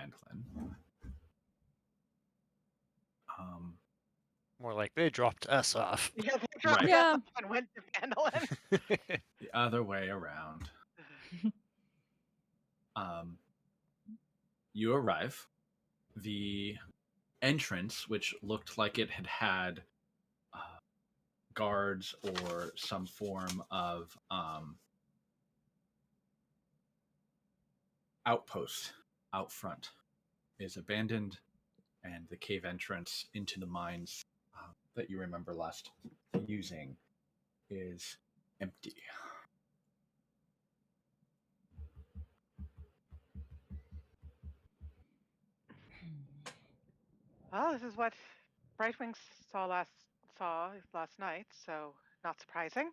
Vandalin. More like they dropped us off. Yeah, they dropped Right. us off and went to Vandalin. The other way around. You arrive. The entrance, which looked like it had guards or some form of outpost out front, is abandoned, and the cave entrance into the mines that you remember last using is empty. Well, this is what Brightwing saw last night, so not surprising.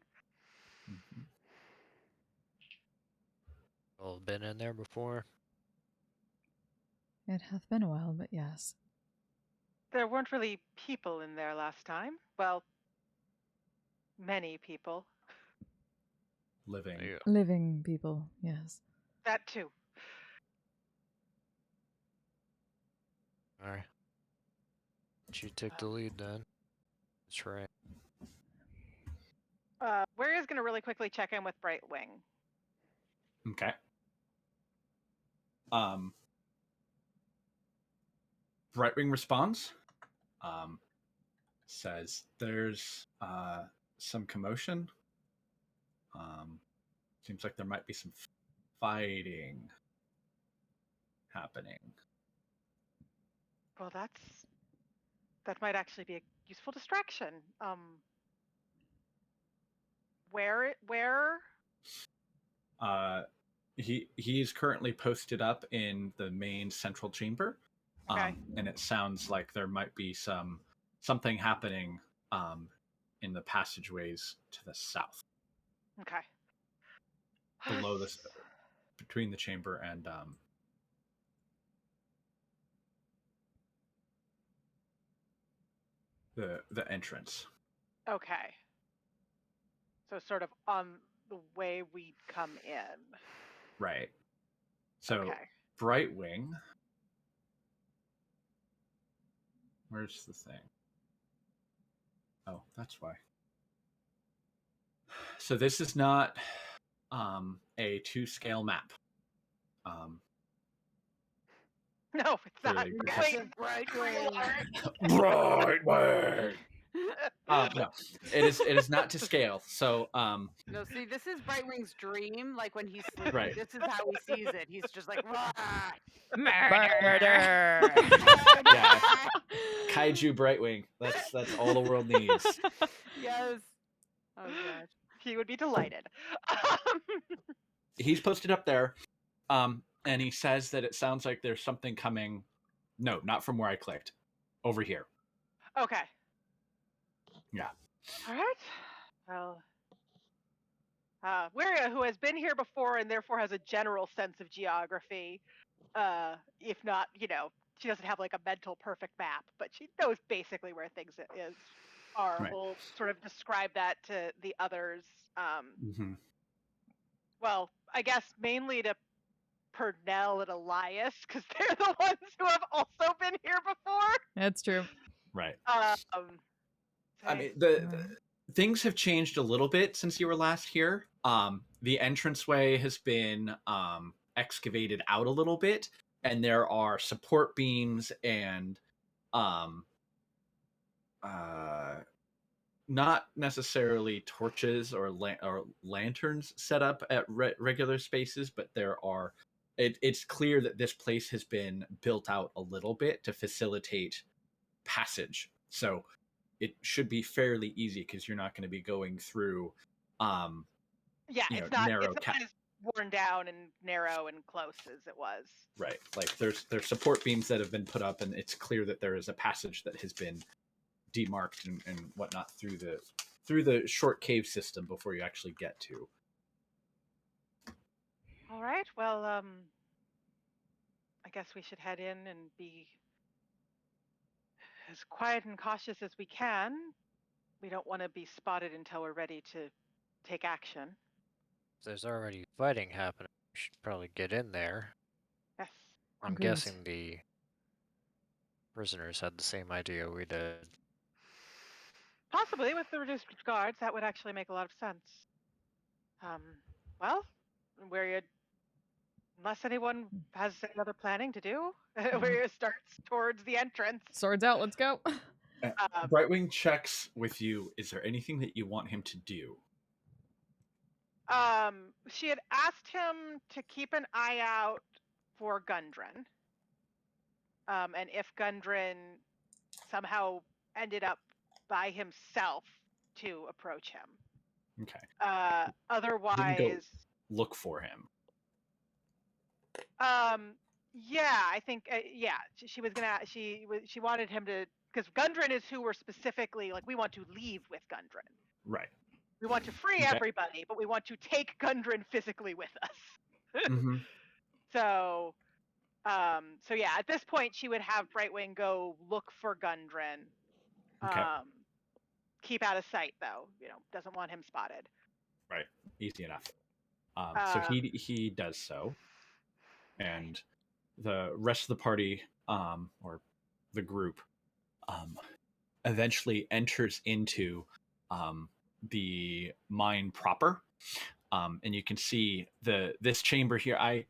Mm-hmm. All been in there before. It hath been a while, but yes. There weren't really people in there last time. Well, many people. Living. Yeah. Living people, yes. That too. All right. She took the lead then. That's right. Warrior's going to really quickly check in with Brightwing. Okay. Brightwing responds. Says there's some commotion. Seems like there might be some fighting happening. Well, that might actually be a useful distraction. Where? He's currently posted up in the main central chamber. Okay. And it sounds like there might be something happening in the passageways to the south. Okay. Below this, between the chamber and the entrance. Okay. So sort of on the way we come in. Right. So Okay. Brightwing. Where's the thing? Oh, that's why. So this is not a 2-scale map. No, it's not. Clearly Brightwing. Brightwing. No, it is not to scale. So No, see, this is Brightwing's dream. Like when he's sleeping, Right. this is how he sees it. He's just like, "Rah!" Murder! Yeah. Kaiju Brightwing. That's all the world needs. Yes. Oh gosh. He would be delighted. He's posted up there, and he says that it sounds like there's something coming. No, not from where I clicked. Over here. Okay. Yeah. All right. Well, Waria, who has been here before and therefore has a general sense of geography, if not, she doesn't have like a mental perfect map, but she knows basically where things are. Right. We'll sort of describe that to the others. Mm-hmm. Well, I guess mainly to Purnell and Elias, because they're the ones who have also been here before. That's true. Right. I mean, the things have changed a little bit since you were last here. The entranceway has been excavated out a little bit, and there are support beams and not necessarily torches or lanterns set up at regular spaces, but there are. It's clear that this place has been built out a little bit to facilitate passage. So it should be fairly easy because you're not going to be going through it's not as worn down and narrow and close as it was. Right. Like there's support beams that have been put up, and it's clear that there is a passage that has been demarked and whatnot through the short cave system before you actually get to. All right. Well, I guess we should head in and be as quiet and cautious as we can. We don't want to be spotted until we're ready to take action. There's already fighting happening. We should probably get in there. Yes. I'm Agreed. guessing the prisoners had the same idea we did. Possibly with the reduced guards, that would actually make a lot of sense. Well, unless anyone has any other planning to do, where it starts towards the entrance. Swords out, let's go. Brightwing checks with you. Is there anything that you want him to do? She had asked him to keep an eye out for Gundren. And if Gundren somehow ended up by himself, to approach him. Okay. Otherwise, Look for him. yeah, I think she was gonna she wanted him to, because Gundren is who we're specifically like, we want to leave with Gundren. Right. We want to free everybody, but we want to take Gundren physically with us. Mm-hmm. So yeah, at this point she would have Brightwing go look for Gundren. Okay. Keep out of sight though, doesn't want him spotted. Right. Easy enough. So he does so, and the rest of the party, or the group, eventually enters into the mine proper, and you can see this chamber here. I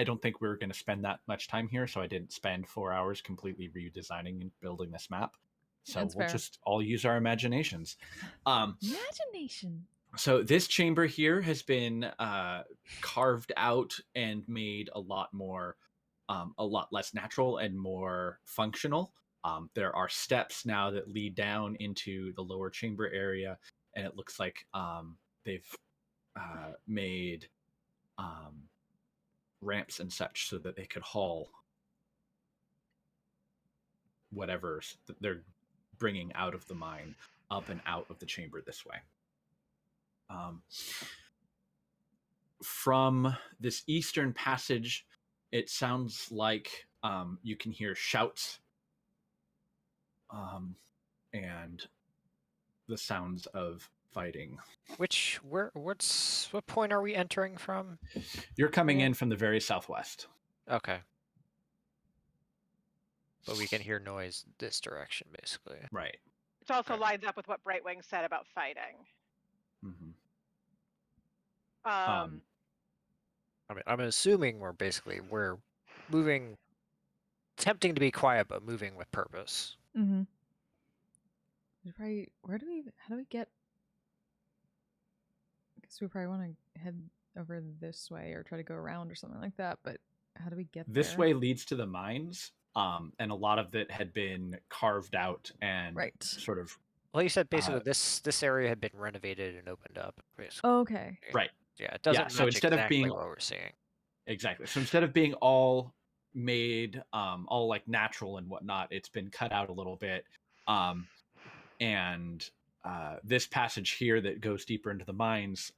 don't think we're going to spend that much time here, so I didn't spend 4 hours completely redesigning and building this map. So That's we'll fair. just all use our imaginations. Imagination. So this chamber here has been carved out and made a lot less natural and more functional. There are steps now that lead down into the lower chamber area, and it looks like they've made ramps and such so that they could haul whatever they're bringing out of the mine up and out of the chamber this way. From this eastern passage, it sounds like you can hear shouts and the sounds of fighting. What point are we entering from? You're coming in from the very southwest. Okay. But we can hear noise this direction, basically. Right. Which also Okay. lines up with what Brightwing said about fighting. Mm-hmm. I mean, I'm assuming we're moving, attempting to be quiet, but moving with purpose. Mm-hmm. How do we get? I guess we probably want to head over this way or try to go around or something like that. But how do we get This there? way leads to the mines, and a lot of it had been carved out and Right. sort of Well, you said basically this area had been renovated and opened up. Basically. Okay. right. Yeah, it doesn't so match instead of exactly being- what we're seeing. Exactly. So instead of being all made, all like natural and whatnot, it's been cut out a little bit. And this passage here that goes deeper into the mines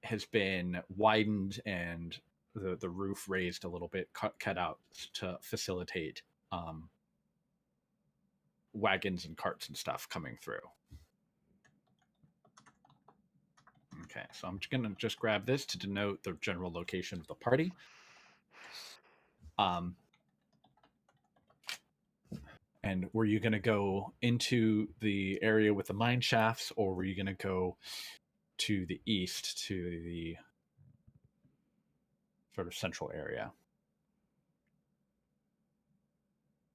has been widened and the roof raised a little bit, cut out to facilitate wagons and carts and stuff coming through. Okay, so I'm going to just grab this to denote the general location of the party. And were you going to go into the area with the mine shafts, or were you going to go to the east, to the sort of central area?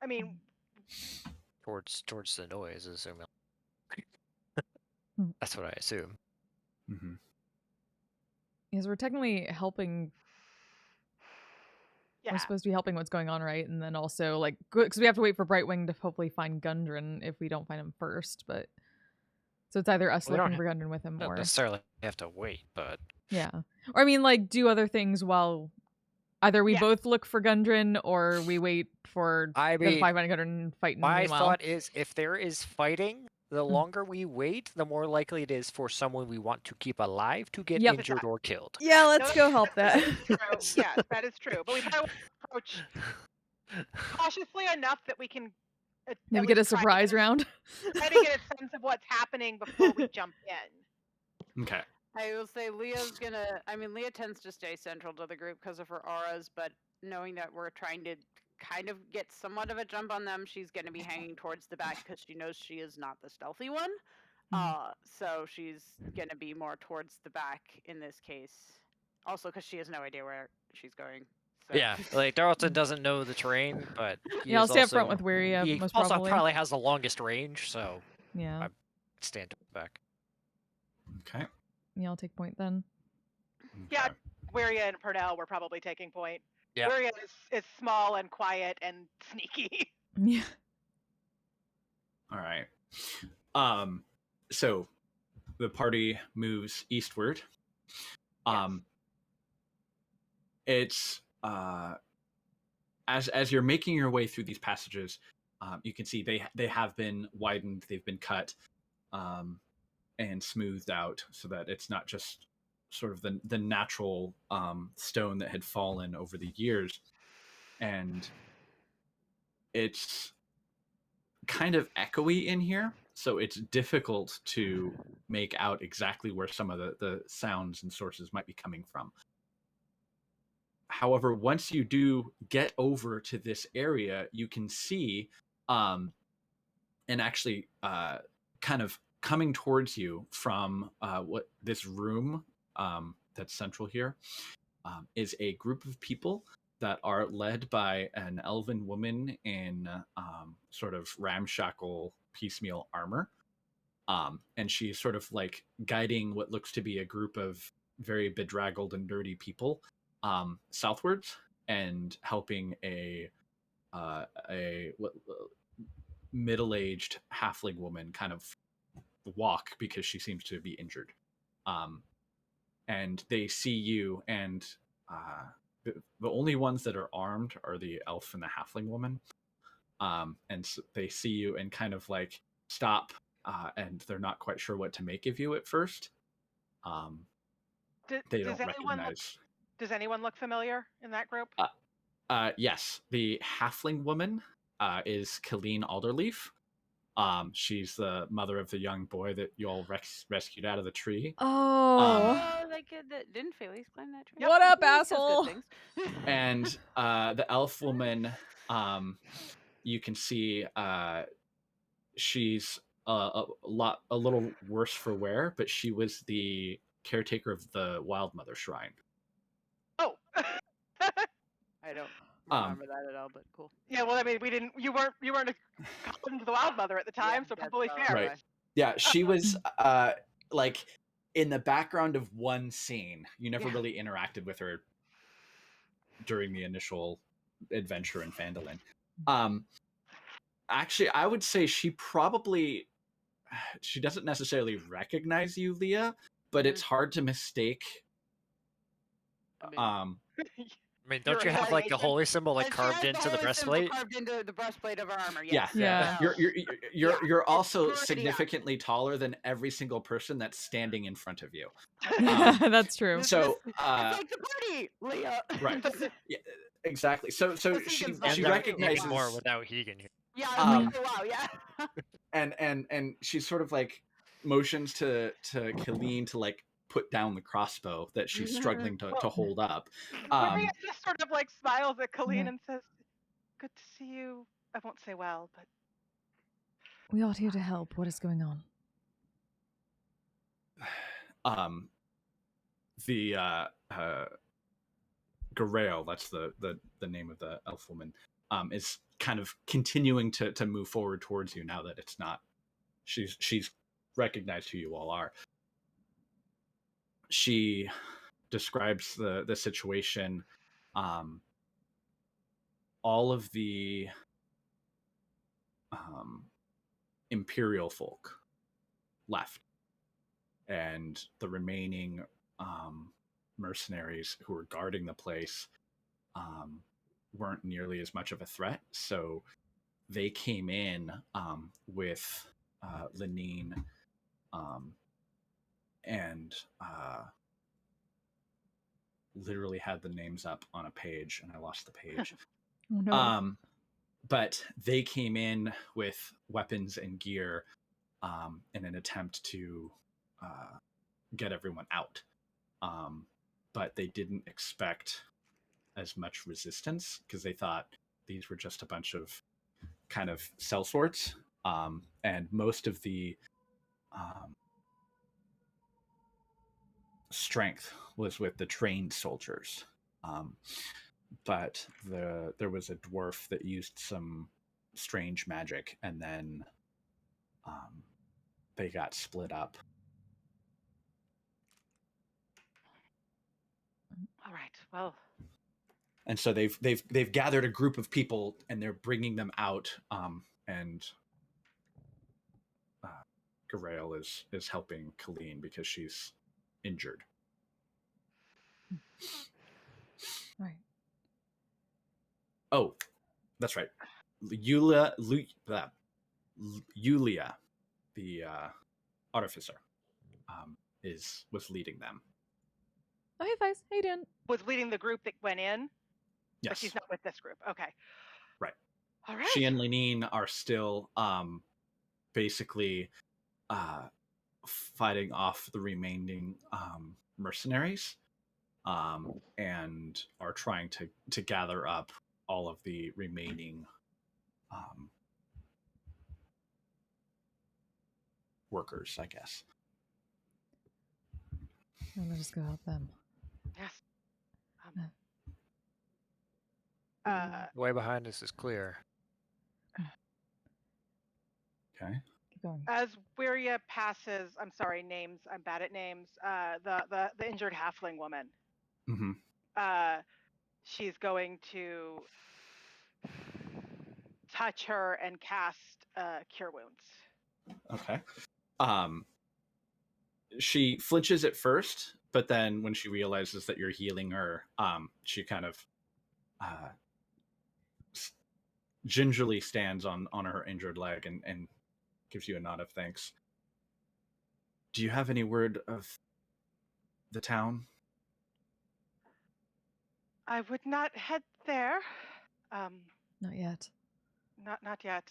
I mean, Towards the noise, assuming. That's what I assume. Mm-hmm. Because we're technically helping. yeah. We're supposed to be helping what's going on, right? And then also, like, because we have to wait for Brightwing to hopefully find Gundren if we don't find him first. But so it's either us We don't looking for Gundren with him, Don't or necessarily have to wait, but yeah, or I mean, like, do other things while either we Yeah. both look for Gundren or we wait for I the mean, 500 Gundren fighting. my meanwhile. thought is if there is fighting, the longer we wait, the more likely it is for someone we want to keep alive to get Yep. injured or killed. Yeah, No, let's go help that. is true. Yes, that is true. But we probably want to approach cautiously enough that we can at Maybe get a least try to surprise get round. try to get a sense of what's happening before we jump in. Okay. I will say Leah's gonna. I mean, Leah tends to stay central to the group because of her auras, but knowing that we're trying to kind of get somewhat of a jump on them, she's gonna be hanging towards the back because she knows she is not the stealthy one. So she's gonna be more towards the back in this case. Also, because she has no idea where she's going. So. Yeah, like Darlton doesn't know the terrain, but he Yeah, I'll is stay up also, front with Weria, he most also probably. has the longest range, so Yeah. I stand to the back. Okay. Yeah, I'll take point then. Yeah, Okay. Weria and Purnell were probably taking point. Yeah. Weria is small and quiet and sneaky. Yeah. All right. So the party moves eastward. It's as you're making your way through these passages, you can see they have been widened, they've been cut, and smoothed out so that it's not just sort of the natural stone that had fallen over the years, and it's kind of echoey in here, so it's difficult to make out exactly where some of the sounds and sources might be coming from. However, once you do get over to this area, you can see, and actually kind of coming towards you from what this room that's central here is a group of people that are led by an elven woman in sort of ramshackle piecemeal armor. And she's sort of like guiding what looks to be a group of very bedraggled and dirty people southwards, and helping a middle-aged halfling woman kind of walk because she seems to be injured. And they see you, and the only ones that are armed are the elf and the halfling woman. And so they see you and kind of like stop, and they're not quite sure what to make of you at first. They don't recognize. Does anyone look familiar in that group? Yes, the halfling woman is Colleen Alderleaf. She's the mother of the young boy that you all rescued out of the tree. Oh. Like didn't Felix climb that tree? What up, Felix does good asshole? things. And the elf woman, you can see she's a little worse for wear, but she was the caretaker of the Wild Mother Shrine. Oh. I don't remember that at all, but cool. Yeah, well, I mean, you weren't calling to the Wild Mother at the time, so that's probably probably fair. Right. why. Yeah, she was like in the background of one scene. You never Yeah. really interacted with her during the initial adventure in Phandalin. Actually, I would say she doesn't necessarily recognize you, Leah, but it's hard to mistake. I mean, don't You're you have like the incarnation. holy symbol like And she carved has into the holy symbol breastplate? Carved into the breastplate of her armor. Yeah. Yes. Yeah. You're also pretty significantly taller than every single person that's standing in front of you. That's true. So it's like the party, Leah. right. Yeah, exactly. So That's she Egan's And she like, recognizes more without Hegan here. Yeah, I was Um, like, oh wow, yeah. and she sort of like motions to Colleen to like put down the crossbow that she's struggling to hold up. Maria just sort of like smiles at Colleen Yeah. and says, "Good to see you." I won't say well, but We are here to help. What is going on? The Garael, that's the name of the elf woman, is kind of continuing to move forward towards you now that it's not she's recognized who you all are. She describes the situation. All of the imperial folk left, and the remaining mercenaries who were guarding the place weren't nearly as much of a threat, so they came in with Lenine and literally had the names up on a page, and I lost the page. Oh, no. But they came in with weapons and gear in an attempt to get everyone out. But they didn't expect as much resistance because they thought these were just a bunch of kind of sellswords, and most of the strength was with the trained soldiers. But there was a dwarf that used some strange magic, and then they got split up. All right. Well, And so they've gathered a group of people, and they're bringing them out. And Garael is helping Colleen because she's injured. Right. Oh, that's right. Yulia, the artificer, was leading them. Oh, hey, Vice. Hey, Dan. was leading the group that went in, but Yes, she's not with this group. Okay. right. All right. She and Lenine are still basically fighting off the remaining mercenaries, and are trying to gather up all of the remaining workers, I guess. I'm gonna just go help them. Yes. Way behind us is clear. Okay. Keep going. As Wiria passes, I'm sorry, names. I'm bad at names. The injured halfling woman. Mm-hmm. She's going to touch her and cast Cure Wounds. Okay. She flinches at first, but then when she realizes that you're healing her, she kind of gingerly stands on her injured leg and gives you a nod of thanks. Do you have any word of the town? I would not head there. Not yet. Not yet.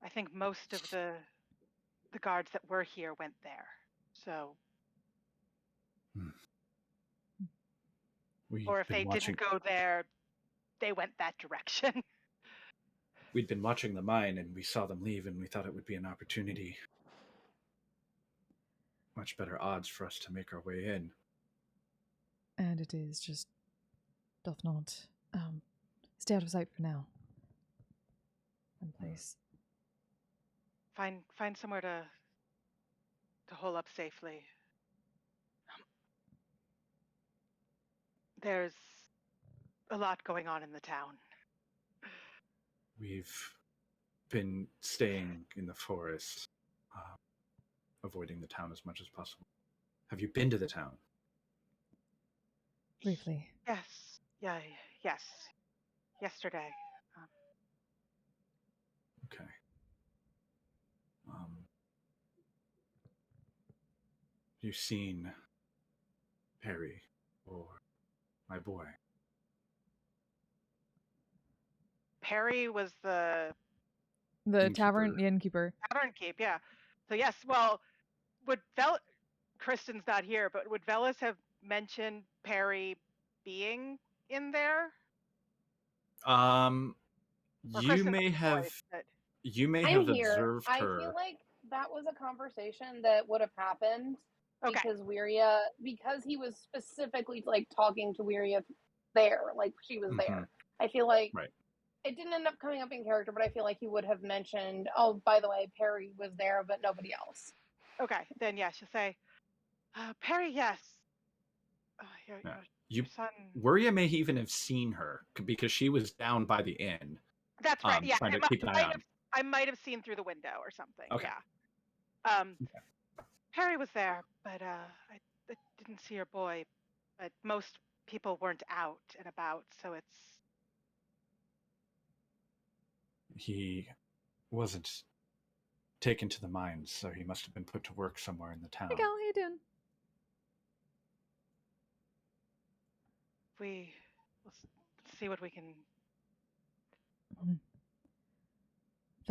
I think most of the guards that were here went there. So, or if they didn't go there, they went that direction. We'd been watching the mine, and we saw them leave, and we thought it would be an opportunity. Much better odds for us to make our way in. And it is just doth not stay out of sight for now. One place. Find somewhere to hole up safely. There's a lot going on in the town. We've been staying in the forest, avoiding the town as much as possible. Have you been to the town? Briefly. Yes. Yeah. Yes. Yesterday. Okay. You seen Perry or my boy? Perry was the Tavern, the innkeeper. tavern keep. Yeah. So yes. Well, Kristen's not here, but would Velas have mentioned Perry being in there? Or You Kristen may was the have voice, but- you may I'm have here. observed I her. feel like that was a conversation that would have happened Okay. because he was specifically like talking to Wiria there, like she was there. I feel like Right. it didn't end up coming up in character, but I feel like he would have mentioned, oh, by the way, Perry was there, but nobody else. Okay, then yeah, she'll say, Perry, yes. Your son. Wuria may even have seen her because she was down by the inn. That's right. Yeah, trying to keep an eye on. I might have seen through the window or something. Okay. Yeah. Okay. Perry was there, but I didn't see your boy. But most people weren't out and about, so it's. He wasn't taken to the mines, so he must have been put to work somewhere in the town. Hey, Gal, how you doing? We'll see what we can.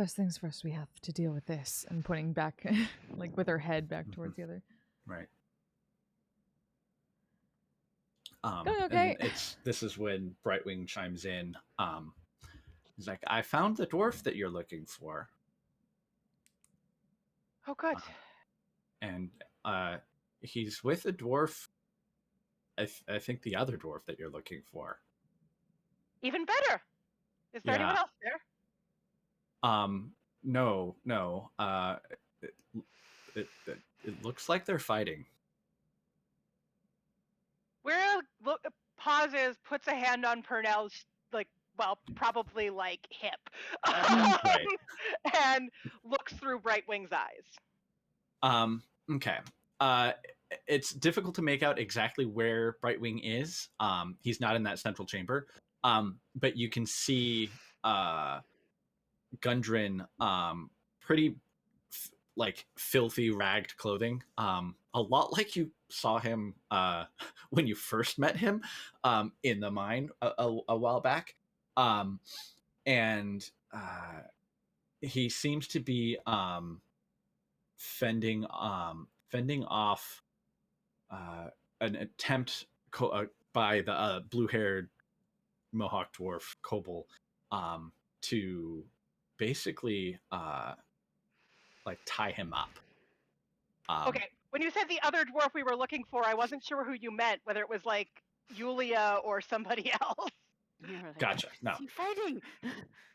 first things first, we have to deal with this. And pointing back, like with her head back towards the other. Right. Going okay. And this is when Brightwing chimes in. He's like, I found the dwarf that you're looking for. Oh, good. And he's with a dwarf. I think the other dwarf that you're looking for. Even better. Is there anyone Yeah. else there? No. It looks like they're fighting. Where pauses, puts a hand on Purnell's probably like hip, Right. and looks through Brightwing's eyes. Okay. It's difficult to make out exactly where Brightwing is. He's not in that central chamber. But you can see Gundren pretty filthy ragged clothing. A lot like you saw him when you first met him in the mine a while back. And he seems to be fending off an attempt by the blue-haired Mohawk dwarf Kobold to basically tie him up. Okay, when you said the other dwarf we were looking for, I wasn't sure who you meant, whether it was like Yulia or somebody else. Like, Gotcha. No. Is he fighting?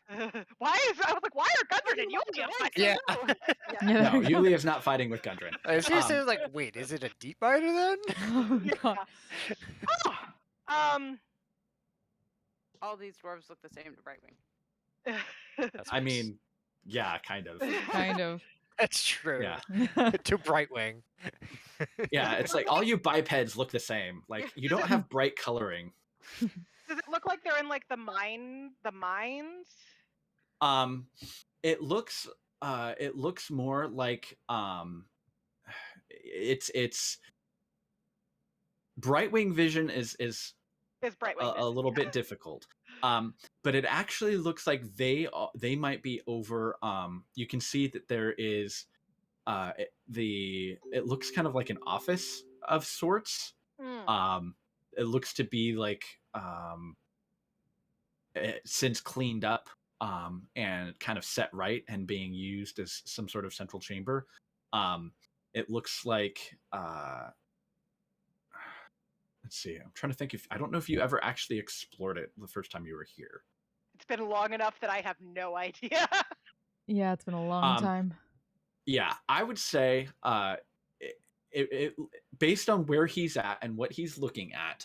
I was like, why are Gundren and Yulia fighting? Yeah. Yeah, No, there we go. Yulia is not fighting with Gundren. I was just like, wait, is it a deep biter then? Oh, God. Oh, All these dwarves look the same to Brightwing. That's I nice. mean, yeah, kind of. Kind of. That's true. Yeah. To Brightwing. Yeah, it's like all you bipeds look the same. Like you don't have bright coloring. does it look like they're in like the mines? It looks more like it's Brightwing vision is Is Brightwing a little bit difficult. But it actually looks like they might be over. You can see that there is it looks kind of like an office of sorts. It looks to be like since cleaned up and kind of set right and being used as some sort of central chamber. It looks like let's see. I'm trying to think I don't know if you ever actually explored it the first time you were here. It's been long enough that I have no idea. Yeah, it's been a long time. Yeah, I would say it based on where he's at and what he's looking at,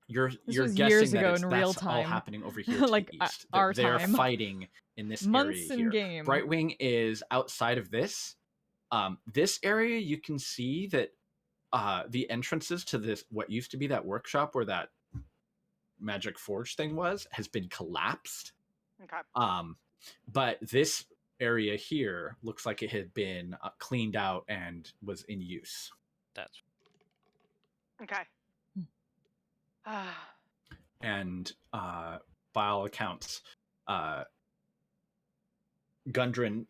you're was guessing years that ago that's in real all time. happening over here to Like, the east. our They're time. fighting in this Months area in here. game. Brightwing is outside of this. This area, you can see that the entrances to this, what used to be that workshop where that magic forge thing was, has been collapsed. Okay. But this area here looks like it had been cleaned out and was in use. That's Okay. And by all accounts, Gundren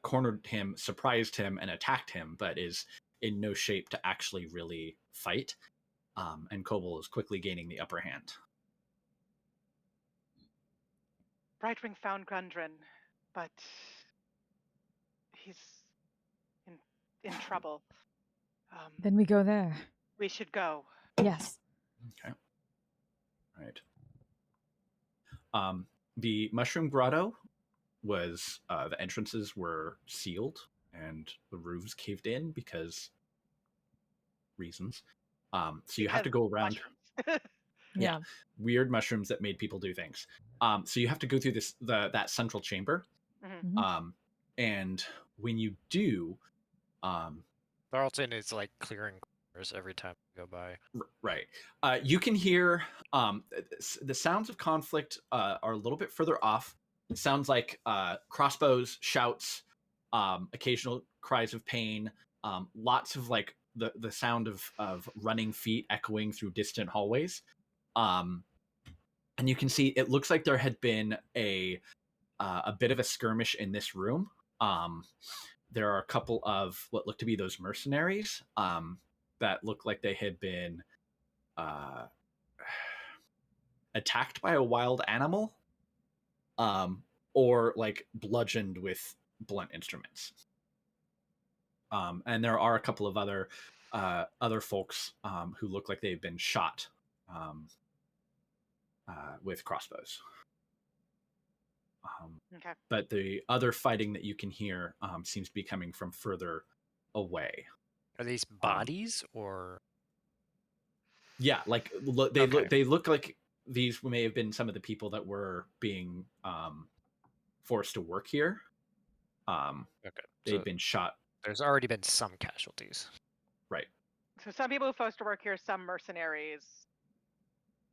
cornered him, surprised him, and attacked him, but is in no shape to actually really fight. And Kobold is quickly gaining the upper hand. Brightwing found Gundren, but he's in trouble. Then we go there. We should go. Yes. Okay. Right. The Mushroom Grotto was the entrances were sealed and the roofs caved in because reasons. So you have to go around. Yeah. Weird mushrooms that made people do things. So you have to go through that central chamber. Mm-hmm. And when you do, Tarleton is like clearing corners every time you go by. right, you can hear the sounds of conflict are a little bit further off. It sounds like crossbows, shouts, occasional cries of pain, lots of like the sound of running feet echoing through distant hallways. And you can see it looks like there had been a a bit of a skirmish in this room. There are a couple of what look to be those mercenaries that look like they had been attacked by a wild animal, or like bludgeoned with blunt instruments. And there are a couple of other folks who look like they've been shot with crossbows. Okay. But the other fighting that you can hear seems to be coming from further away. Are these bodies or? Yeah, like they look like these may have been some of the people that were being forced to work here. Okay, They'd so been shot. there's already been some casualties. Right. So some people who forced to work here, some mercenaries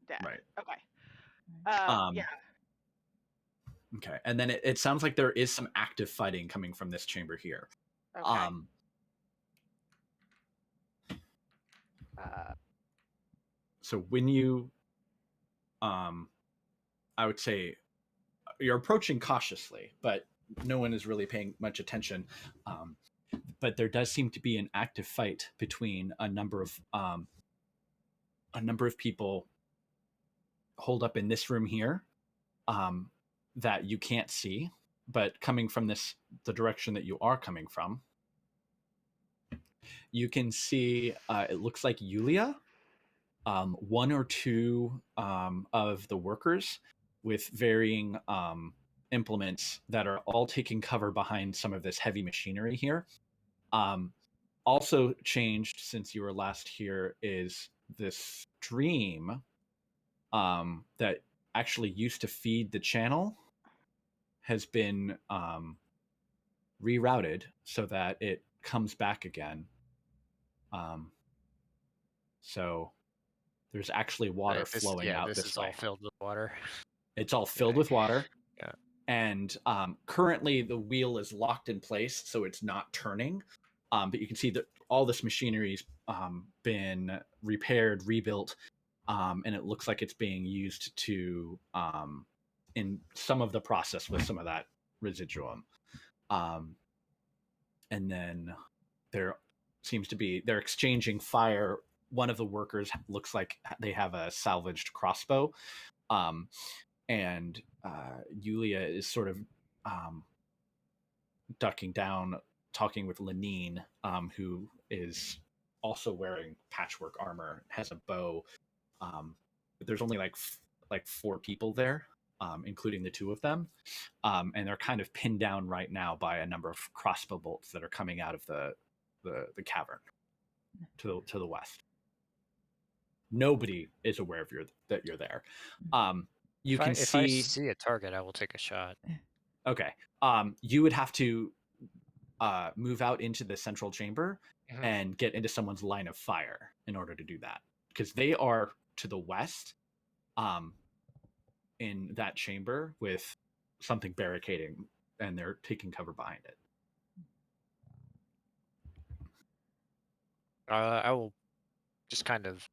dead. Right. Okay. Yeah. Okay, and then it sounds like there is some active fighting coming from this chamber here. Okay. So when you, I would say, you're approaching cautiously, but no one is really paying much attention. But there does seem to be an active fight between a number of people holed up in this room here, that you can't see, but coming from the direction that you are coming from, you can see it looks like Yulia, one or two of the workers with varying implements that are all taking cover behind some of this heavy machinery here. Also changed since you were last here is this stream that actually used to feed the channel has been rerouted so that it comes back again. So there's actually water flowing out this way. All filled with water. It's all filled with water. Yeah. And currently the wheel is locked in place, so it's not turning. But you can see that all this machinery's been repaired, rebuilt, and it looks like it's being used to in some of the process with some of that residuum. And then there seems to be, they're exchanging fire. One of the workers looks like they have a salvaged crossbow. And Yulia is sort of ducking down, talking with Lenine, who is also wearing patchwork armor, has a bow. But there's only like 4 people there, including the 2 of them, and they're kind of pinned down right now by a number of crossbow bolts that are coming out of the cavern to the west. Nobody is aware of that you're there. If I see a target, I will take a shot. Okay. You would have to move out into the central chamber and get into someone's line of fire in order to do that, because they are to the west, in that chamber with something barricading, and they're taking cover behind it. I will just kind of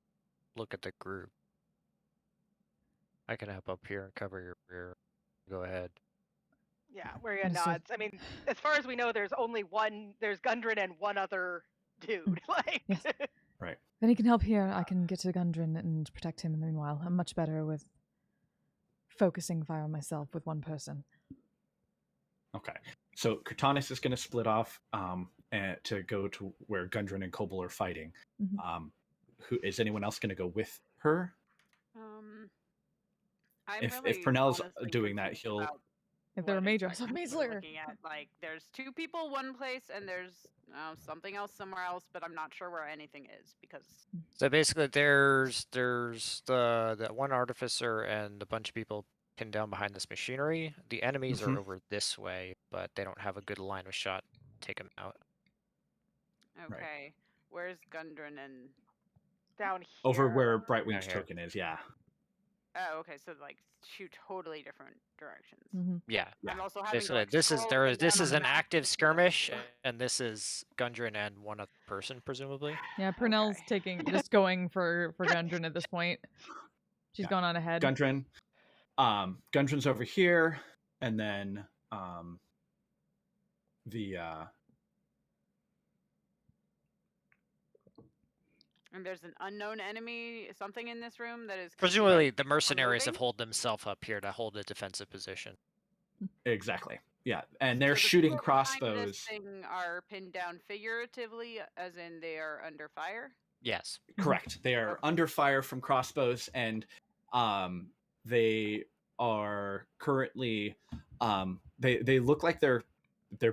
look at the group. I can help up here and cover your rear. Go ahead. Yeah, Waria nods. I mean, as far as we know, there's only one. There's Gundren and one other dude. Like, yes. Right. Then he can help here. I can get to Gundren and protect him in the meanwhile. I'm much better with focusing fire on myself with one person. Okay. So Kurtanis is going to split off to go to where Gundren and Kobold are fighting. Mm-hmm. Who is anyone else going to go with her? If Purnell's doing that, he'll. If they're a major, so looking at, like, there's 2 people one place and there's something else somewhere else, but I'm not sure where anything is because. So basically, there's the one artificer and a bunch of people pinned down behind this machinery. The enemies are over this way, but they don't have a good line of shot to take them out. Okay, right. Where's Gundren and? Down here. Over where Brightwing's token is, yeah. Oh, okay. So like 2 totally different directions. Mm-hmm. Yeah. I'm also having Basically, like, this is an active map. skirmish, and this is Gundren and one other person, presumably. Yeah, Purnell's just going for Gundren at this point. She's gone on ahead. Gundren's over here. and then the And there's an unknown enemy, something in this room that is Presumably, the from mercenaries have moving? holed themselves up here to hold a defensive position. exactly, yeah, and they're So the shooting people behind crossbows. this thing are pinned down figuratively, as in they are under fire. Yes. Correct. They are Okay. under fire from crossbows, and they are currently they look like they're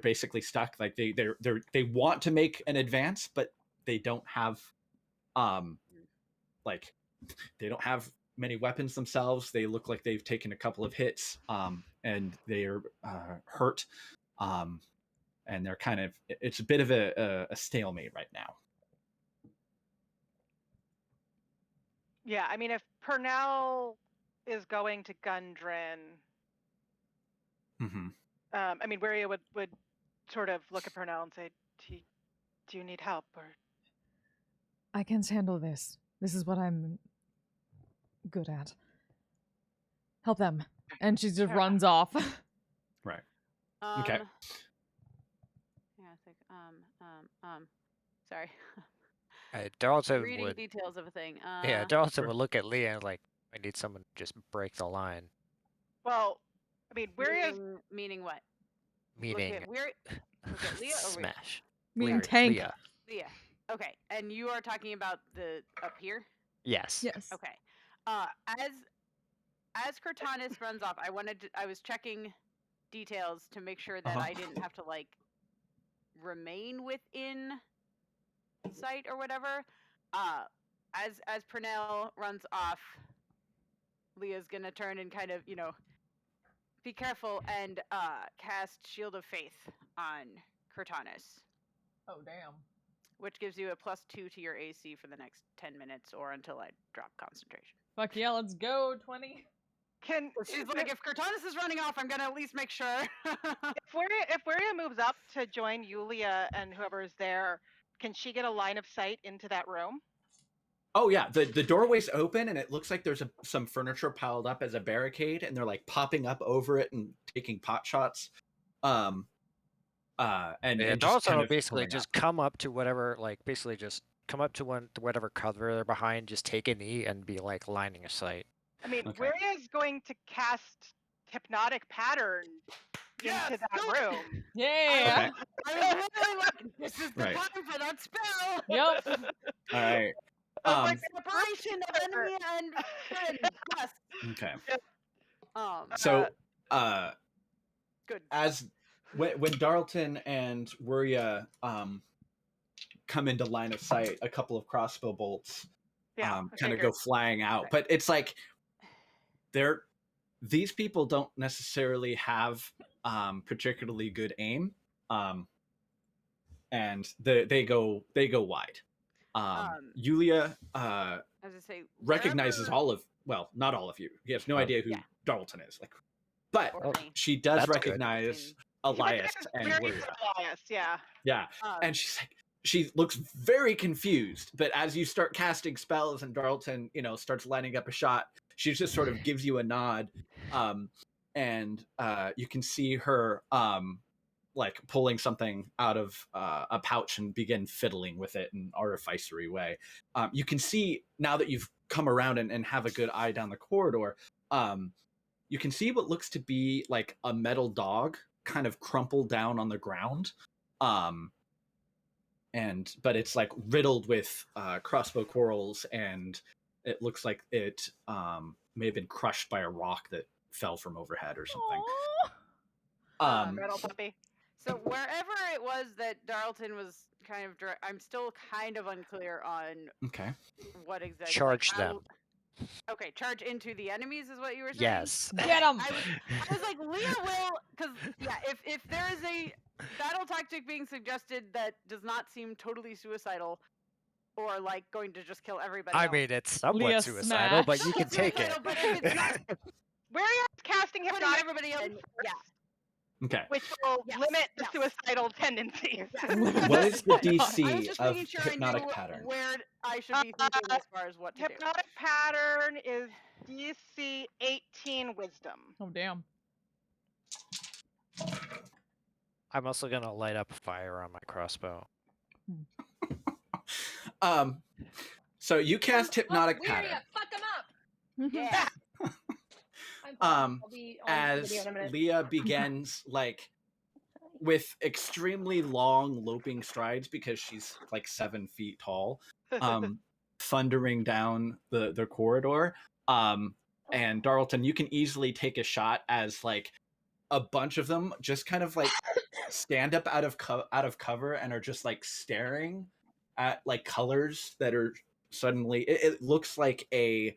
basically stuck. Like they want to make an advance, but they don't have like they don't have many weapons themselves. They look like they've taken a couple of hits, and they are hurt, and they're kind of it's a bit of a stalemate right now. Yeah, I mean, if Purnell is going to Gundren, Mm-hmm. I mean, Waria would sort of look at Purnell and say, do you need help? Or I can handle this. This is what I'm good at. Help them. And she just Fair runs off. Right. Okay. Yeah, it's like sorry. Darlton Reading would. details of a thing. Yeah, Darlton would look at Leah and like, I need someone to just break the line. well, I mean, Waria's meaning what? Meaning, Look at Leah or Waria? smash. Meaning Leah. tank. Leah. Leah. Okay, and you are talking about the up here. Yes. Yes. Okay. As Cortanis runs off, I was checking details to make sure that I didn't have to like remain within sight or whatever. As Purnell runs off, Leah's gonna turn and kind of, be careful and cast Shield of Faith on Cortanis, Oh, damn. which gives you a +2 to your AC for the next 10 minutes or until I drop concentration. Fuck yeah, let's go, 20. She's like, if Cortanis is running off, I'm gonna at least make sure. if Waria moves up to join Yulia and whoever is there, can she get a line of sight into that room? Oh yeah, the doorway's open and it looks like there's some furniture piled up as a barricade, and they're like popping up over it and taking pot shots. And Darlton will of basically pulling just up. come up to whatever, like basically just come up to whatever cover they're behind, just take a knee and be like lining a sight. I mean, Okay. Waria's going to cast Hypnotic Pattern into that room. Yeah. I was literally like, this is the Right. time for that spell. Yep. All right. I'm like, Separation of enemy and friend. Yes. Okay. So So, good. as when Darlton and Wuria come into line of sight, a couple of crossbow bolts kind of go flying out. But it's like these people don't necessarily have particularly good aim, and they go wide. Yulia As I say, recognizes not all of you. He has no idea who Darlton is, but she does recognize Elias and Wuria. Elias, yeah. Yeah, and she looks very confused, but as you start casting spells and Darlton, starts lining up a shot, she just sort of gives you a nod, and you can see her like pulling something out of a pouch and begin fiddling with it in an artificery way. You can see now that you've come around and have a good eye down the corridor, you can see what looks to be like a metal dog kind of crumpled down on the ground. But it's like riddled with crossbow quarrels, and it looks like it may have been crushed by a rock that fell from overhead or something. Metal puppy. So wherever it was that Darlton was kind of, I'm still kind of unclear on what exactly. Charge them. Okay, charge into the enemies is what you were saying? Yes. Get them! I was like, Leah will, because, if there is a battle tactic being suggested that does not seem totally suicidal, or, like, going to just kill everybody I else. mean, it's somewhat Leah suicidal, but smash. you can take it. But if it's not, Waria's casting putting Hypnotic everybody else, Okay. which will Yes, limit the yes. suicidal tendencies. What is the I was DC just of making sure Hypnotic I knew Pattern? where I should be thinking as far as what to do. Hypnotic Pattern is DC 18 Wisdom. Oh, damn. I'm also gonna light up a fire on my crossbow. So you cast hypnotic Weirya, pattern. fuck him up. Yeah. I'm fine. Um, I'll be on the video As in a minute. Leah begins like with extremely long loping strides because she's like 7 feet tall, thundering down the corridor. And Darlton, you can easily take a shot as like a bunch of them just kind of like stand up out of cover and are just like staring at like colors that are suddenly. It looks like a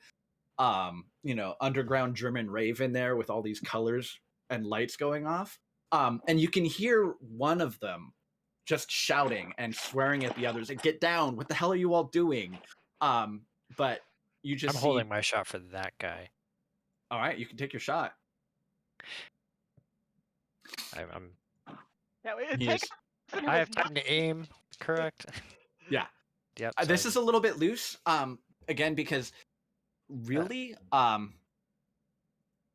underground German rave in there with all these colors and lights going off. And you can hear one of them just shouting and swearing at the others and get down. What the hell are you all doing? But you just I'm see. holding my shot for that guy. All right, you can take your shot. I'm Yeah, He take is- someone who I is have time not- to aim. Correct. Yeah. Yep. This so is a little bit loose. Again, because really,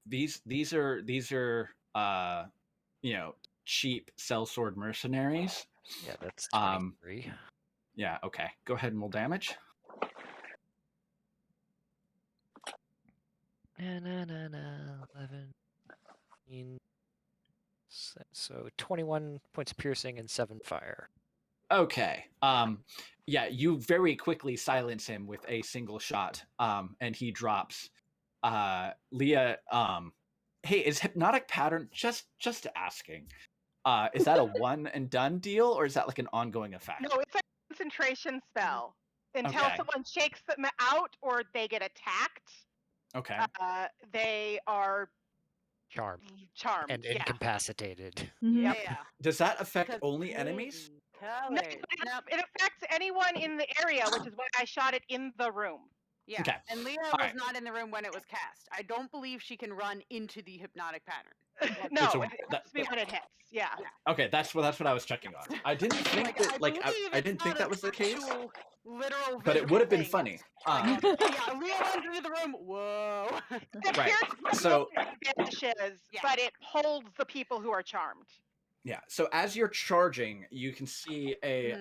these are cheap sellsword mercenaries. yeah, that's 23. Yeah. Okay. Go ahead and roll damage. Na, na, na, na, 11. 15, So 21 points of piercing and 7 fire. Okay. Yeah, you very quickly silence him with a single shot. And he drops. Leah, hey, is hypnotic pattern just asking? Is that a one and done deal, or is that like an ongoing effect? No, it's a concentration spell until Okay. someone shakes them out or they get attacked. Okay. They are Charmed charmed. and yeah. incapacitated. Mhm. Yeah. Does that affect Because only enemies? No, Colors. Nope. it affects anyone in the area, which is why I shot it in the room. Yeah. Okay. And Leah All was right. not in the room when it was cast. I don't believe she can run into the hypnotic pattern. No, It's a- it has to be when it hits. Yeah. Okay, that's what I was checking on. I didn't think that believe I it's didn't think not that an was the case, actual Literal but it visual would have been thing. funny. Like, yeah, Leah runs into the room. Whoa. It Right. appears So vanishes, Yeah. but it holds the people who are charmed. yeah, so as you're charging, you can see a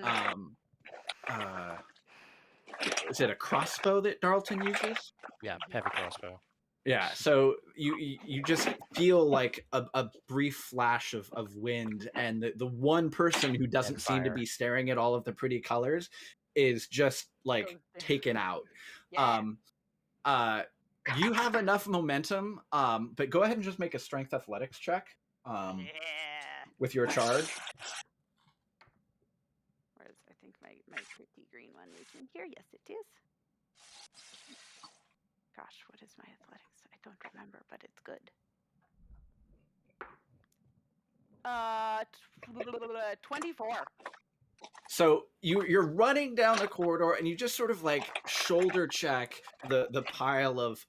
is it a crossbow that Darlton uses? Yeah, heavy crossbow. Yeah, so you just feel like a brief flash of wind, and the one person who doesn't And seem to fire. be staring at all of the pretty colors is just like Goes down. taken out. Yeah. You have enough momentum, but go ahead and just make a strength athletics check Yeah. with your charge. Whereas I think my pretty green one is in here. Yes, it is. Gosh, what is my athletics? I don't remember, but it's good. 24. So you're running down the corridor, and you just sort of like shoulder check the pile of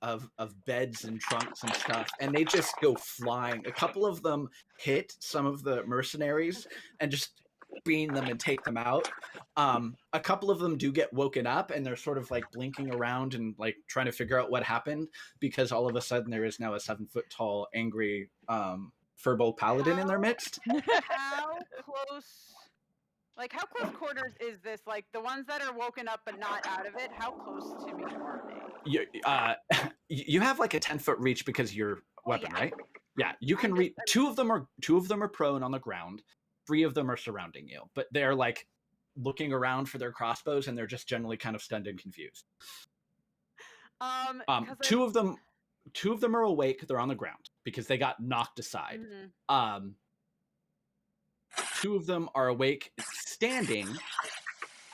beds and trunks and stuff, and they just go flying. A couple of them hit some of the mercenaries and just beam them and take them out. A couple of them do get woken up, and they're sort of like blinking around and like trying to figure out what happened, because all of a sudden there is now a 7-foot tall, angry Furbo paladin in their midst. How close? Like, how close quarters is this? Like, the ones that are woken up but not out of it, how close to me are they? You have like a 10-foot reach because you're weapon, yeah. right? Yeah, you can reach. Two of them are prone on the ground. 3 of them are surrounding you, but they're like looking around for their crossbows, and they're just generally kind of stunned and confused. 'Cause Two of them are awake. They're on the ground because they got knocked aside. Mhm. 2 of them are awake, standing.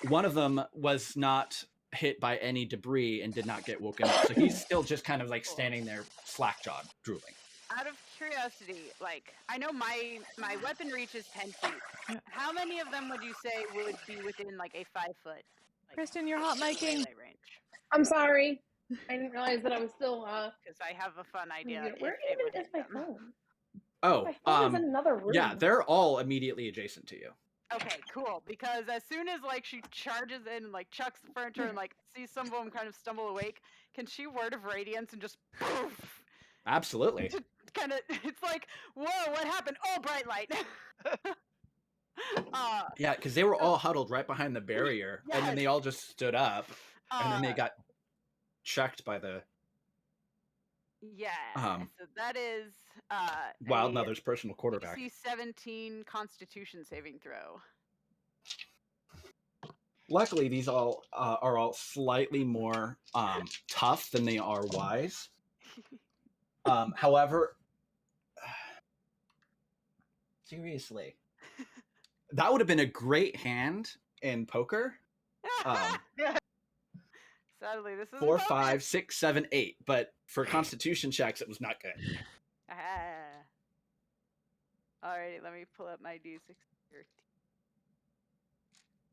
One of them was not hit by any debris and did not get woken up, so he's still just kind of like standing there, slack-jawed, drooling. Out of curiosity, like, I know my weapon reach is 10 feet. How many of them would you say would be within like a 5-foot? Like, Kristen, you're hot micing. melee range? I'm sorry. I didn't realize that I was still. Because I have a fun idea. Where if it would even is hit my them. phone? Oh, My phone is in another room. yeah, they're all immediately adjacent to you. Okay, cool. Because as soon as like she charges in and like chucks the furniture and like sees some of them kind of stumble awake, can she word of radiance and just poof? Absolutely. Kind of, it's like, whoa, what happened? Oh, bright light. Yeah, because they were all huddled right behind the barrier, and then they all just stood up, and then they got checked by the So that is Wild a Mother's personal quarterback. DC 17 Constitution saving throw. Luckily, these all are all slightly more tough than they are wise. However, seriously, that would have been a great hand in poker. Sadly, this is 4, 5, 6, 7, 8. But for Constitution checks, it was not good. Alrighty, let me pull up my D6.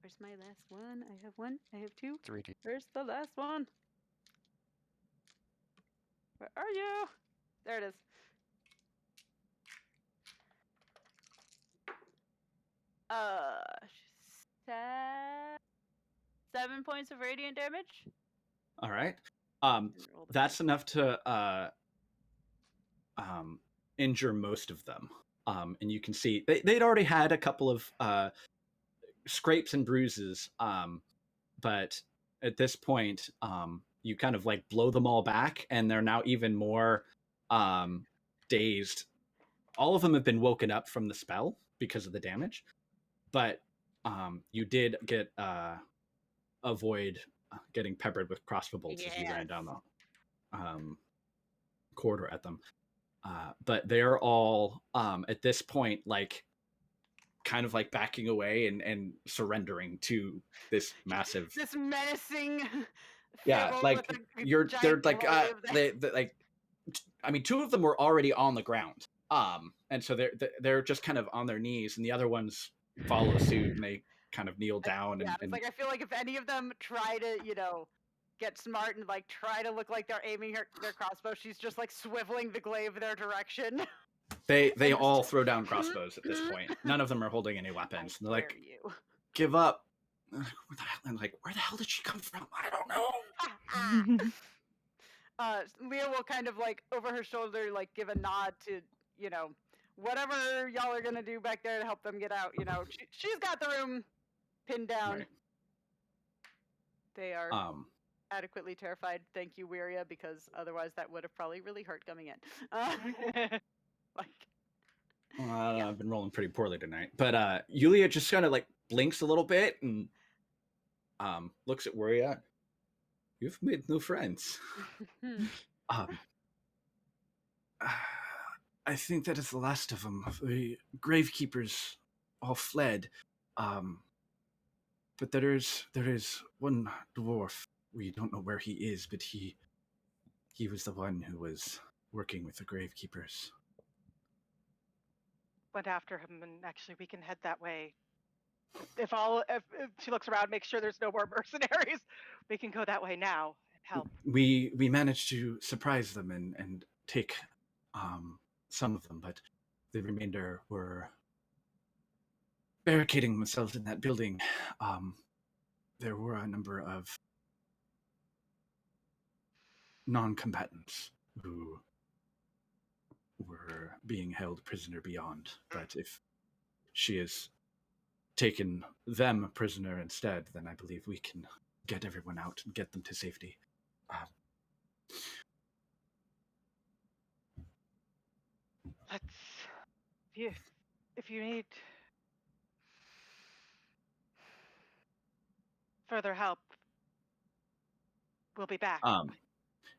Where's my last one? I have one. I have two. 3D. Where's the last one? Where are you? There it is. Uh, 7 points of radiant damage. All right. That's enough to injure most of them. And you can see they'd already had a couple of scrapes and bruises. But at this point, you kind of like blow them all back, and they're now even more dazed. All of them have been woken up from the spell because of the damage, but you did get avoid getting peppered with crossbow bolts as you ran down the corridor at them. But they're all at this point like kind of like backing away and surrendering to this massive, this menacing. Yeah, like they're like they like. I mean, 2 of them were already on the ground, and so they're just kind of on their knees, and the other ones follow suit, and they kind of kneel down. Yeah, and it's like I feel like if any of them try to, get smart and like try to look like they're aiming their crossbow, she's just like swiveling the glaive their direction. They all throw down crossbows at this point. None of them are holding any weapons. They're like, give up. I'm like, where the hell did she come from? I don't know. Leah will kind of like over her shoulder, like give a nod to, whatever y'all are gonna do back there to help them get out. She's got the room pinned down. Right. They are adequately terrified. Thank you, Wiria, because otherwise that would have probably really hurt coming in. Well, I don't know, I've been rolling pretty poorly tonight. But Yulia just kind of like blinks a little bit and looks at Wiria. You've made new friends. I think that is the last of them. The gravekeepers all fled. But there is one dwarf. We don't know where he is, but he was the one who was working with the gravekeepers. Went after him, and actually we can head that way. If she looks around, make sure there's no more mercenaries, we can go that way now and help. We managed to surprise them and take some of them, but the remainder were barricading themselves in that building. There were a number of non-combatants who were being held prisoner beyond, but if she has taken them prisoner instead, then I believe we can get everyone out and get them to safety. If you need further help, we'll be back.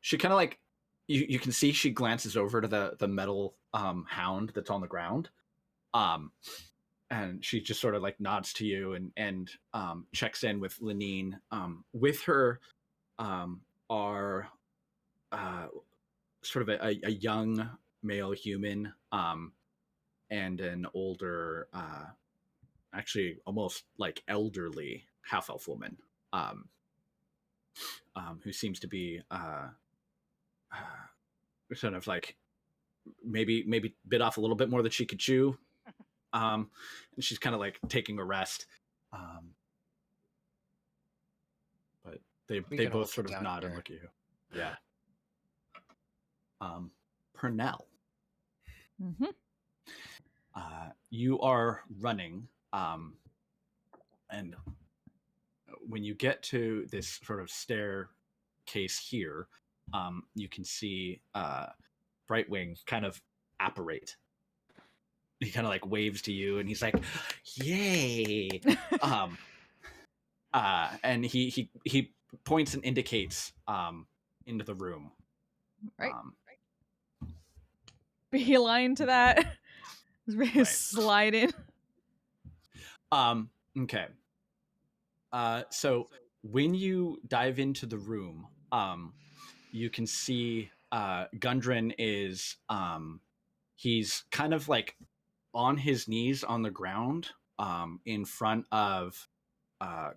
She kind of like you can see she glances over to the metal hound that's on the ground, and she just sort of like nods to you and checks in with Lenine. With her are sort of a young male human and an older, actually almost like elderly half-elf woman who seems to be sort of like maybe bit off a little bit more than she could chew. And she's kind of like taking a rest. But they both sort of nod and look at you. Yeah. Pernell. Mm-hmm. You are running And when you get to this sort of staircase here, you can see Brightwing kind of apparate. He kind of like waves to you, and he's like, "Yay!" And he points and indicates into the room. Right. Beeline to that. Right. Slide in. Okay. So when you dive into the room, you can see Gundren is he's kind of like on his knees on the ground in front of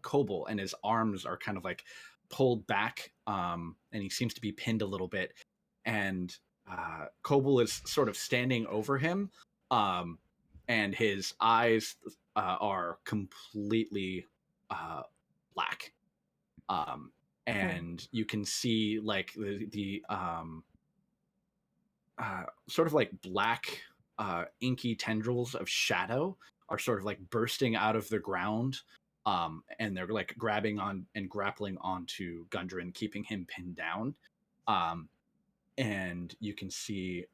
Kobold, and his arms are kind of like pulled back, and he seems to be pinned a little bit. And Kobold is sort of standing over him, and his eyes are completely black. And you can see like the sort of like black inky tendrils of shadow are sort of like bursting out of the ground, and they're like grabbing on and grappling onto Gundren, keeping him pinned down. And you can see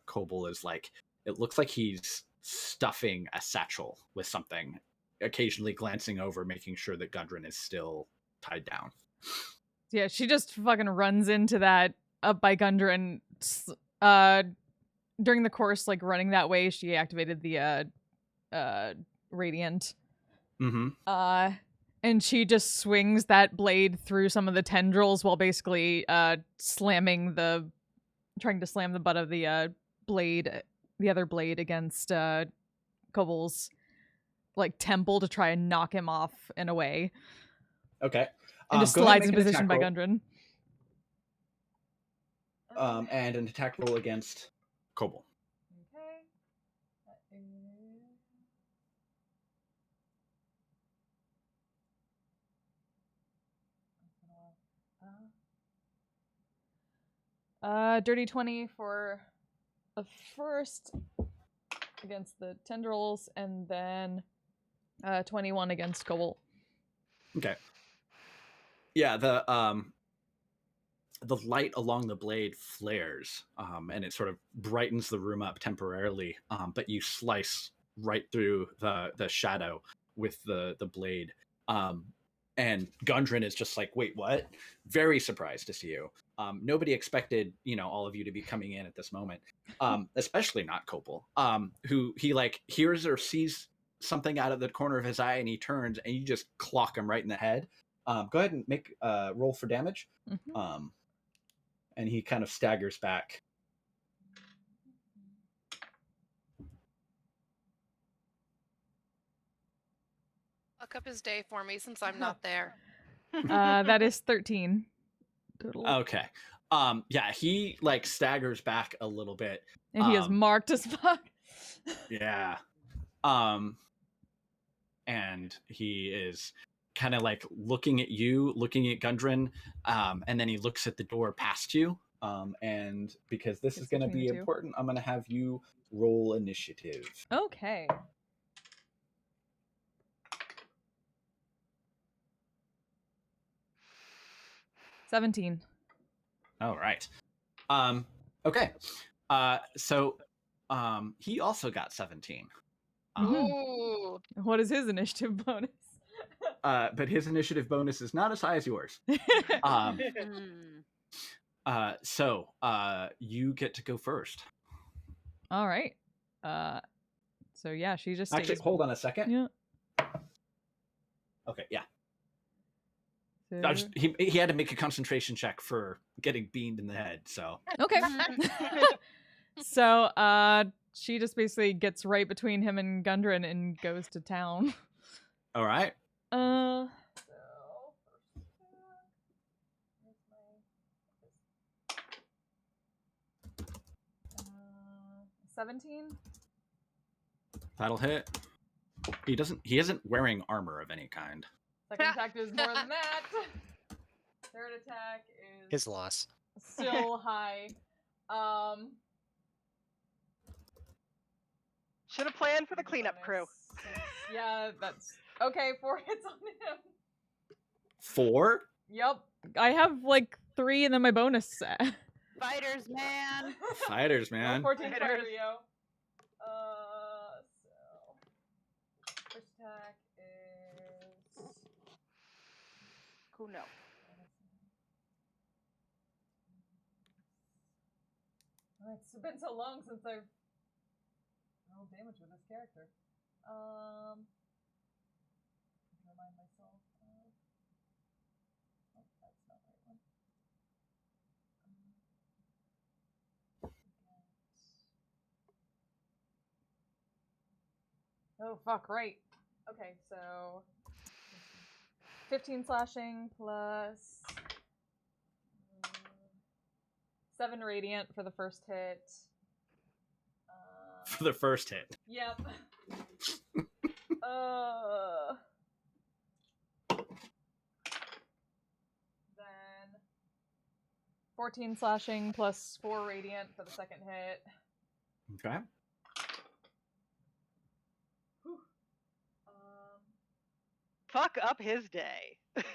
Kobold is like, it looks like he's stuffing a satchel with something, occasionally glancing over, making sure that Gundren is still tied down. Yeah, she just fucking runs into that up by Gundren. During the course, like running that way, she activated the radiant. Mm-hmm. And she just swings that blade through some of the tendrils while basically trying to slam the butt of the other blade against Kobold's like temple to try and knock him off and away. Okay. And just slides in position by Gundren. And an attack roll against Kobold. Okay. Dirty 20 for a first against the tendrils, and then 21 against Kobold. Okay. Yeah, the light along the blade flares, and it sort of brightens the room up temporarily, but you slice right through the shadow with the blade. And Gundren is just like, wait, what? Very surprised to see you. Nobody expected, all of you to be coming in at this moment, especially not Kobold, who he like hears or sees something out of the corner of his eye, and he turns, and you just clock him right in the head. Go ahead and make a roll for damage. Mm-hmm. And he kind of staggers back. Look up his day for me since I'm not there. That is 13 total. Okay. Yeah, he like staggers back a little bit. And he is marked as fuck. Yeah. And he is kind of like looking at you, looking at Gundren, and then he looks at the door past you. And because this is going to be important, I'm going to have you roll initiative. Okay. $17. All right. Okay. So he also got 17. Ooh. What is his initiative bonus? But his initiative bonus is not as high as yours. So you get to go first. All right. So yeah, she just actually hold on a second. Yeah. Okay. Yeah. So... he had to make a concentration check for getting beamed in the head. So okay. So she just basically gets right between him and Gundren and goes to town. All right. 17. That'll hit. He isn't wearing armor of any kind. Second attack is more than that. Third attack is his loss. Still high. Should have planned for the cleanup crew. Yeah, that's okay. 4 hits on him. 4? Yep. I have like 3 and then my bonus set. Fighters, man. Fighters, man. 14 fighter, Fighters. yo. So first attack is Who knows? It's been so long since I've rolled damage with this character. Remind myself of... Oh, that's not the right one. Oh, fuck, right. Okay, so 15 slashing plus 7 radiant for the first hit. For the first hit. Yep. Then 14 slashing plus 4 radiant for the second hit. Okay. Whew. Fuck up his day. 9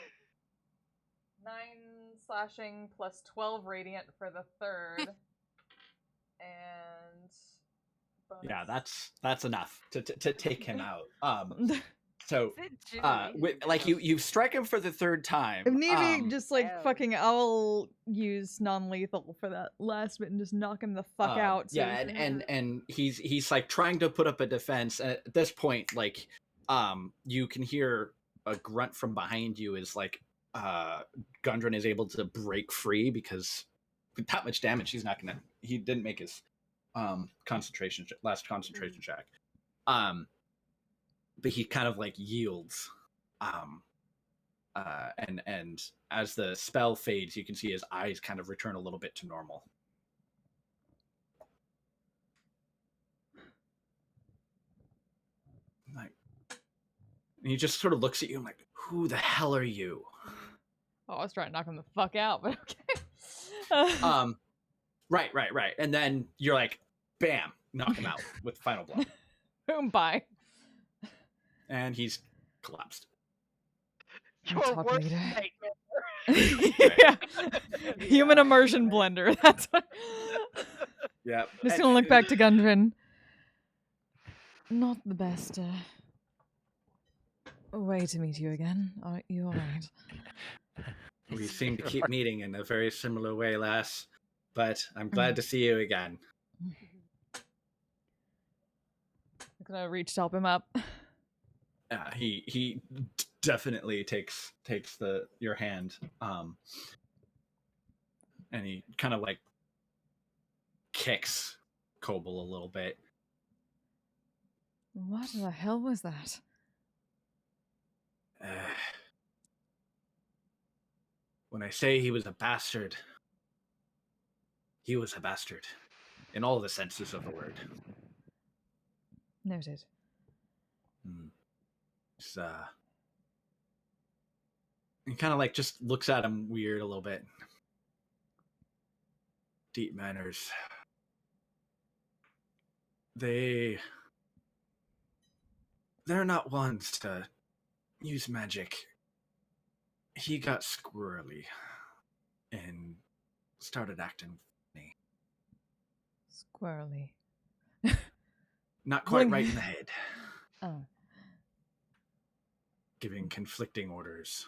slashing plus 12 radiant for the third. And bonus. Yeah, that's enough to take him out. So Is it with, like you strike him for the third time. If need be, just like Oh. fucking, I'll use non-lethal for that last bit and just knock him the fuck out. So Yeah, and he's like trying to put up a defense. And at this point, like you can hear a grunt from behind you as like Gundren is able to break free, because with that much damage, he didn't make his last concentration check. But he kind of like yields. And as the spell fades, you can see his eyes kind of return a little bit to normal. Like, and he just sort of looks at you and like, who the hell are you? Oh, I was trying to knock him the fuck out, but okay. Right. And then you're like, bam, knock him out with final blow. Boom, bye. And he's collapsed. Your Talk worst later. nightmare. Yeah. Human immersion blender. That's what... Yeah. Just gonna look back to Gundren. Not the best way to meet you again. Are you alright? We seem to keep meeting in a very similar way, lass. But I'm glad to see you again. I'm gonna reach to help him up. He definitely takes your hand, and he kind of like kicks Kobold a little bit. What the hell was that? When I say he was a bastard, he was a bastard in all the senses of the word. Noted. It's, he kind of like just looks at him weird a little bit. Deep manners. They're not ones to use magic. He got squirrely and started acting funny. Squirrely. Not quite right in the head. Oh. Giving conflicting orders.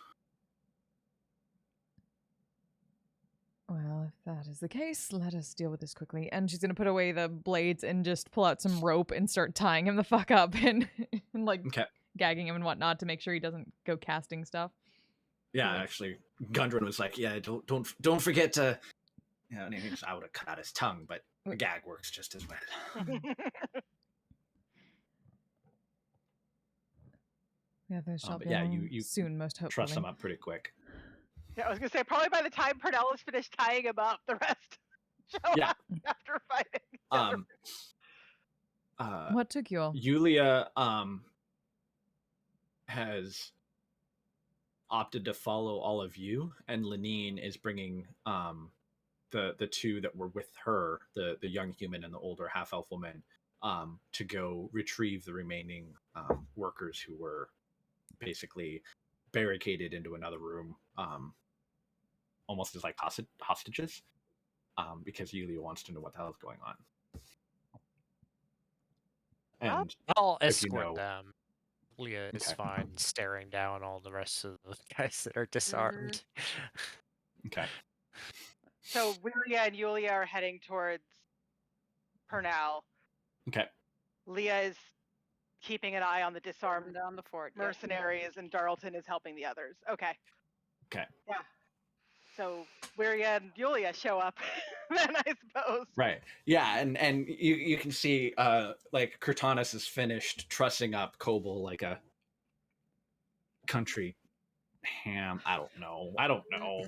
Well, if that is the case, let us deal with this quickly. And she's gonna put away the blades and just pull out some rope and start tying him the fuck up and like Okay. gagging him and whatnot to make sure he doesn't go casting stuff. Yeah, actually, Gundren was like, "Yeah, don't forget to." You know, and I would have cut out his tongue, but the gag works just as well. Yeah, those shall be but yeah, along you soon, most hopefully. Truss him up pretty quick. Yeah, I was gonna say probably by the time Pernell is finished tying him up, the rest show Yeah. up after fighting. each other. What took you all? Yulia has opted to follow all of you, and Lenine is bringing the two that were with her, the young human and the older half elf woman, to go retrieve the remaining workers who were basically barricaded into another room, almost as like hostages, because Yulia wants to know what the hell is going on. And I'll if you escort know, them. Leah is Okay. fine staring down all the rest of the guys that are disarmed. okay, So Willia and Yulia are heading towards Pernell. okay, Leah is keeping an eye on the disarmed Down the fort. Yep. mercenaries, and Darlton is helping the others. Okay. okay, Yeah. So Wiria and Yulia show up, then I suppose. right, yeah, and you can see like Kurtanis is finished trussing up Kobold like a country ham. I don't know.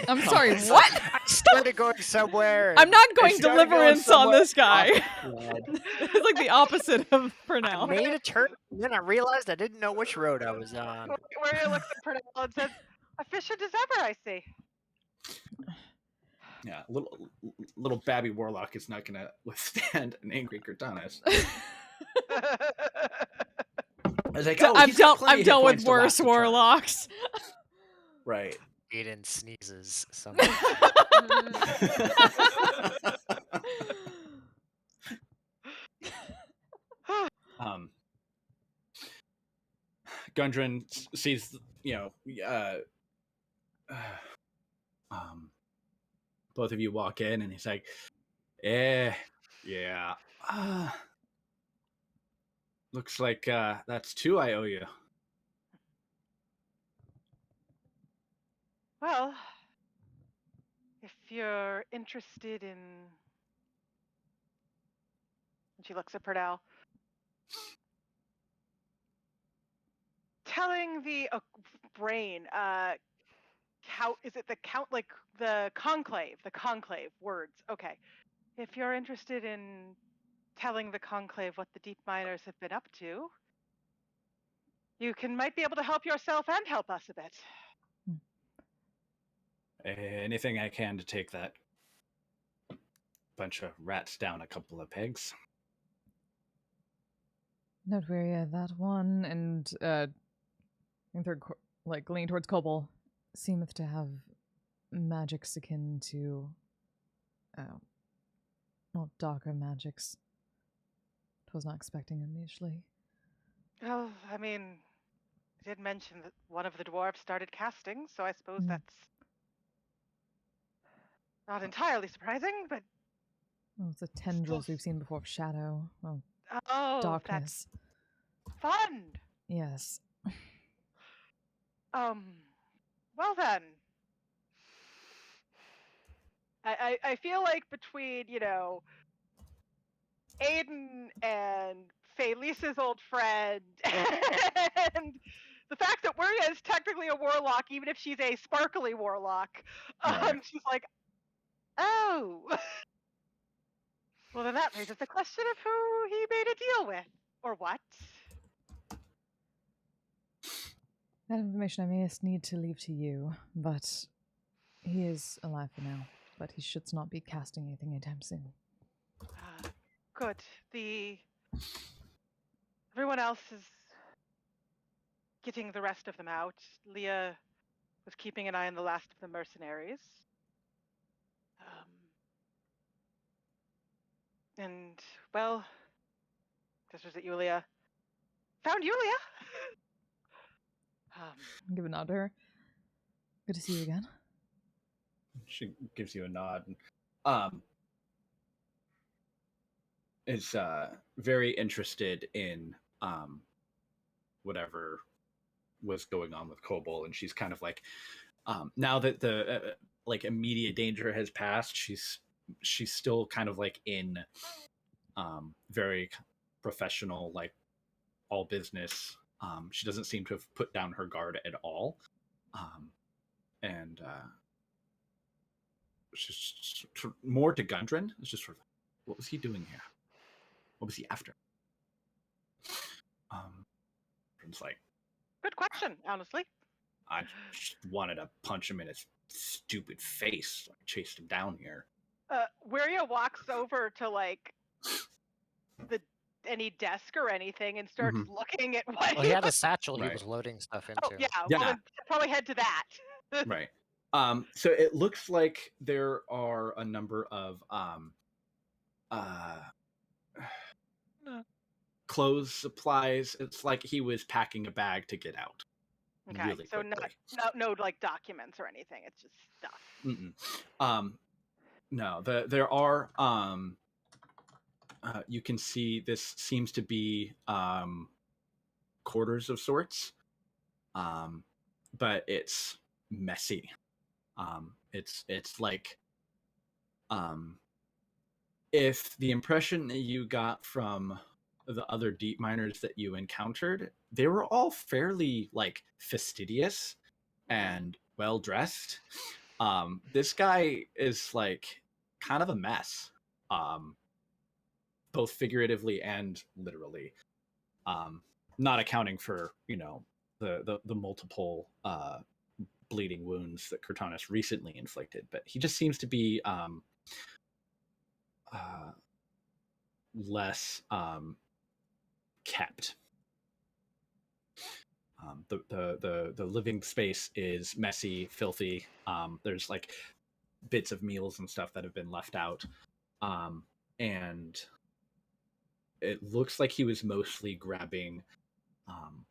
I'm sorry, what? I started going somewhere. I'm not going started going deliverance on this guy. somewhere. It's like the opposite of I Pernell. made a turn, and then I realized I didn't know which road I was on. Wiria looks at Pernell and says, "Efficient as ever, I see." Yeah, little Babby Warlock is not going to withstand an angry Kurtanis. I was like, I've dealt with worse warlocks. warlocks. Right. Aiden sneezes. Something. Gundren sees, both of you walk in, and he's like, yeah. Looks like that's 2 I owe you. Well, if you're interested in... And she looks at Pernell. Telling the brain, is it the conclave words. Okay. If you're interested in telling the conclave what the deep miners have been up to, you might be able to help yourself and help us a bit. Anything I can to take that bunch of rats down a couple of pegs. Not wary of that one, and third, like leaning towards Kobold, seemeth to have magics akin to, darker magics. Was not expecting initially. Oh, I mean, I did mention that one of the dwarves started casting, so I suppose that's not entirely surprising, but... Oh, it's the tendrils we've seen before of shadow. Oh, darkness. That's fun! Yes. Well then. I feel like between, Aiden and Felice's old friend and the fact that Wiria is technically a warlock, even if she's a sparkly warlock, she's like, oh. Well, then that raises the question of who he made a deal with, or what. That information I may need to leave to you, but he is alive for now. But he should not be casting anything anytime soon. Good. Everyone else is getting the rest of them out. Leah was keeping an eye on the last of the mercenaries. And, well, this was it, Yulia. Found Yulia! Give a nod to her. Good to see you again. She gives you a nod. Is very interested in whatever was going on with Kobold, and she's kind of like, now that the immediate danger has passed, she's still kind of like in very professional, like all business. She doesn't seem to have put down her guard at all, and she's more to Gundren. It's just sort of, what was he doing here? What was he after? It's like, good question, honestly. I just wanted to punch him in his stupid face. So I chased him down here. Wiria walks over to, like, the any desk or anything and starts Mhm. looking at what Well, he had a satchel he Right. was loading stuff Oh into. yeah, well Yeah. then probably head to that. Right. So it looks like there are a number of uh clothes supplies. It's like he was packing a bag to get out Okay, really so quickly. no like documents or anything. It's just stuff. Mm-mm. No, there are you can see this seems to be quarters of sorts, but it's messy. It's like if the impression that you got from the other deep miners that you encountered, they were all fairly like fastidious and well dressed. This guy is like kind of a mess, um, both figuratively and literally. Not accounting for the multiple bleeding wounds that Cortanus recently inflicted, but he just seems to be uh, less kept. The living space is messy, filthy. There's like bits of meals and stuff that have been left out, and it looks like he was mostly grabbing um,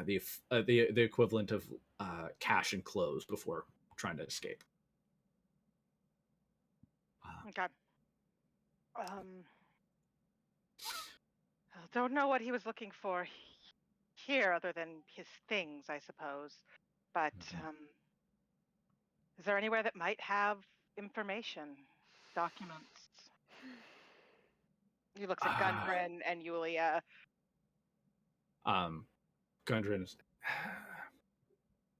the equivalent of cash and clothes before trying to escape. Okay. I don't know what he was looking for here other than his things, I suppose. But is there anywhere that might have information, documents? He looks at Gundren and Yulia. Gundren,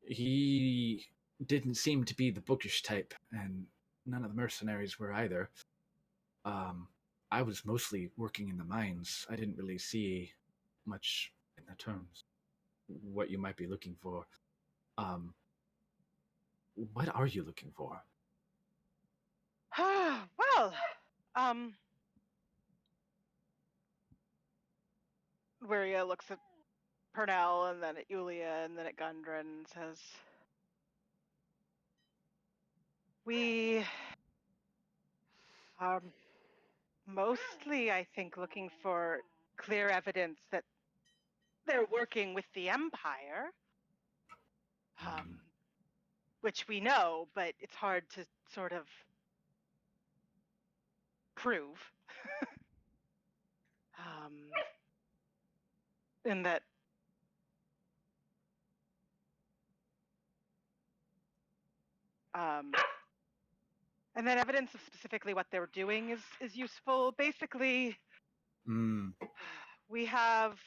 he didn't seem to be the bookish type, and none of the mercenaries were either. I was mostly working in the mines. I didn't really see much in the terms what you might be looking for. What are you looking for? Well, Wiria looks at Purnell and then at Yulia and then at Gundren and says, "We are mostly, I think, looking for clear evidence that they're working with the Empire, which we know, but it's hard to sort of prove. In that and then evidence of specifically what they're doing is useful. Basically, we have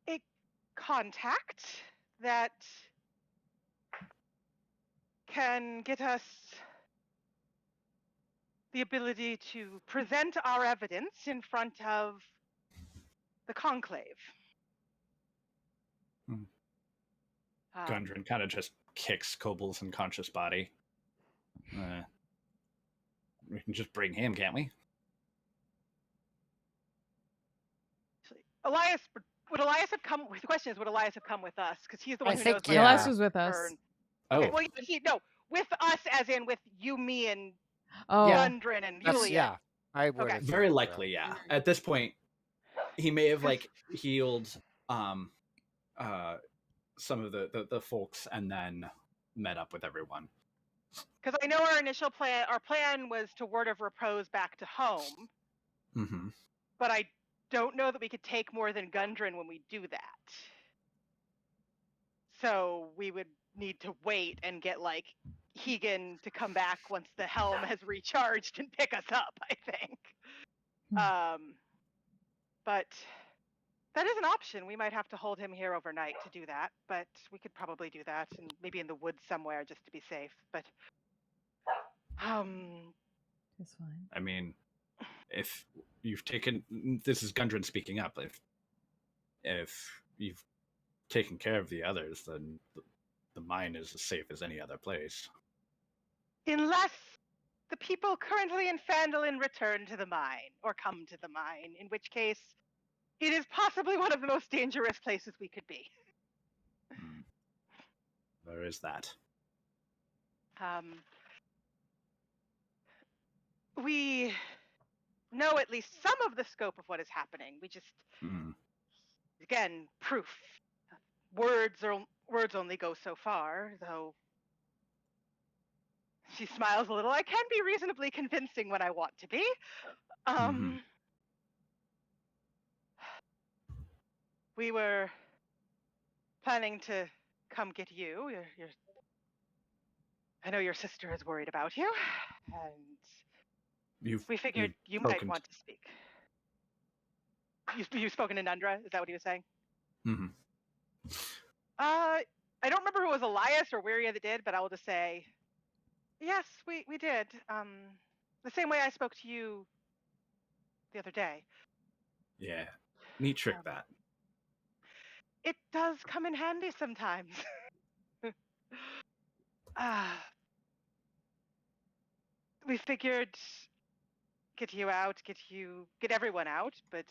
a contact that can get us the ability to present our evidence in front of the conclave. Gundren kind of just kicks Kobol's unconscious body. We can just bring him, can't we? Elias, would Elias have come? The question is, would Elias have come with us? Because he's the one who knows. Yeah. Elias was with us. Okay, well, no, with us, as in with you, me, and Yeah. Gundren and That's, Yulia. yeah, I would. Okay. Very likely, yeah. At this point, he may have like healed some of the folks and then met up with everyone. Because I know our plan was to Word of Repose back to home. Mm-hmm. But I don't know that we could take more than Gundren when we do that. So we would need to wait and get like Hegan to come back once the helm has recharged and pick us up, I think. But that is an option. We might have to hold him here overnight to do that, but we could probably do that, and maybe in the woods somewhere just to be safe. But it's fine. I mean, if you've taken, this is Gundren speaking up, if you've taken care of the others, then the mine is as safe as any other place. Unless the people currently in Phandalin return to the mine, or come to the mine, in which case it is possibly one of the most dangerous places we could be. There is that. We know at least some of the scope of what is happening. We just, again, proof. Words only go so far, though. She smiles a little. I can be reasonably convincing when I want to be. We were planning to come get you. I know your sister is worried about you, and we figured you might want to speak. You've spoken to Nundra? Is that what he was saying? I don't remember who it was, Elias or Wiria that did, but I will just say, yes, we did. The same way I spoke to you the other day. Yeah, neat trick that. It does come in handy sometimes. We figured get you out, get everyone out, but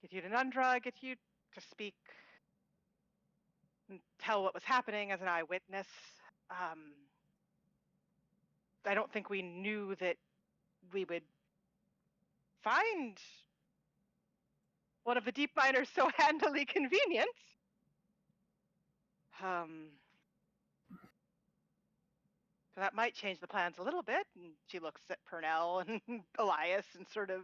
get you to Nundra, get you to speak and tell what was happening as an eyewitness. I don't think we knew that we would find one of the deep miners so handily convenient. So that might change the plans a little bit. And she looks at Purnell and Elias and sort of.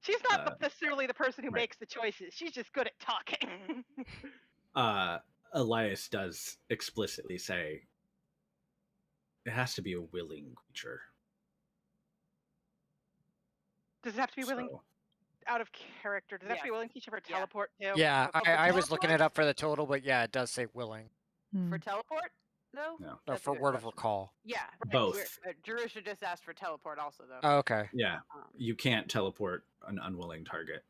She's not necessarily the person who makes the choices. She's just good at talking. Elias does explicitly say it has to be a willing creature. Does it have to be willing? Out of character. Does it have to be willing creature for teleport too? Yeah, I was looking it up for the total, but yeah, it does say willing. For teleport? No? No, for word of recall. Yeah. Both. Drew should just ask for teleport also, though. Oh, okay. Yeah. You can't teleport an unwilling target.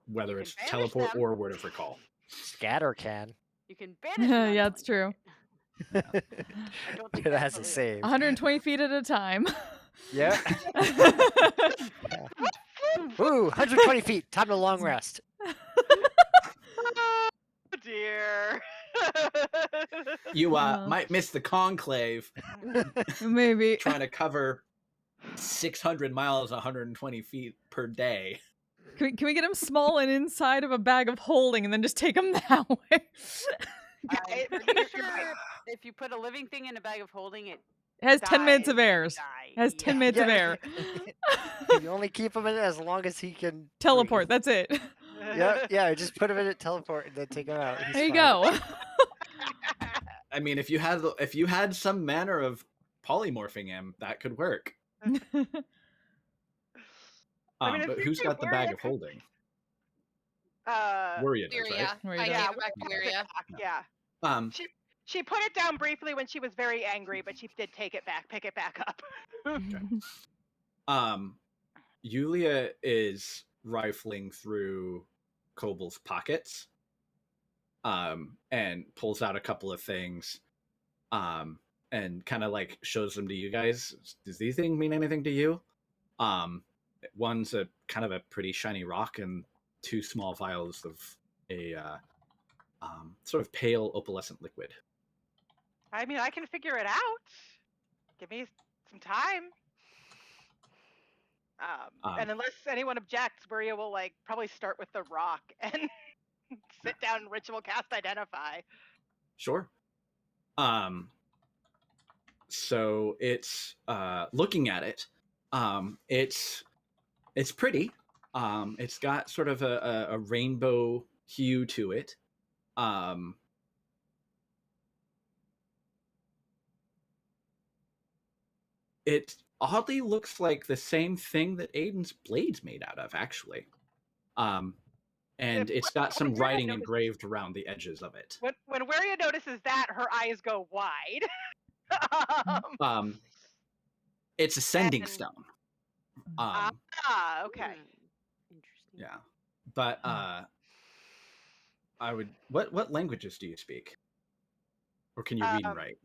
Whether it's teleport or word of recall. Scatter can. You can banish yeah, it's true. I don't think It has a save. 120 feet at a time. Yeah. Ooh, 120 feet. Time to long rest. Oh dear. You might miss the conclave. Maybe. Trying to cover 600 miles, 120 feet per day. Can we get him small and inside of a bag of holding and then just take him that way? I'm pretty sure if you put a living thing in a bag of holding, it has 10 minutes of air. Has 10 minutes of air. You only keep him in it as long as he can teleport. breathe. That's it. Yeah. Just put him in it, teleport, and then take him out. He's there you fine. go. I mean, if you had some manner of polymorphing him, that could work. But who's got the bag of holding? Wiria does, right? I gave it back to Wiria. Yeah. She put it down briefly when she was very angry, but she did pick it back up. Okay. Yulia is rifling through Kobol's pockets, and pulls out a couple of things, and kind of like shows them to you guys. Does these things mean anything to you? One's a kind of a pretty shiny rock, and 2 small vials of a sort of pale opalescent liquid. I mean, I can figure it out. Give me some time. And unless anyone objects, Wiria will probably start with the rock and sit down and ritual cast Identify. Sure. So it's looking at it. It's pretty. It's got sort of a rainbow hue to it. It oddly looks like the same thing that Aiden's blade's made out of, actually. And it's got some writing engraved around the edges of it. When Wiria notices that, her eyes go wide. It's a sending stone. Okay. Interesting. Yeah. But I would what languages do you speak? Or can you read and write?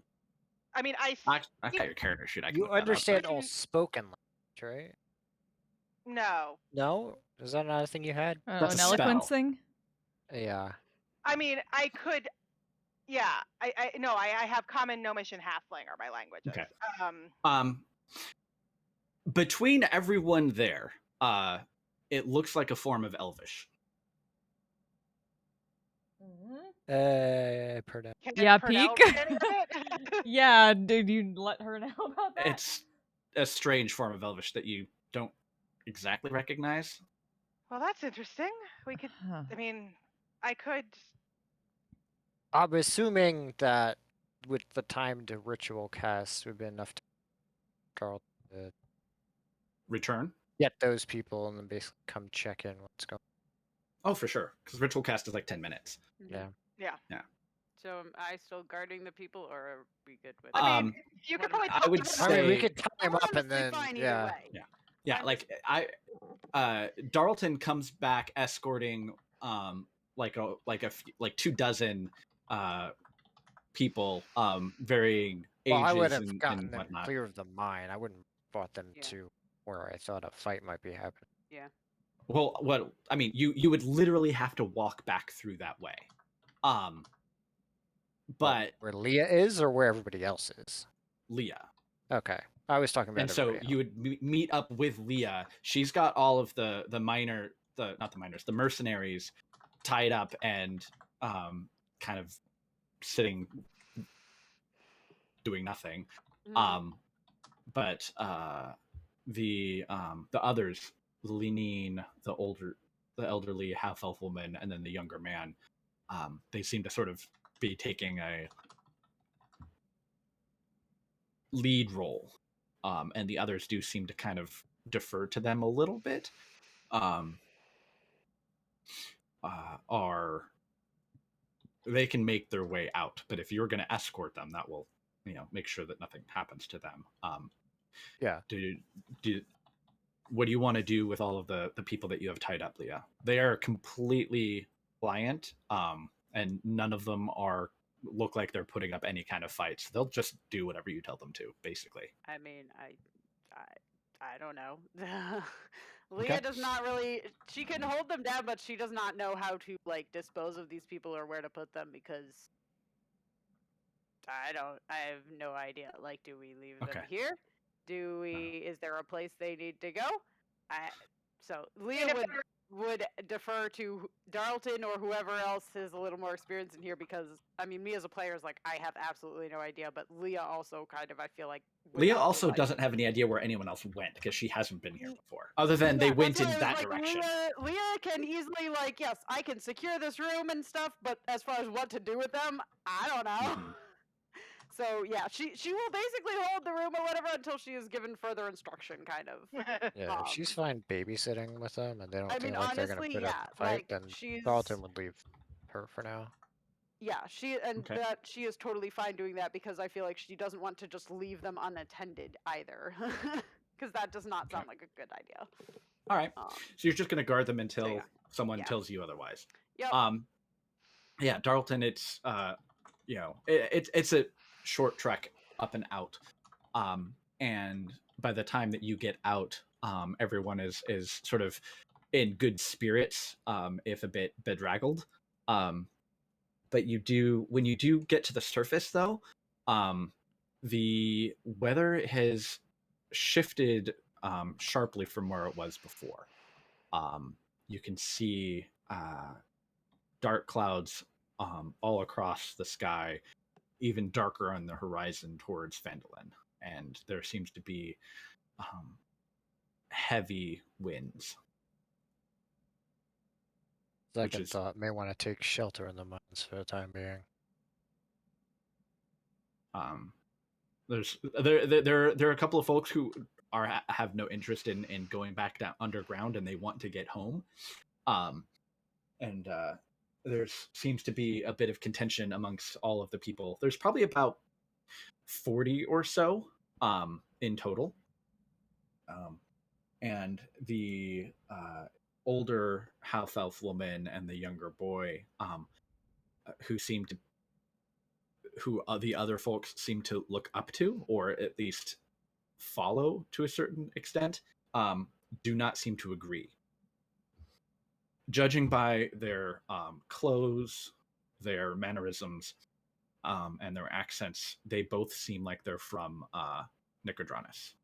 I mean, I got your character sheet. I can You look that up, understand but- all spoken language, right? no. No? Is that not a thing you had? That's An a eloquence spell. thing? Yeah. I mean, I could. Yeah, I have common, gnomish, and halfling are my languages. Okay. Um, Between everyone there, it looks like a form of Elvish. Perdette. can Yeah, Pernell peek. read any of it? Yeah, did you let her know about that? It's a strange form of Elvish that you don't exactly recognize. Well, that's interesting. We could. Huh. I mean, I could. I'm assuming that with the timed ritual cast would be enough to Carl to Return. get those people and then basically come check in what's going Oh, for sure. Because ritual cast is like 10 minutes. on. Yeah. Yeah. So am I still guarding the people, or are we good with? I mean, you what could am probably. I tell would people I mean, we say- could tie him I'm up and honestly then fine either yeah. way. Yeah, I'm- like Darlton comes back escorting like 24 people varying ages Well, I would have and gotten them whatnot. clear of the mine. I wouldn't have brought them Yeah. to where I thought a fight might be happening. Well, what I mean, you would literally have to walk back through that way. But Where Leah is or where everybody else is? Leah. Okay. I was talking about And so everybody you would meet up with Leah. She's got all of the mercenaries tied up and kind of sitting doing nothing. Mhm. But the others, Lenine, the elderly half elf woman, and then the younger man, they seem to sort of be taking a lead role, and the others do seem to kind of defer to them a little bit. They can make their way out, but if you're going to escort them, that will, make sure that nothing happens to them. Yeah. What do you want to do with all of the people that you have tied up, Leah? They are completely pliant, and none of them look like they're putting up any kind of fights. They'll just do whatever you tell them to, basically. I mean, I don't know. Leah Okay. does not really. She can hold them down, but she does not know how to like dispose of these people or where to put them because I don't. I have no idea. Like, do we leave Okay. them here? Do we? Is there a place they need to go? So Leah if would defer to Darlton or whoever else is a little more experienced in here because I mean, me as a player is like I have absolutely no idea, but Leah also kind of I feel like would Leah not be also like- doesn't have any idea where anyone else went because she hasn't been here before, other than Yeah, they went that's in why I was that like, direction. Leah can easily like, yes, I can secure this room and stuff, but as far as what to do with them, I don't know. Mhm. So yeah, she will basically hold the room or whatever until she is given further instruction, kind of. Yeah, if she's fine babysitting with them and they don't I feel mean, like they're gonna honestly, put up yeah, a fight, like then she's Dalton would leave her for now. yeah, Okay. that she is totally fine doing that because I feel like she doesn't want to just leave them unattended either, because that does not sound like a good idea. All right. Um, So you're just going to guard them until yeah. someone Yeah. tells you otherwise. Yep. Yeah, Darlton, it's it's a short trek up and out. And by the time that you get out, everyone is sort of in good spirits, if a bit bedraggled. But when you do get to the surface though, the weather has shifted sharply from where it was before. You can see dark clouds all across the sky, even darker on the horizon towards Fendolin, and there seems to be heavy winds. Second is- thought, may want to take shelter in the mines for the time being. There are a couple of folks who have no interest in going back down underground, and they want to get home. And there seems to be a bit of contention amongst all of the people. There's probably about 40 or so in total. And the older half-elf woman and the younger boy, who seem to who the other folks seem to look up to, or at least follow to a certain extent, do not seem to agree. Judging by their clothes, their mannerisms, and their accents, they both seem like they're from Nicodranus.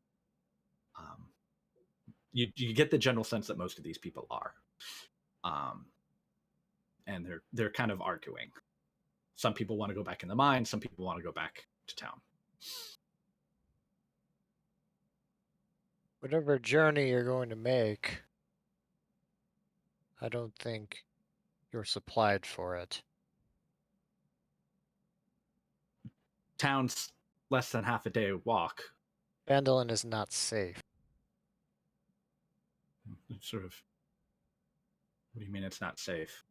You get the general sense that most of these people are, and they're kind of arguing. Some people want to go back in the mine. Some people want to go back to town. Whatever journey you're going to make, I don't think you're supplied for it. Town's less than half a day walk. Vandalin is not safe. Sort of. What do you mean it's not safe?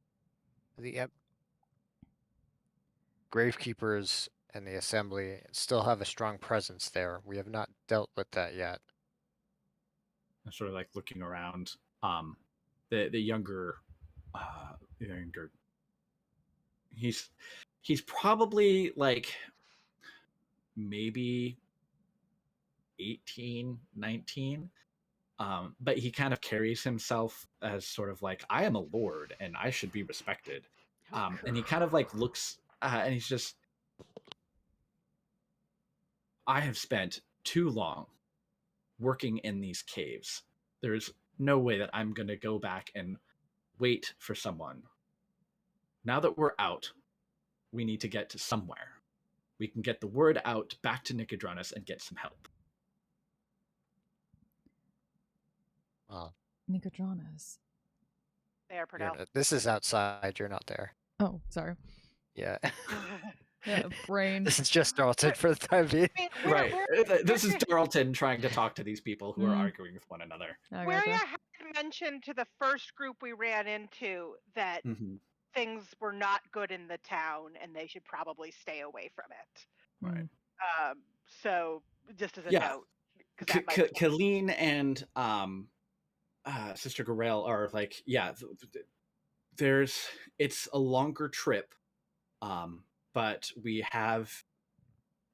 The Gravekeepers and the Assembly still have a strong presence there. We have not dealt with that yet. I'm sort of like looking around. The younger, he's probably like maybe 18, 19. But he kind of carries himself as sort of like, I am a lord and I should be respected. And he kind of like looks and he's just, I have spent too long working in these caves. There's no way that I'm going to go back and wait for someone. Now that we're out, we need to get to somewhere. We can get the word out back to Nicodranus and get some help. Well, Nicodranus. There, Pernell. this is outside. You're not there. Oh, sorry. Yeah. Yeah, brain. This is just Darlton for the time being. Right. This is Darlton trying to talk to these people who are arguing with one another. Waria had mentioned to the first group we ran into that things were not good in the town and they should probably stay away from it. Right. So just as a note. Colleen and Sister Gorel are like, it's a longer trip, but we have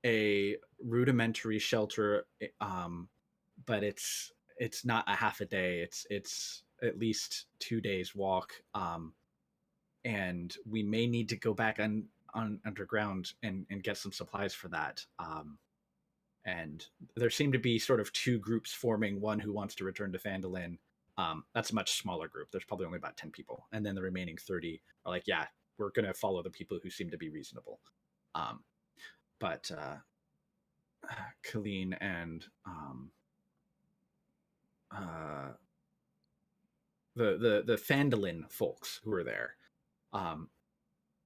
a rudimentary shelter, but it's not a half a day. It's at least 2 days walk, and we may need to go back on underground and get some supplies for that. And there seem to be sort of two groups forming, one who wants to return to Phandalin. That's a much smaller group. There's probably only about 10 people. And then the remaining 30 are like, yeah, we're going to follow the people who seem to be reasonable. But Colleen and the Phandalin folks who are there,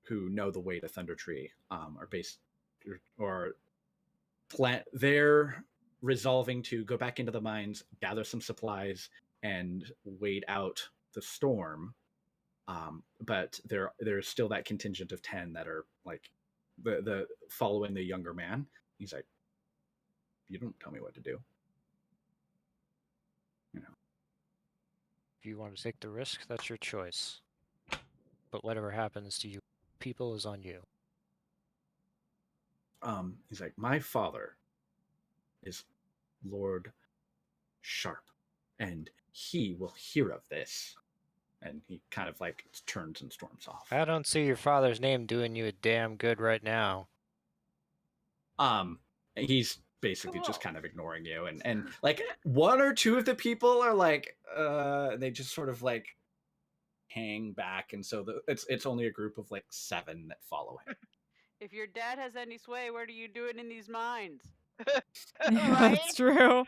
who know the way to Thunder Tree, are based or they're resolving to go back into the mines, gather some supplies, and wait out the storm. But there's still that contingent of 10 that are like the following the younger man. He's like, you don't tell me what to do. You know. If you want to take the risk, that's your choice. But whatever happens to you people is on you. He's like, my father is Lord Sharp, and he will hear of this. And he kind of like turns and storms off. I don't see your father's name doing you a damn good right now. He's basically just kind of ignoring you, and like one or two of the people are like, they just sort of like hang back, and so it's only a group of like 7 that follow him. If your dad has any sway, what are you doing in these mines? Yeah, Right? that's true.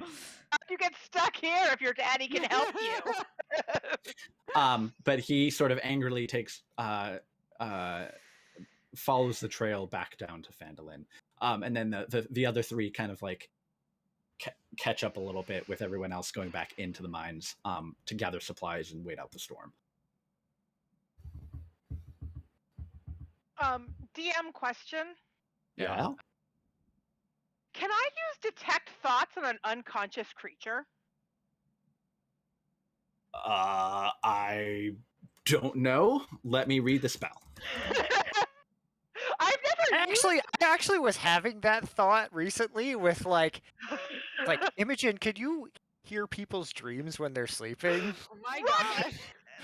You get stuck here if your daddy can help you. But he sort of angrily follows the trail back down to Phandalin. And then the other 3 kind of like catch up a little bit with everyone else going back into the mines to gather supplies and wait out the storm. DM question. Yeah. Can I use detect thoughts on an unconscious creature? I don't know. Let me read the spell. I've never used I actually was having that thought recently with like Imogen, could you hear people's dreams when they're sleeping? Oh my Right. gosh.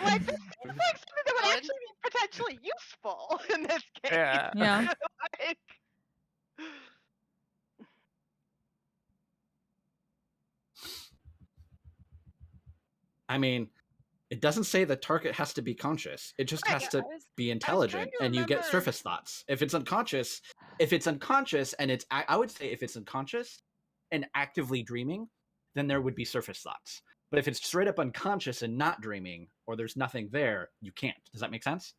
Like this seems like something that would Valid. actually be potentially useful in this case. Yeah. Yeah. Like, I mean, it doesn't say the target has to be conscious. It just Right, has Yeah, to I was be trying intelligent, to and you get remember. surface thoughts. If it's unconscious, and it's, I would say if it's unconscious and actively dreaming, then there would be surface thoughts. But if it's straight up unconscious and not dreaming, or there's nothing there, you can't. Does that make sense?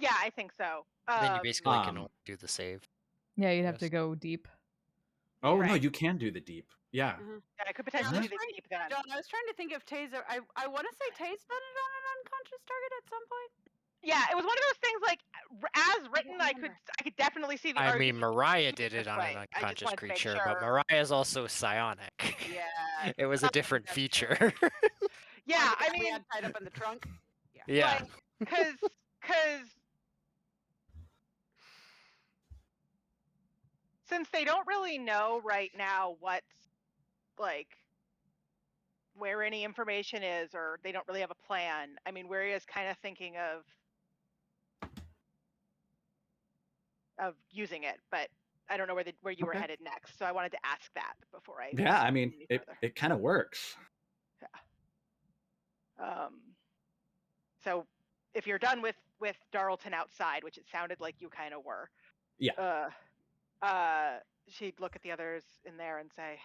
yeah, I think so. Then you basically can Um, only do the save. Yeah, you'd have to Yes. go deep. Oh no, Right. you can do the deep. Yeah. Mhm. Yeah, it could Yeah, I potentially was be the trying- deep then. John, I was trying to think of Taser. I want to say Taze did it on an unconscious target at some point. Yeah, it was one of those things like as written, I remember. could definitely see the I argument. mean, Mariah to did this it on way. an I just unconscious wanted to make creature, but sure. Mariah's also psionic. Yeah. It was a different That's feature. Yeah, Or the I guy we mean, had tied up in the trunk. Yeah. because since they don't really know right now what's like where any information is, or they don't really have a plan. I mean, Waria's kind of thinking of using it, but I don't know where you were Okay. headed next. So I wanted to ask that before I. Yeah, I mean, any it further. kind of works. So if you're done with Darlton outside, which it sounded like you kind of were. Yeah. She'd look at the others in there and say,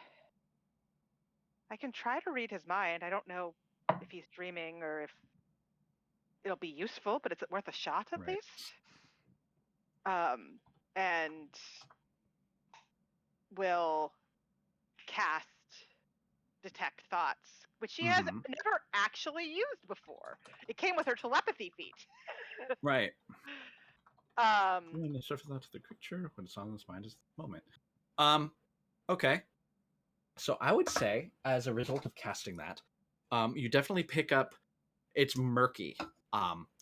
I can try to read his mind. I don't know if he's dreaming or if it'll be useful, but it's worth a shot at Right. least. And will cast detect thoughts, which she has Mhm. never actually used before. It came with her telepathy feat. Right. Um, When the surface thought to the creature, when it's on its mind is the moment. Okay. So I would say, as a result of casting that, you definitely pick up. It's murky.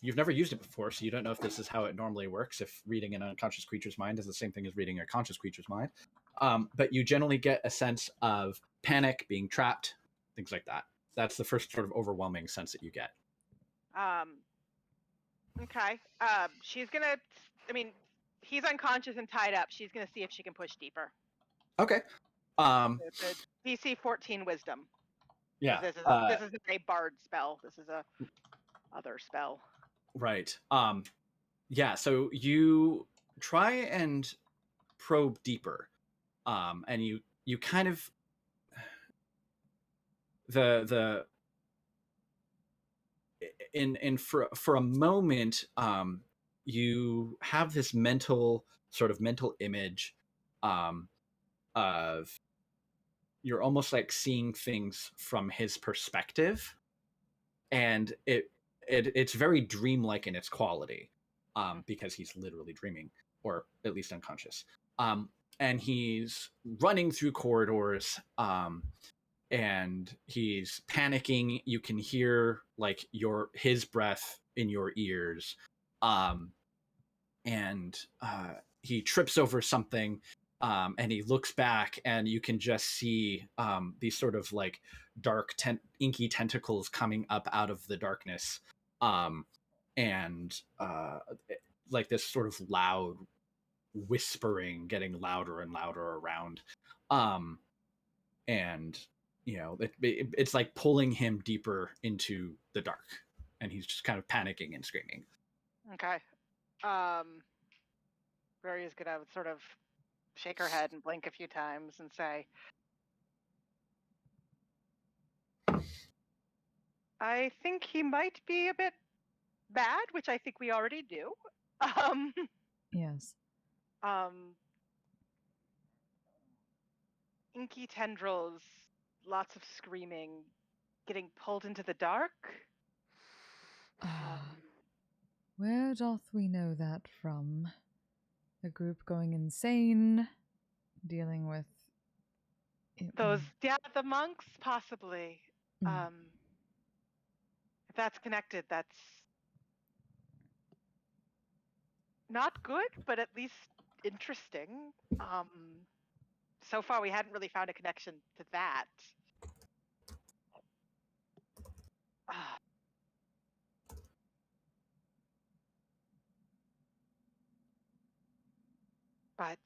You've never used it before, so you don't know if this is how it normally works. If reading an unconscious creature's mind is the same thing as reading a conscious creature's mind, but you generally get a sense of panic, being trapped, things like that. That's the first sort of overwhelming sense that you get. okay. She's gonna. I mean, he's unconscious and tied up. She's gonna see if she can push deeper. Okay. It's a DC 14 Wisdom. Yeah. This is a bard spell. This is a other spell. Right. Yeah, so you try and probe deeper. And you kind of the in for a moment, you have this mental image of you're almost like seeing things from his perspective, and it's very dreamlike in its quality, because he's literally dreaming, or at least unconscious. And he's running through corridors, and he's panicking. You can hear like his breath in your ears, and he trips over something, and he looks back, and you can just see these sort of like dark inky tentacles coming up out of the darkness, and like this sort of loud whispering getting louder and louder around, and it's like pulling him deeper into the dark, and he's just kind of panicking and screaming. Okay. Varia's gonna sort of shake her head and blink a few times and say, I think he might be a bit bad, which I think we already do. Yes. Inky tendrils, lots of screaming, getting pulled into the dark. Where doth we know that from? A group going insane, dealing with The monks, possibly. Mm. If that's connected, not good, but at least interesting. So far we hadn't really found a connection to that. Ah. But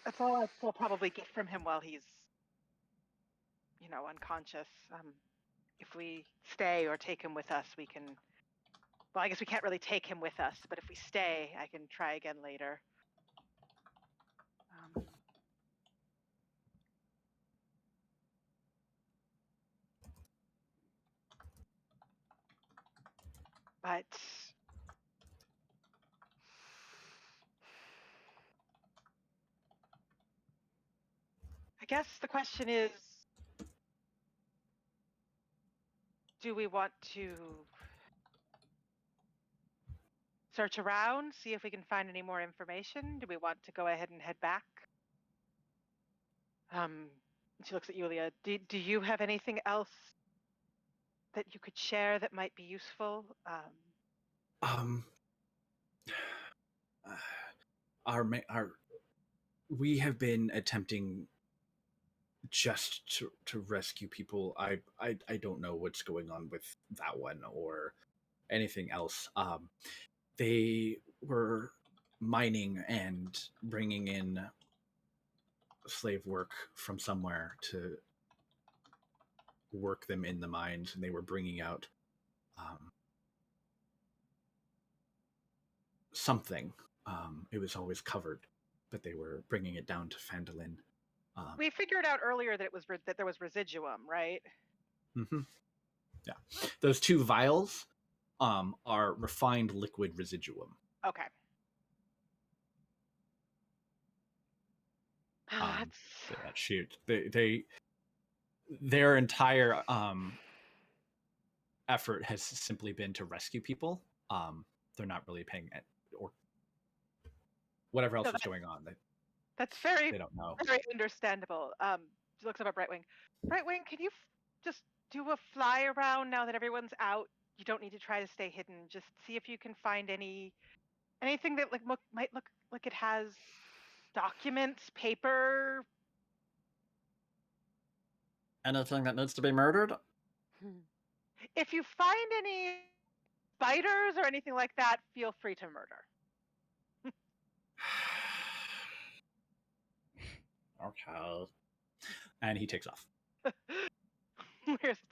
that's all we'll probably get from him while he's, unconscious. If we stay or take him with us, we can. Well, I guess we can't really take him with us, but if we stay, I can try again later. But I guess the question is, do we want to search around, see if we can find any more information? Do we want to go ahead and head back? She looks at Yulia. Do you have anything else that you could share that might be useful? We have been attempting just to rescue people. I don't know what's going on with that one or anything else. They were mining and bringing in slave work from somewhere to work them in the mines, and they were bringing out something. It was always covered, but they were bringing it down to Phandalin. We figured out earlier that that there was residuum, right? Mm-hmm. Yeah, those 2 vials are refined liquid residuum. Okay. Shoot, their entire effort has simply been to rescue people. They're not really paying it, or whatever else is going on. That's very, they don't know. Very understandable. She looks up at Brightwing. Brightwing, can you just do a fly around now that everyone's out? You don't need to try to stay hidden. Just see if you can find anything that might look like it has documents, paper. Anything that needs to be murdered? If you find any spiders or anything like that, feel free to murder. Okay. And he takes off.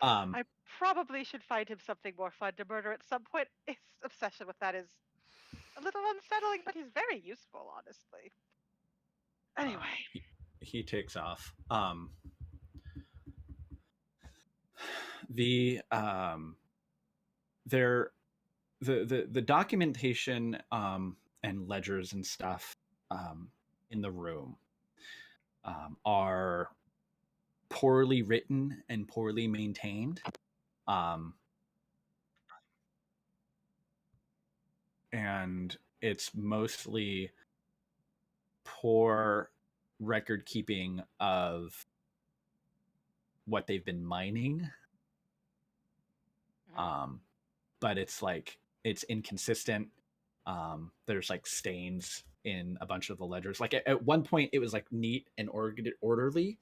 I probably should find him something more fun to murder at some point. His obsession with that is a little unsettling, but he's very useful, honestly. Anyway. He takes off. The documentation and ledgers and stuff in the room are poorly written and poorly maintained. And it's mostly poor record keeping of what they've been mining. But it's inconsistent. There's stains in a bunch of the ledgers. At one point it was neat and orderly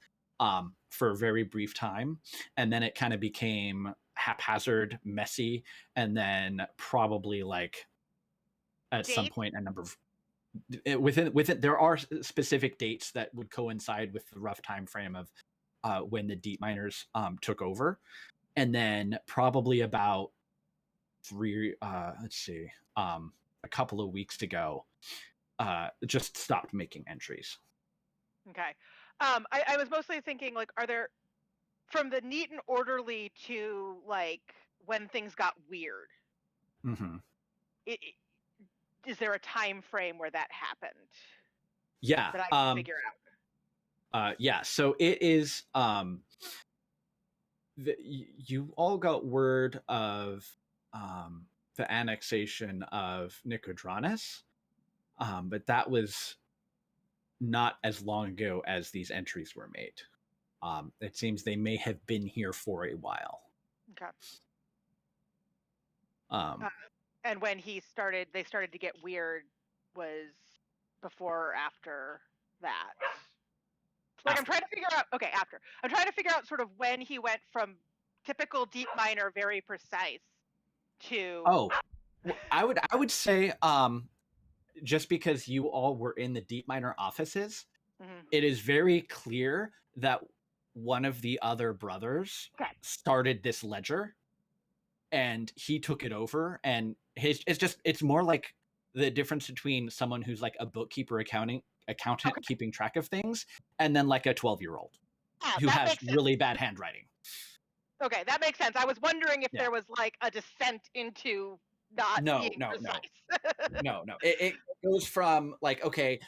for a very brief time, and then it kind of became haphazard, messy, and then probably at some point a number of within there are specific dates that would coincide with the rough time frame of when the deep miners took over, and then probably about a couple of weeks ago just stopped making entries. Okay. I was mostly thinking are there, from the neat and orderly to when things got weird, is there a time frame where that happened? Yeah. That I can figure out. Yeah. So it is. You all got word of the annexation of Nicodranus, but that was not as long ago as these entries were made. It seems they may have been here for a while. Okay. And when they started to get weird was before or after that. Like I'm trying to figure out. Okay, after. I'm trying to figure out sort of when he went from typical deep miner, very precise, to. Oh, I would say just because you all were in the deep miner offices, it is very clear that one of the other brothers started this ledger, and he took it over. And it's more like the difference between someone who's like a bookkeeper accountant keeping track of things, and then like a 12-year-old who has really bad handwriting. Okay, that makes sense. I was wondering if there was like a descent into not being precise. No. It goes from like, okay,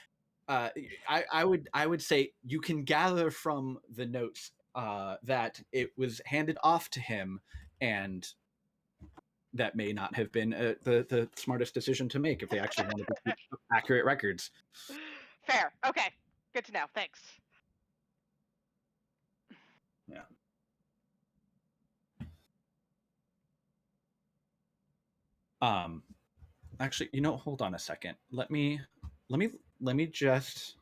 I would say you can gather from the notes that it was handed off to him, and that may not have been the smartest decision to make if they actually wanted to keep accurate records. Fair. Okay. Good to know. Thanks. Yeah. Actually, hold on a second. Let me just.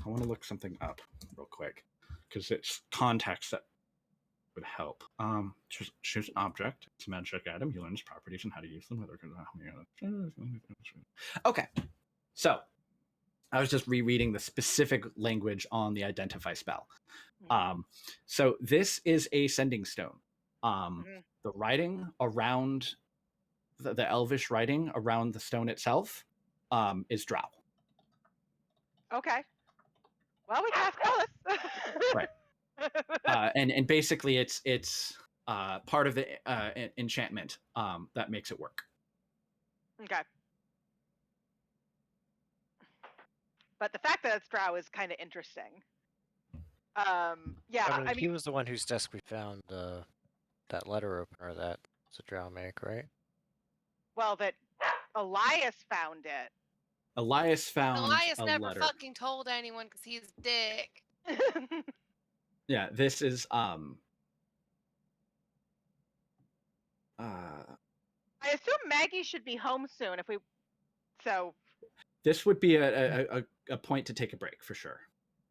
I want to look something up real quick because it's context that would help. Choose an object. It's a magic item. You learn its properties and how to use them. Okay, so I was just rereading the specific language on the identify spell. So this is a sending stone. The writing around the elvish writing around the stone itself is drow. Okay. Well, we can ask Alice. Right. And basically it's part of the enchantment that makes it work. Okay. But the fact that it's drow is kind of interesting. Yeah. I mean, I he was the one whose desk we found that letter opener that was a drow make, right? Well, that Elias found it. Elias never letter. fucking told anyone because he's a dick. Yeah, this is I assume Maggie should be home soon this would be a point to take a break for sure.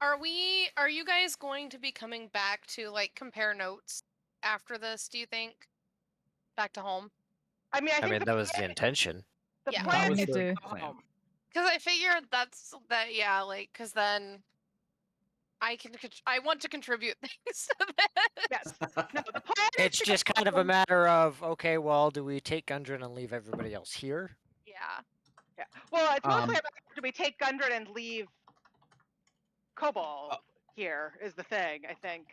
Are you guys going to be coming back to like compare notes after this, do you think? Back to home? I mean, that was the intention. The Yeah. plan That is was to the go home. Because I figured because then I want to contribute things to this. Yes. No, the plan is It's to just go kind of a home. matter of, okay, well, do we take Gundren and leave everybody else here? Yeah. Yeah. Well, it's mostly about do we take Gundren and leave Cobalt here is the thing, I think.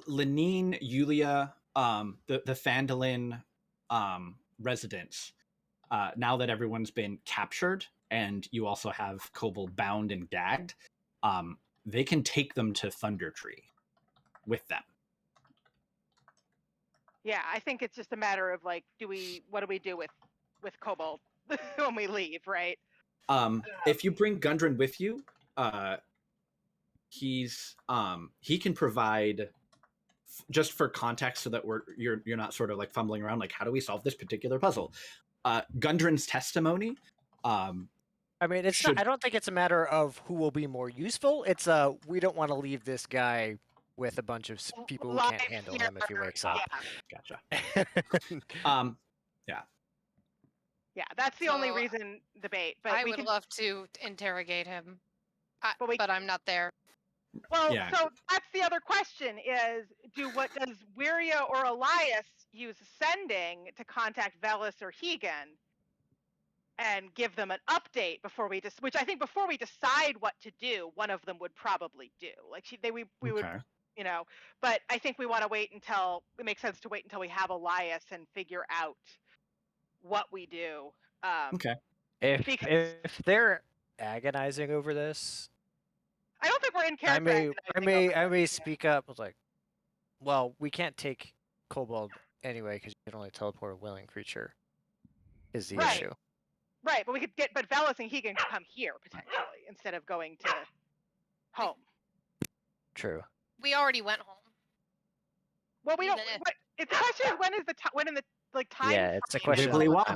Lenine, Yulia, the Phandalin residents, now that everyone's been captured and you also have Cobalt bound and gagged, they can take them to Thunder Tree with them. Yeah, I think it's just a matter of like, what do we do with Cobalt when we leave, right? If you bring Gundren with you, he can provide, just for context so that you're not sort of like fumbling around like, how do we solve this particular puzzle? Gundren's testimony. I mean, I don't think it's a matter of who will be more useful. It's we don't want to leave this guy with a bunch of people who can't handle him if he wakes up. Gotcha. Yeah, that's the only reason debate. But I would love to interrogate him, but I'm not there. Well, so that's the other question: is does Wiria or Elias use sending to contact Velis or Hegan and give them an update before we which I think before we decide what to do, one of them would probably do. Like we would, but I think we want to wait until it makes sense to wait until we have Elias and figure out what we do. Okay. If they're agonizing over this, I don't think we're in character. I may speak up. I was like, well, we can't take Kobold anyway because you can only teleport a willing creature. Is the issue? Right, but but Velis and Hegan can come here potentially instead of going to home. True. We already went home. Well, we don't. It's the question is when like time. Yeah, it's a frame question for Wibbly all of this.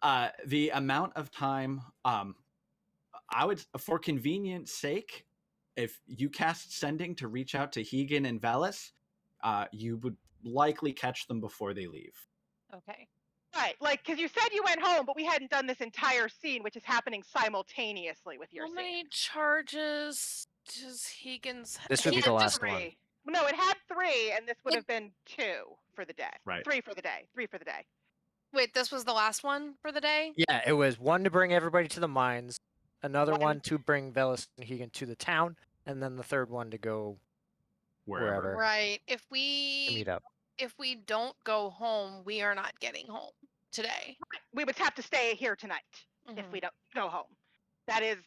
wobbly. The amount of time, I would, for convenience sake, if you cast sending to reach out to Hegan and Valis, you would likely catch them before they leave. Okay. Right, like, because you said you went home, but we hadn't done this entire scene, which is happening simultaneously with your How scene. many charges does Higgins This would be the last one. Three. No, it had 3, and this would Like- have been 2 for the day. Right. 3 for the day. 3 for the day. Wait, this was the last one for the day? Yeah, it was one to bring everybody to the mines, another One- one to bring Velis and Hegan to the town, and then the third one to go wherever Right. to meet up. If we don't go home, we are not getting home today. We would have to stay here tonight if Mhm. we don't go home. That is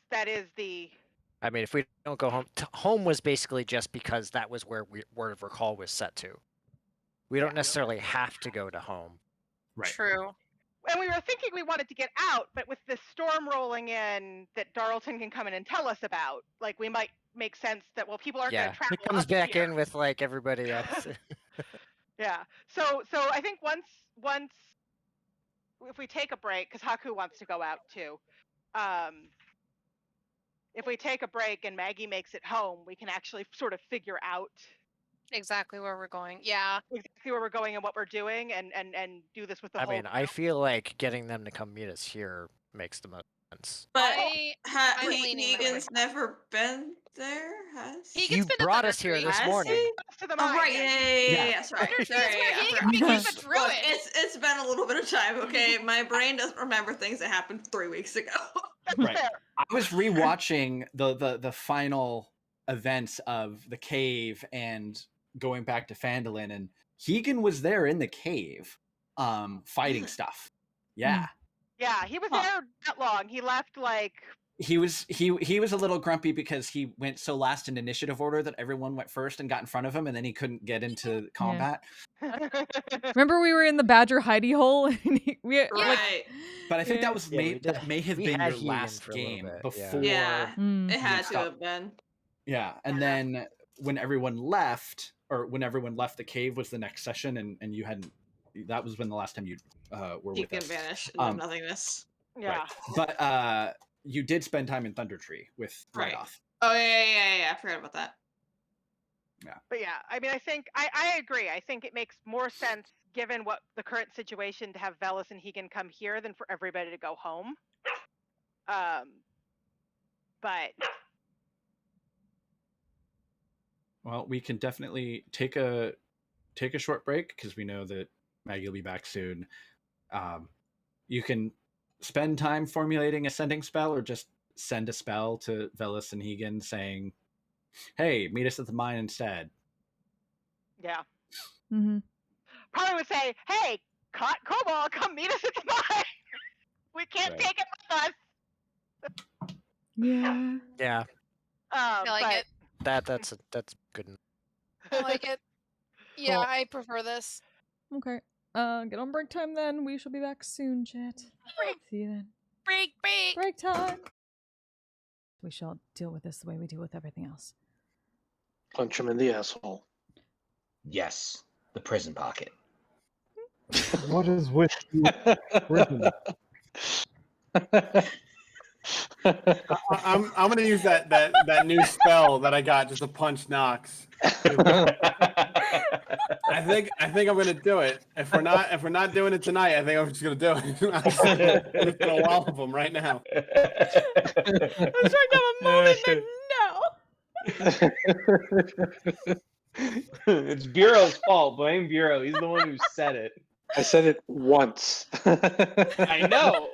the. I mean, if we don't go home, home was basically just because that was where Word of Recall was set to. We don't necessarily have to go to home. Right. True. And we were thinking we wanted to get out, but with this storm rolling in that Darlton can come in and tell us about, like, we might make sense that, well, people aren't going Yeah, to travel it comes up back here. in with like everybody else. Yeah. So I think once if we take a break, because Haku wants to go out too. If we take a break and Maggie makes it home, we can actually sort of figure out Exactly where we're going. Yeah. exactly where we're going and what we're doing, and do this with the I whole. mean, I feel like getting them to come meet us here makes the most sense. But I'm leaning that way. Negan's never been there, has he? He You been to brought us here Thunder this Has morning. he? to the Oh mine, right, yeah. yeah. Sorry, Thunder Tree is sorry. where I he forgot. became a druid. Look, it's been a little bit of time. Okay, my brain doesn't remember things that happened 3 weeks ago. Right. Fair. I was rewatching the final events of the cave and going back to Phandalin, and Hegan was there in the cave, fighting stuff. Yeah. Yeah, he was Huh. there that long. He left like. He was a little grumpy because he went so last in initiative order that everyone went first and got in front of him, and then he couldn't get into combat. Remember we were in the badger hidey hole? And Right. But I think that was Yeah, we did. that may have We been had your Hegan last for a little game bit, yeah. before. Yeah. Mm. It had to Stop. have been. Yeah, and then when everyone left, the cave was the next session, and you hadn't. That was when the last time you were He with can us. vanish into nothingness. Yeah. Right. But you did spend time in Thunder Tree with Right. Rydoth. Oh yeah. I forgot about that. But yeah, I mean, I think I agree. I think it makes more sense given what the current situation to have Velis and Hegan come here than for everybody to go home. But Well, we can definitely take a short break because we know that Maggie will be back soon. You can spend time formulating a sending spell, or just send a spell to Velis and Hegan saying, "Hey, meet us at the mine instead." yeah, Mm-hmm. probably would say, "Hey, Cobalt, come meet us at the mine. We can't Right. take it with us." Yeah. Yeah, I like but it. that's good enough. I like it. Yeah, Cool. I prefer this. Okay. Get on break time then. We shall be back soon, chat. See you then. Break. Break time. We shall deal with this the way we deal with everything else. Punch him in the asshole. Yes, the prison pocket. What is with you? Prison? I'm gonna use that new spell that I got just to punch Nox. I think I'm gonna do it. If we're not doing it tonight, I think I'm just gonna do it. I'm just gonna wallop them right now. I was trying to have a moment, but no. It's Bureau's fault. Blame Bureau. He's the one who said it. I said it once. I know.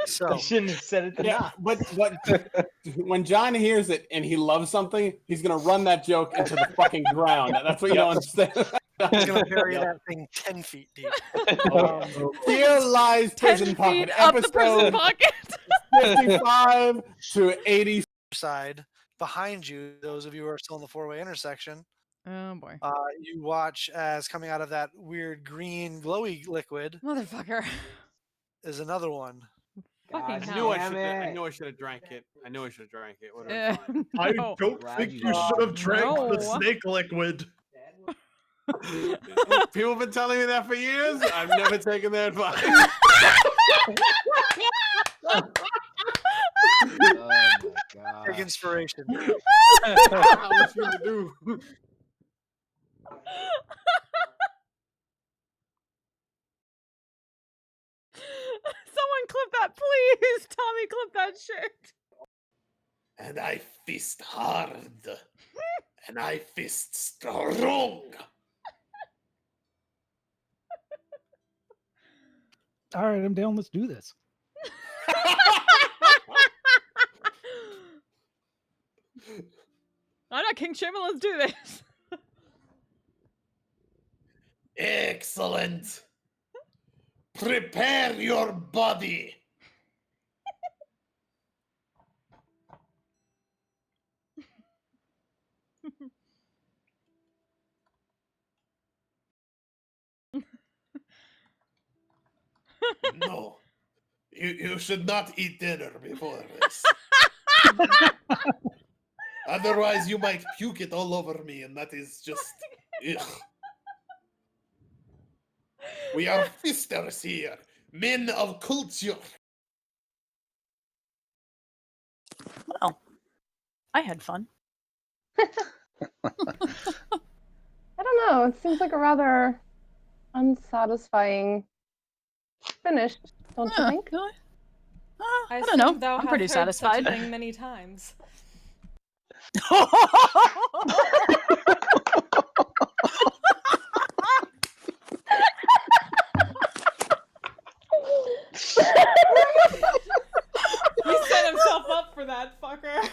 So You shouldn't have said it to Yeah, Knox. but when John hears it and he loves something, he's gonna run that joke into the fucking ground. That's what you don't understand. He's gonna bury that thing 10 feet deep. Here lies 10 prison feet pocket. up the prison Episode pocket. 55 to 80. Side behind you, those of you who are still in the four-way intersection, Oh boy. you watch as coming out of that weird green glowy liquid Motherfucker. is another one. Fucking I hell. knew I should have drank it. Uh, I no. don't Glad think you you should have drank No. the snake liquid. People have been telling me that for years. I've never taken their advice. Oh my god. Big inspiration. What you gonna do? Someone clip that, please. Tommy, clip that shit. And I fist hard. And I fist strong. All right, I'm down. Let's do this. I'm not King Shimon. Let's do this. Excellent. Prepare your body. No. You should not eat dinner before this. Otherwise, you might puke it all over me, and that is just... Ugh. We are fisters here, men of culture. Well, I had fun. I don't know. It seems like a rather unsatisfying finish, don't you think? I don't know. assume thou I'm hast pretty heard such a satisfied. thing many times. He set himself up for that fucker.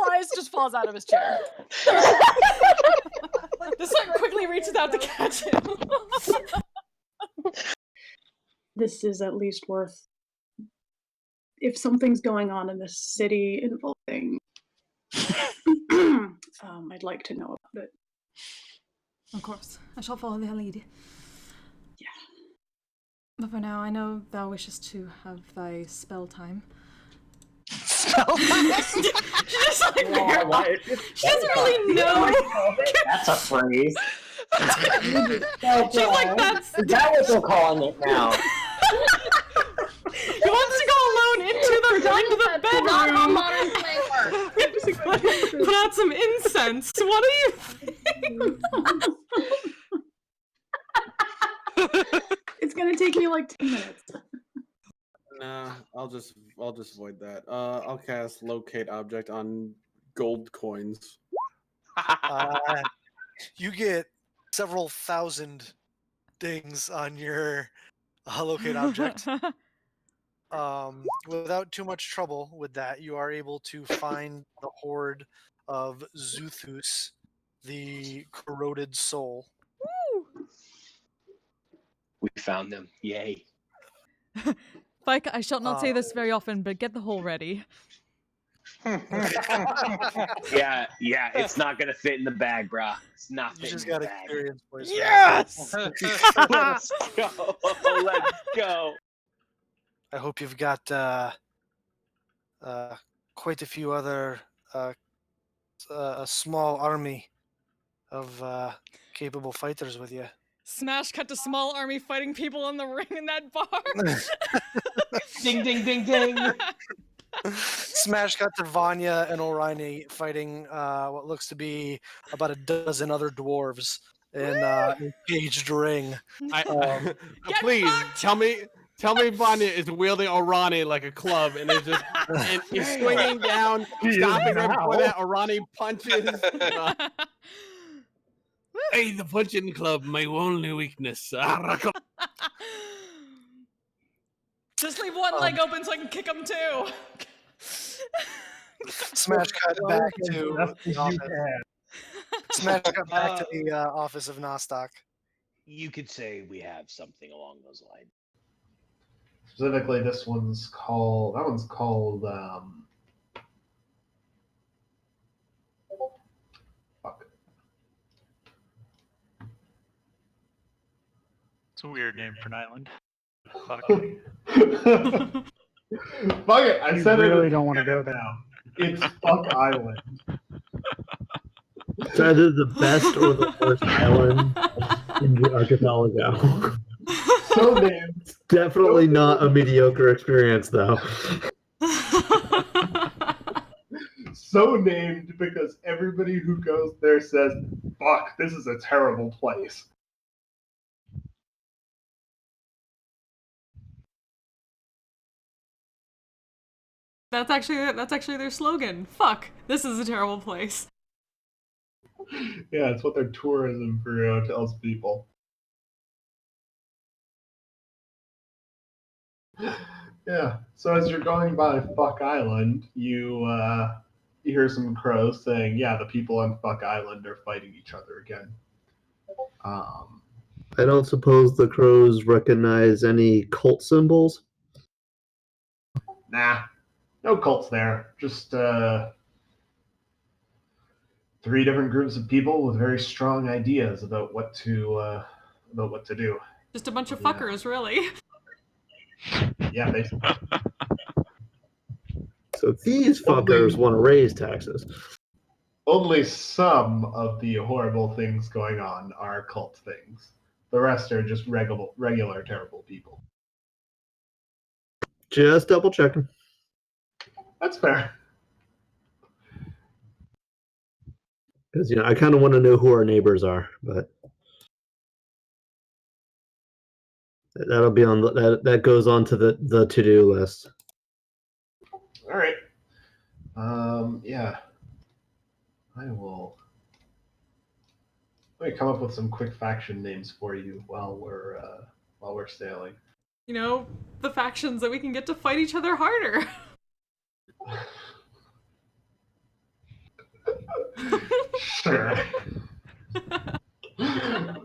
Elias just falls out of his chair. This one quickly reaches out to catch him. This is at least worth. If something's going on in this city involving, I'd like to know about it. Of course, I shall follow their lead. Yeah. But for now, I know thou wishest to have thy spell time. Spell time? She's just like, she doesn't really know. That's a phrase. She's like, that's... Is that what they're calling it now? He wants to go alone into the bedroom. Put out some incense. What do you think? It's gonna take me like 10 minutes. Nah, I'll just void that. I'll cast locate object on gold coins. You get several thousand things on your locate object. Without too much trouble with that, you are able to find the horde of Zuthus, the corroded soul. Woo! We found them. Yay. Fike, I shall not say this very often, but get the hole ready. Yeah, it's not gonna fit in the bag, brah. It's not You fitting just in the got bag. experience points. Yes! Let's go. Let's go. I hope you've got quite a few other a small army of capable fighters with you. Smash cut to small army fighting people in the ring in that bar. Ding, ding, ding, ding. Smash cut to Vanya and Orion fighting what looks to be about a dozen other dwarves in a caged ring. Please tell me Vanya is wielding Orani like a club and is just and is swinging down, stopping right before that Orani punches. Hey, the punching club, my only weakness. Just leave one leg open so I can kick him too. Smash cut back to the office. Smash cut back to the office of Nostock. You could say we have something along those lines. Specifically, this one's called. That one's called. Fuck. It's a weird name for an island. Fuck. Fuck it! I said really it. don't want to go there. It's Fuck Island. It's either the best or the worst island in the archipelago. So named. It's definitely not a mediocre experience, though. So named because everybody who goes there says, "Fuck, this is a terrible place." That's actually their slogan. Fuck, this is a terrible place. Yeah, it's what their tourism bureau tells people. Yeah. So as you're going by Fuck Island, you hear some crows saying, "Yeah, the people on Fuck Island are fighting each other again." I don't suppose the crows recognize any cult symbols? Nah, no cults there. Just 3 different groups of people with very strong ideas about what to do. Just a bunch of fuckers, really. Yeah, basically. So these fuckers want to raise taxes. Only some of the horrible things going on are cult things. The rest are just regular terrible people. Just double checking. That's fair. Because I kind of want to know who our neighbors are, but that'll be on that goes on to the to-do list. All right. Yeah. I will. Let me come up with some quick faction names for you while we're sailing. The factions that we can get to fight each other harder. Sure.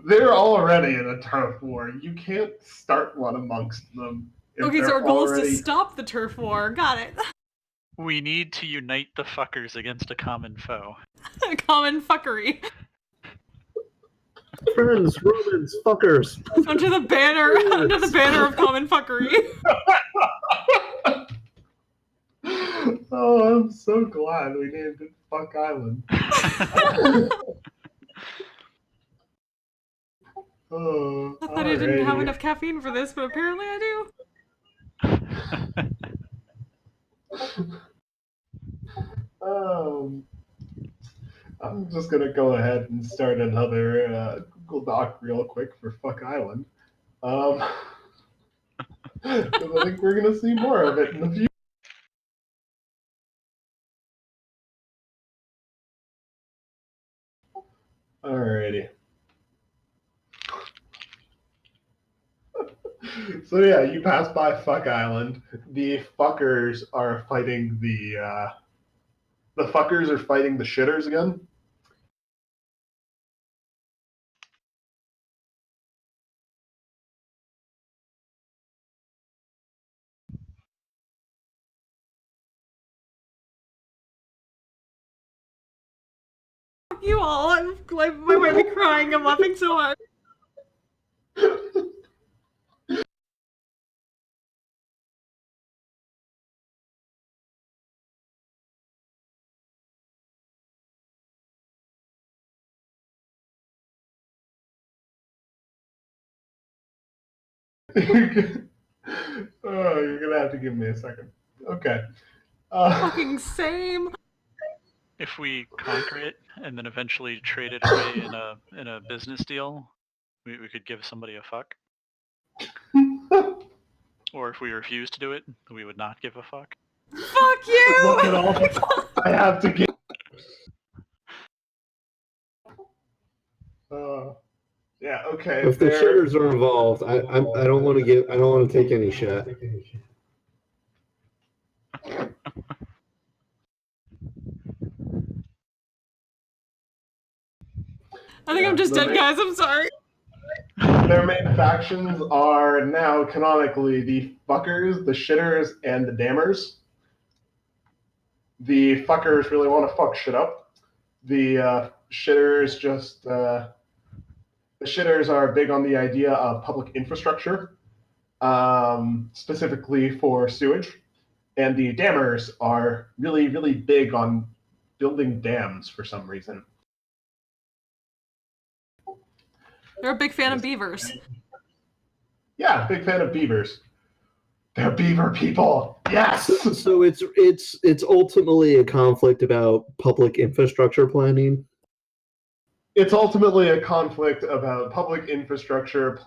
They're already in a turf war. You can't start one amongst them. Okay, so our goal is to stop the turf war. Got it. We need to unite the fuckers against a common foe. Common fuckery. Friends, Romans, fuckers. Under the banner of common fuckery. Oh, I'm so glad we named it Fuck Island. Oh, I thought I didn't have enough caffeine for this, but apparently I do. I'm just gonna go ahead and start another Google Doc real quick for Fuck Island. 'Cause I think we're gonna see more of it in the future. Alrighty. So yeah, you pass by Fuck Island. The fuckers are fighting the fuckers are fighting the shitters again. Fuck you all. I might be crying. I'm laughing so hard. Oh, you're gonna have to give me a second. Okay. Fucking same. If we conquer it and then eventually trade it away in a business deal, we could give somebody a fuck. Or if we refuse to do it, we would not give a fuck. Fuck you! Look at all the I have to get. Yeah. Okay. If the shitters are involved, I don't want to I don't want to take any shit. I think I'm just dead, guys. I'm sorry. Their main factions are now canonically the fuckers, the shitters, and the dammers. The fuckers really want to fuck shit up. The shitters just the shitters are big on the idea of public infrastructure, specifically for sewage, and the dammers are really, really big on building dams for some reason. They're a big fan of beavers. Yeah, big fan of beavers. They're beaver people. Yes. So it's ultimately a conflict about public infrastructure planning. It's ultimately a conflict about public infrastructure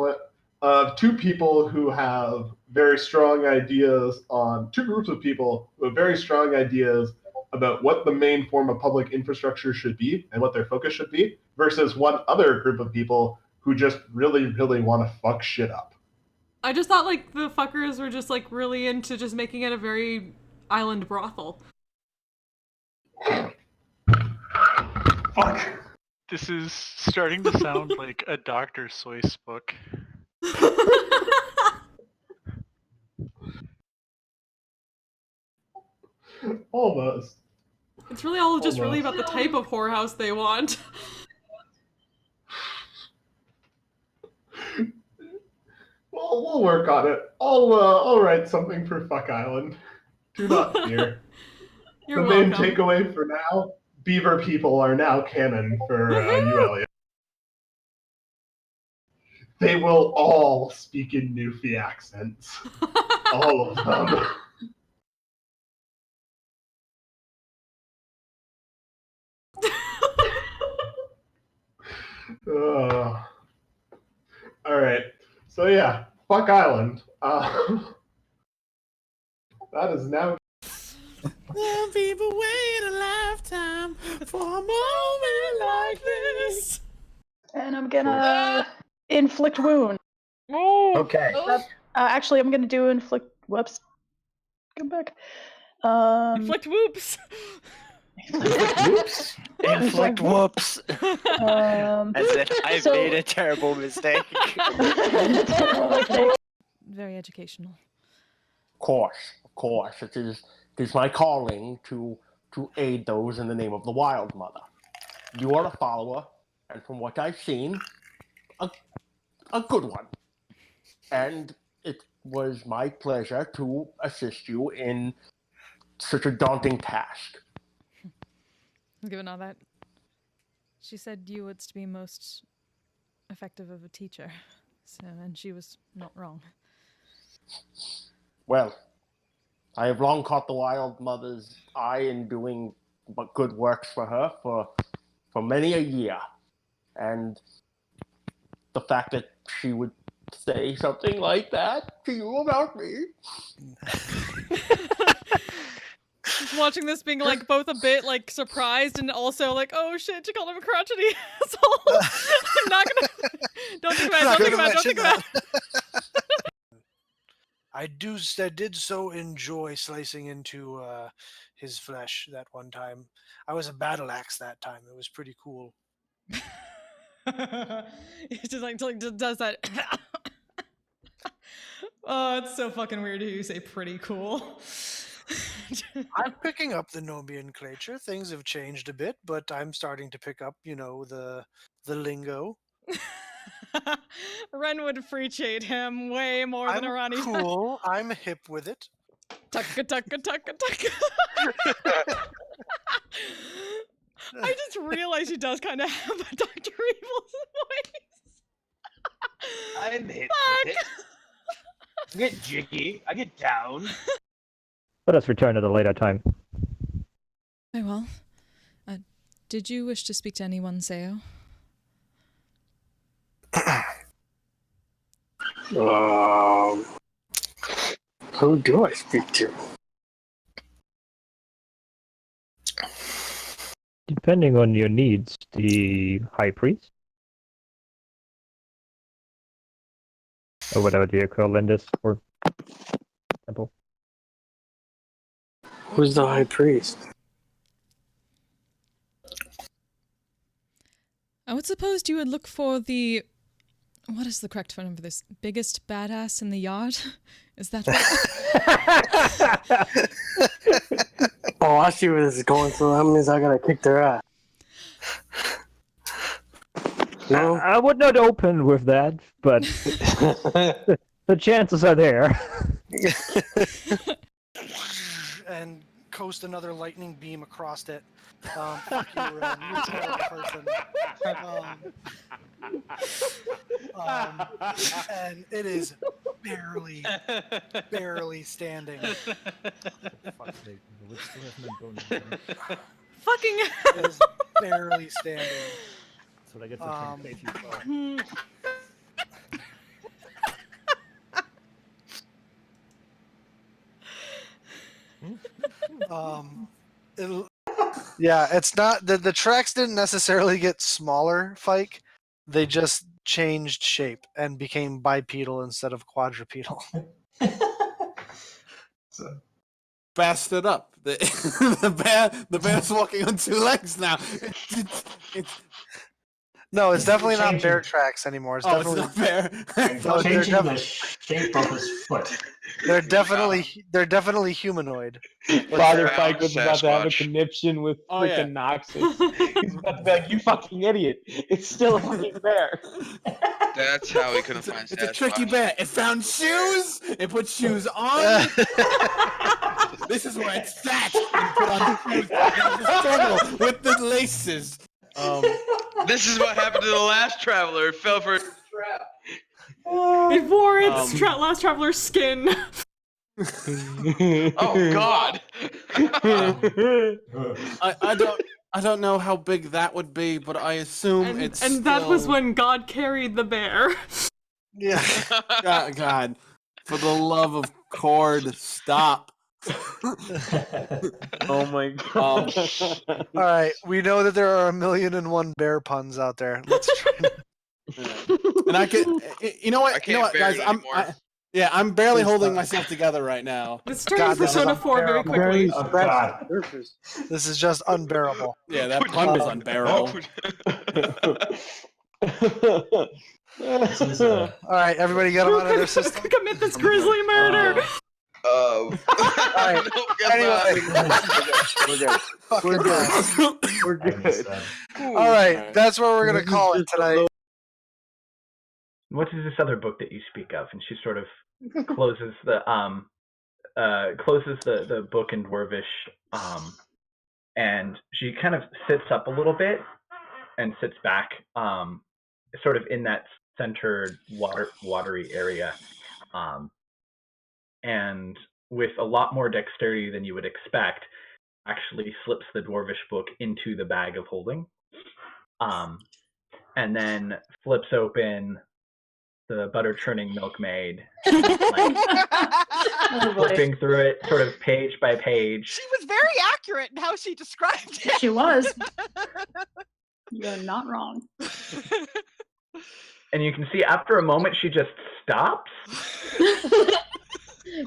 of two people who have very strong ideas on two groups of people who have very strong ideas about what the main form of public infrastructure should be and what their focus should be, versus one other group of people who just really, really want to fuck shit up. I just thought like the fuckers were just like really into just making it a very island brothel. Fuck. This is starting to sound like a Dr. Seuss book. Almost. It's really all just really about the type of whorehouse they want. Well, we'll work on it. I'll write something for Fuck Island. Do not fear. You're the main welcome. takeaway for now: beaver people are now canon for ULA. They will all speak in Newfie accents. All of them. All right. So yeah, Fuck Island. That is now. Some people wait a lifetime for a moment like this. And I'm gonna inflict wound. Okay. Actually, I'm gonna do inflict. Whoops. Come back. Inflict whoops. Whoops. Inflict whoops. As if I've made a terrible mistake. Very educational. Of course, it is my calling to aid those in the name of the Wild Mother. You are a follower, and from what I've seen, a good one. And it was my pleasure to assist you in such a daunting task. Given all that, she said you would be most effective of a teacher, and she was not wrong. Well, I have long caught the Wild Mother's eye in doing good works for her for many a year. And the fact that she would say something like that to you about me. Just watching this being like both a bit like surprised and also like, oh shit, she called him a crotchety asshole. I'm not gonna. Don't think about it. I did so enjoy slicing into his flesh that one time. I was a battle axe that time. It was pretty cool. It just like does that. Oh, it's so fucking weird to hear you say pretty cool. I'm picking up the nomenclature. Things have changed a bit, but I'm starting to pick up, the lingo. Ren would appreciate him way more than Arani. I'm cool. I'm hip with it. Tucka. I just realized he does kind of have a Dr. Evil's voice. I'm hip with it. I get jiggy. I get down. Let us return at a later time. Very well. Did you wish to speak to anyone, Seo? Who do I speak to? Depending on your needs, the High Priest? Or whatever you call in this or temple. Who's the High Priest? I would suppose you would look for the... What is the correct phone for this? Biggest badass in the yard? Is that what... Oh, I see where this is going, so that means I gotta kick their ass. No? I would not open with that, but the chances are there. And coast another lightning beam across it. Fuck you, Ren. You're a terrible person. And it is barely standing. Fucking It is barely standing. That's what I get for trying to face you. Yeah, it's not the tracks didn't necessarily get smaller, Fike. They just changed shape and became bipedal instead of quadrupedal. Fast it up. The bear's walking on two legs now. No, it's definitely not bear tracks anymore. It's definitely it's not bear. No, they're changing the shape of his foot. They're definitely humanoid. Father Fike was about to have a conniption with Oh, yeah. freaking Noxus. He's about to be like, "You fucking idiot! It's still a fucking bear." That's how we couldn't find It's a tricky bear. It found shoes. It put shoes on. This is where it sat and put on shoes. And the struggle with the laces. This is what happened to the last traveler. It fell for a trap. It wore its last traveler's skin. Oh God! I don't know how big that would be, but I assume it's. And that was when God carried the bear. Yeah. God, for the love of Cord, stop. Oh my God! All right, we know that there are 1,000,001 bear puns out there. Let's try. And I can, you know what, guys, I'm barely holding myself together right now. Let's start Persona 4 very quickly. Oh, God. This is just unbearable. Yeah, that pun was unbearable. All right, everybody get them out of their system. Commit this grisly murder. All right. Anyway, We're good. all right, that's where we're gonna call it tonight. What is this other book that you speak of? And she sort of closes the book in Dwarvish, and she kind of sits up a little bit and sits back, sort of in that centered watery area, and with a lot more dexterity than you would expect, actually slips the Dwarvish book into the bag of holding, and then flips open the butter churning milkmaid, flipping through it sort of page by page. She was very accurate in how she described it. She was. You're not wrong. And you can see after a moment she just stops.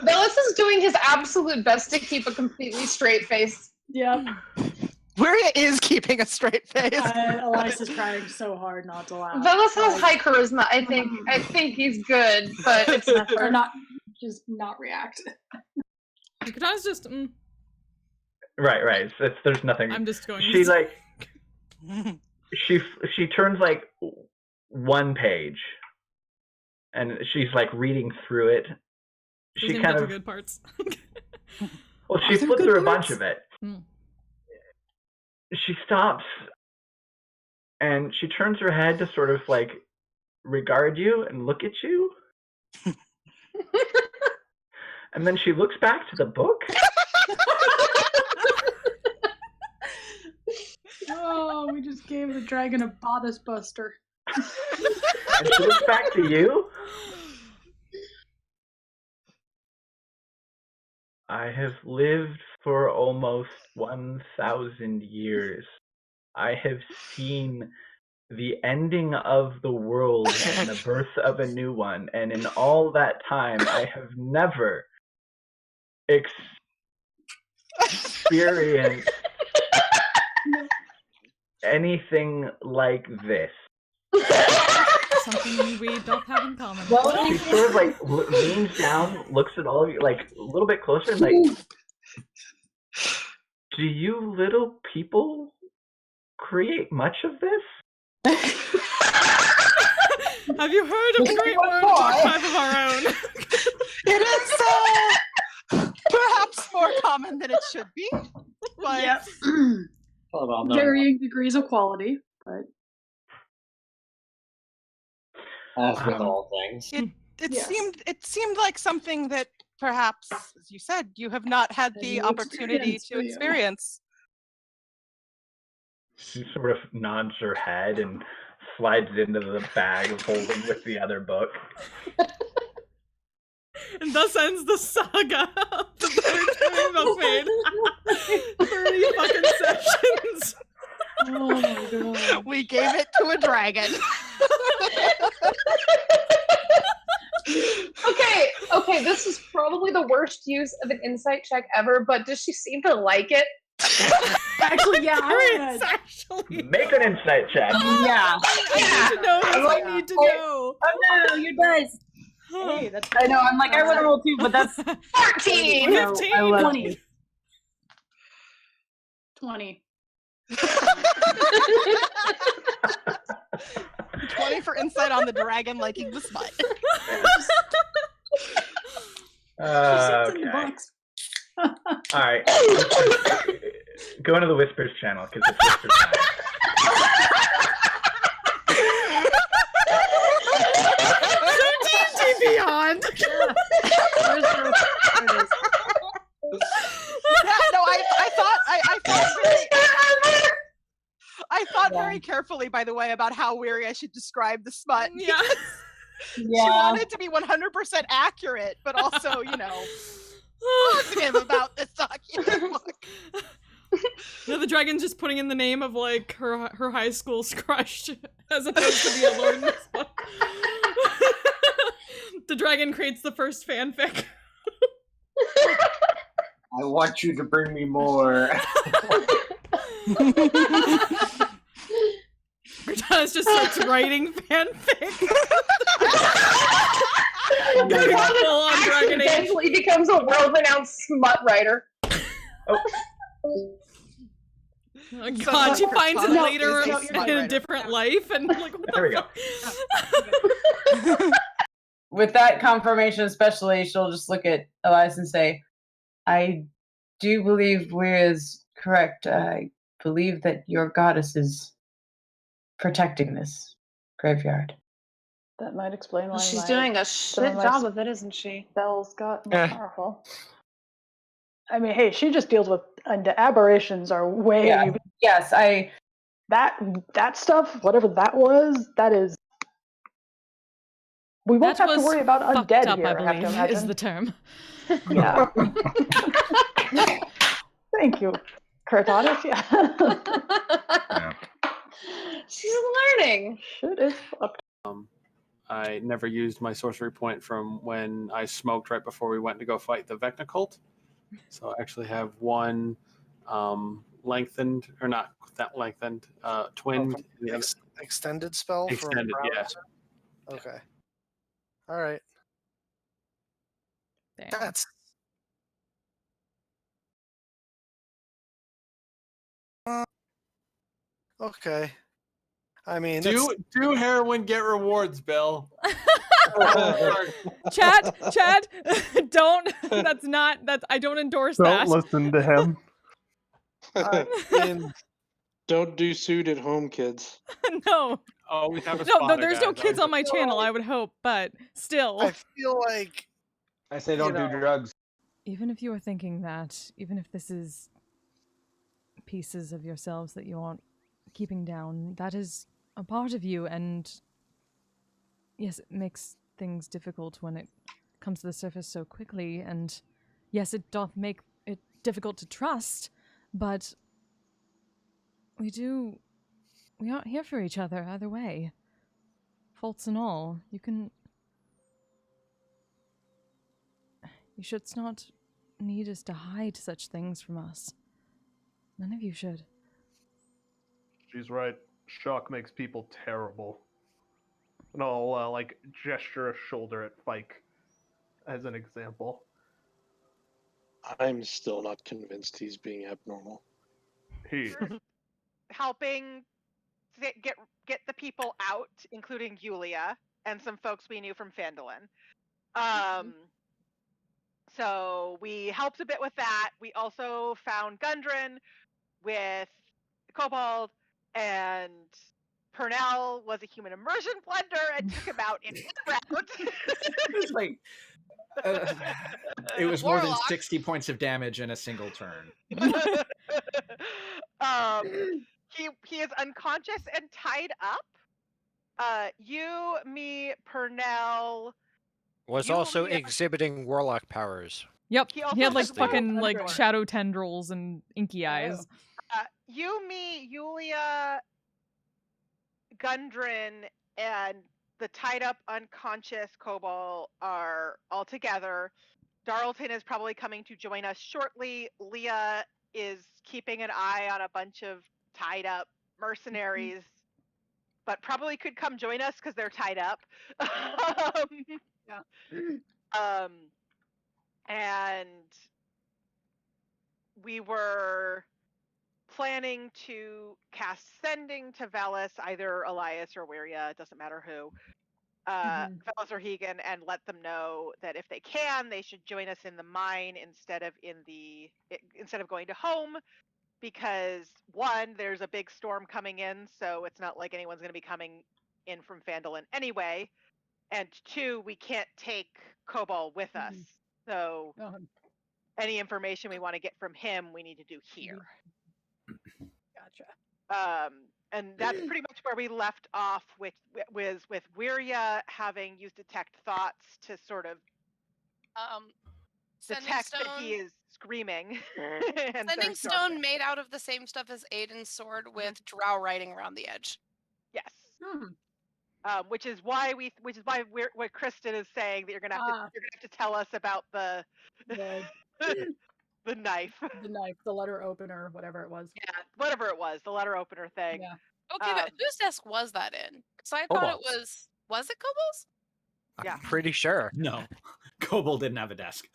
Bellis is doing his absolute best to keep a completely straight face. Yep. Weria is keeping a straight face. Elisa's trying so hard not to laugh. Bellis has high charisma. I think he's good, but it's or not just not react. Katana's just. Right. There's nothing. I'm just going. She like. She turns like one page, and she's like reading through it. She kind of good parts. Well, she flipped through a bunch of it. She stops, and she turns her head to sort of like regard you and look at you, and then she looks back to the book. Oh, we just gave the dragon a bodice buster. And she looks back to you. I have lived for almost 1,000 years. I have seen the ending of the world and the birth of a new one, and in all that time, I have never experienced anything like this. Something we don't have in common. She sort of like leans down, looks at all of you like a little bit closer, and like, do you little people create much of this? Have you heard of the great word archive of our own? It is perhaps more common than it should be. But Yep. Well, Varying degrees of quality, but as with all things. it seemed like something that perhaps, as you said, you have not had the opportunity to experience. She sort of nods her head and slides into the bag holding with the other book. And thus ends the saga of the return of Fade. 30 fucking sessions. Oh my god. We gave it to a dragon. Okay, this is probably the worst use of an insight check ever, but does she seem to like it? Actually, yeah, actually. Make an insight check. I need to know this. I need to know. Oh no, you guys. Hey, that's I know, I'm like, I want to roll 2, but that's 14! 15! 20. 20. 20 for insight on the dragon liking the smut. Okay. Alright. Go into the Whispers channel, because it's Whispers time. Beyond. I thought very carefully, by the way, about how weary I should describe the smut. Yeah. She wanted to be 100% accurate, but also, positive about this document. No, the dragon's just putting in the name of like her high school's crush as opposed to the Lord in this book. The dragon creates the first fanfic. I want you to bring me more. Cortana just starts writing fanfic. Eventually becomes a world-renowned smut writer. Oh god, she finds it later in a different life, and like, what there we go. With that confirmation especially, she'll just look at Elias and say, I do believe Weir is correct. I believe that your goddess is protecting this graveyard. That might explain why She's doing a shit job of it, isn't she? Spells got more powerful. I mean, hey, she just deals with the aberrations are way. Yeah. Yes, that stuff, whatever that was, that is. We won't have to worry about undead up, here. I I have to believe, imagine. is the term. Yeah. Thank you, Cortana. Yeah. She's learning. Shit is fucked. I never used my sorcery point from when I smoked right before we went to go fight the Vecna cult. So I actually have one lengthened, or not that lengthened, twinned. Extended spell? Extended, yeah. Okay. All right. That's. Okay. I mean, do heroin, get rewards, Bill. Chad, don't. I don't endorse that. Don't listen to him. Don't do suit at home, kids. No. Oh, we have a no, there's no kids on my channel, I would hope, but still. I feel like I say don't do drugs. Even if you are thinking that, even if this is pieces of yourselves that you aren't keeping down, that is a part of you, and yes, it makes things difficult when it comes to the surface so quickly, and yes, it doth make it difficult to trust, but we aren't here for each other either way. Faults and all. You should not need us to hide such things from us. None of you should. She's right. Shock makes people terrible. And I'll gesture a shoulder at Fike as an example. I'm still not convinced he's being abnormal. He Helping get the people out, including Yulia and some folks we knew from Phandalin. So we helped a bit with that. We also found Gundren with Kobold, and Purnell was a human immersion blender and took him out in one round. It's like it was more than 60 points of damage in a single turn. He is unconscious and tied up. You, me, Purnell. Was also exhibiting warlock powers. Yep. He also He had like has fucking like underwear. shadow tendrils and inky eyes. You, me, Yulia, Gundren, and the tied up unconscious Kobold are all together. Darlton is probably coming to join us shortly. Leah is keeping an eye on a bunch of tied up mercenaries, but probably could come join us because they're tied up. And we were planning to cast Sending to Velis, either Elias or Wiria, it doesn't matter who. Velis or Hegan, and let them know that if they can, they should join us in the mine instead of going to home, because one, there's a big storm coming in, so it's not like anyone's going to be coming in from Phandalin anyway, and two, we can't take Kobold with us, so any information we want to get from him, we need to do here. Gotcha. And that's pretty much where we left off with Wiria having used Detect Thoughts to sort of detect that he is screaming. and Sending Stone made out of the same stuff as Aiden's sword with drow writing around the edge. Yes. Which is why what Kristen is saying, that you're gonna have to tell us about the the knife. The knife, the letter opener, whatever it was. Yeah, whatever it was, the letter opener thing. Yeah. Okay, but whose desk was that in? Because I thought it was it Kobold's? Yeah. Pretty sure. No, Kobold didn't have a desk.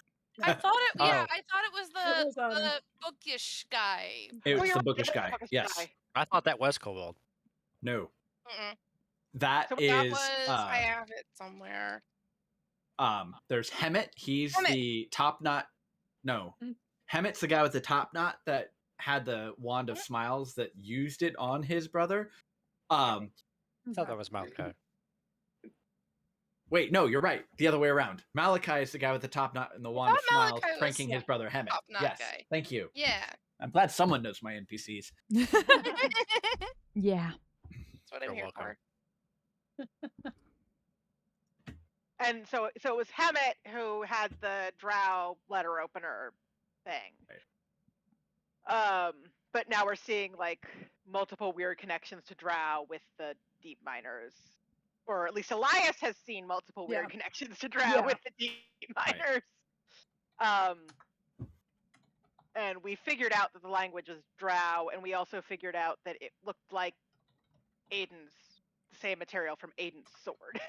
I thought it. Yeah, I thought it was the bookish guy. It was the bookish guy. Yes. I thought that was Kobold. No. Mm-mm. That So is. that was. I have it somewhere. There's Hemet. He's Hemet. the top knot. No, Hemet's the guy with the top knot that had the wand of smiles that used it on his brother. I thought that was Malachi. Wait, no, you're right. The other way around. Malachi is the guy with the top knot and the wand of smiles, Malachi was pranking his brother Hemet. top knot Yes, guy. thank you. Yeah. I'm glad someone knows my NPCs. Yeah. That's what I'm here for. And so it was Hemet who had the drow letter opener thing. But now we're seeing like multiple weird connections to drow with the deep miners. Or at least Elias has seen multiple weird connections to drow with the deep miners. And we figured out that the language was drow, and we also figured out that it looked like the same material from Aiden's sword.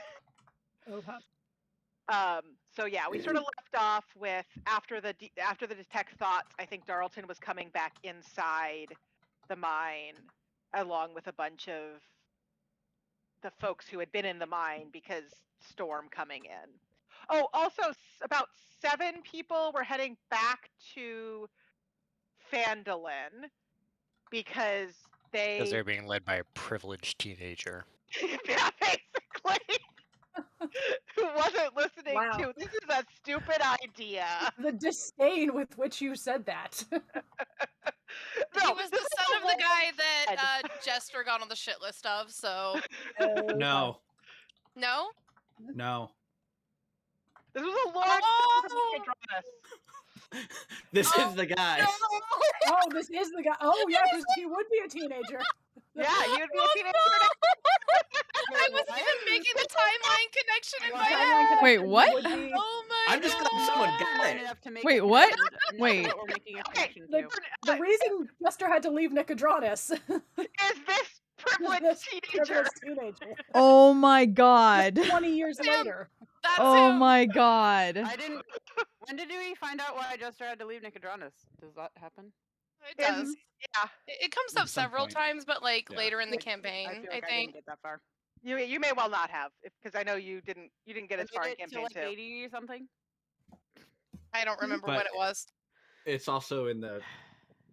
So yeah, we sort of left off with after the detect thoughts. I think Darlton was coming back inside the mine, along with a bunch of the folks who had been in the mine because storm coming in. Oh, also about 7 people were heading back to Phandalin because they're being led by a privileged teenager. Yeah, basically. Who wasn't listening to this is a stupid idea. The disdain with which you said that. He was the son of the guy that Jester got on the shit list of, so... No. No? No. This was a long This is the guy. Oh, this is the guy. Oh, yeah, because he would be a teenager. Yeah, he would be a teenager. I wasn't even making the timeline connection in my head. Wait, what? Oh my I'm just glad someone got it. Wait, what? Wait. The reason Jester had to leave Nicodranus is this privileged teenager. Oh my god. 20 years later. Oh my god. I didn't. When did we find out why Jester had to leave Nicodranus? Does that happen? It does. Yeah. It comes up several times, but like later in the campaign, I didn't think. get that far. You may well not have, because I know you didn't get as far in campaign like too. 80 something. I don't remember when it was. It's also in the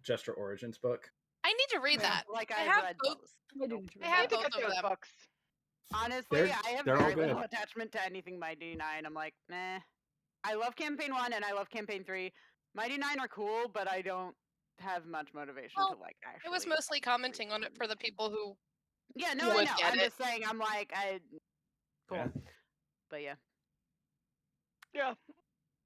Jester Origins book. I need to read that. Like I I've have read both. those. I have to both get of those them. books. Honestly, I have they're all very little good. attachment to anything Mighty 9. I'm like, meh. I love Campaign 1 and I love Campaign 3. Mighty 9 are cool, but I don't have much motivation to like actually. It was mostly commenting on it for the people who Yeah, no, I would know. get I'm it. just saying, I'm like, cool. Yeah. But yeah. Yeah.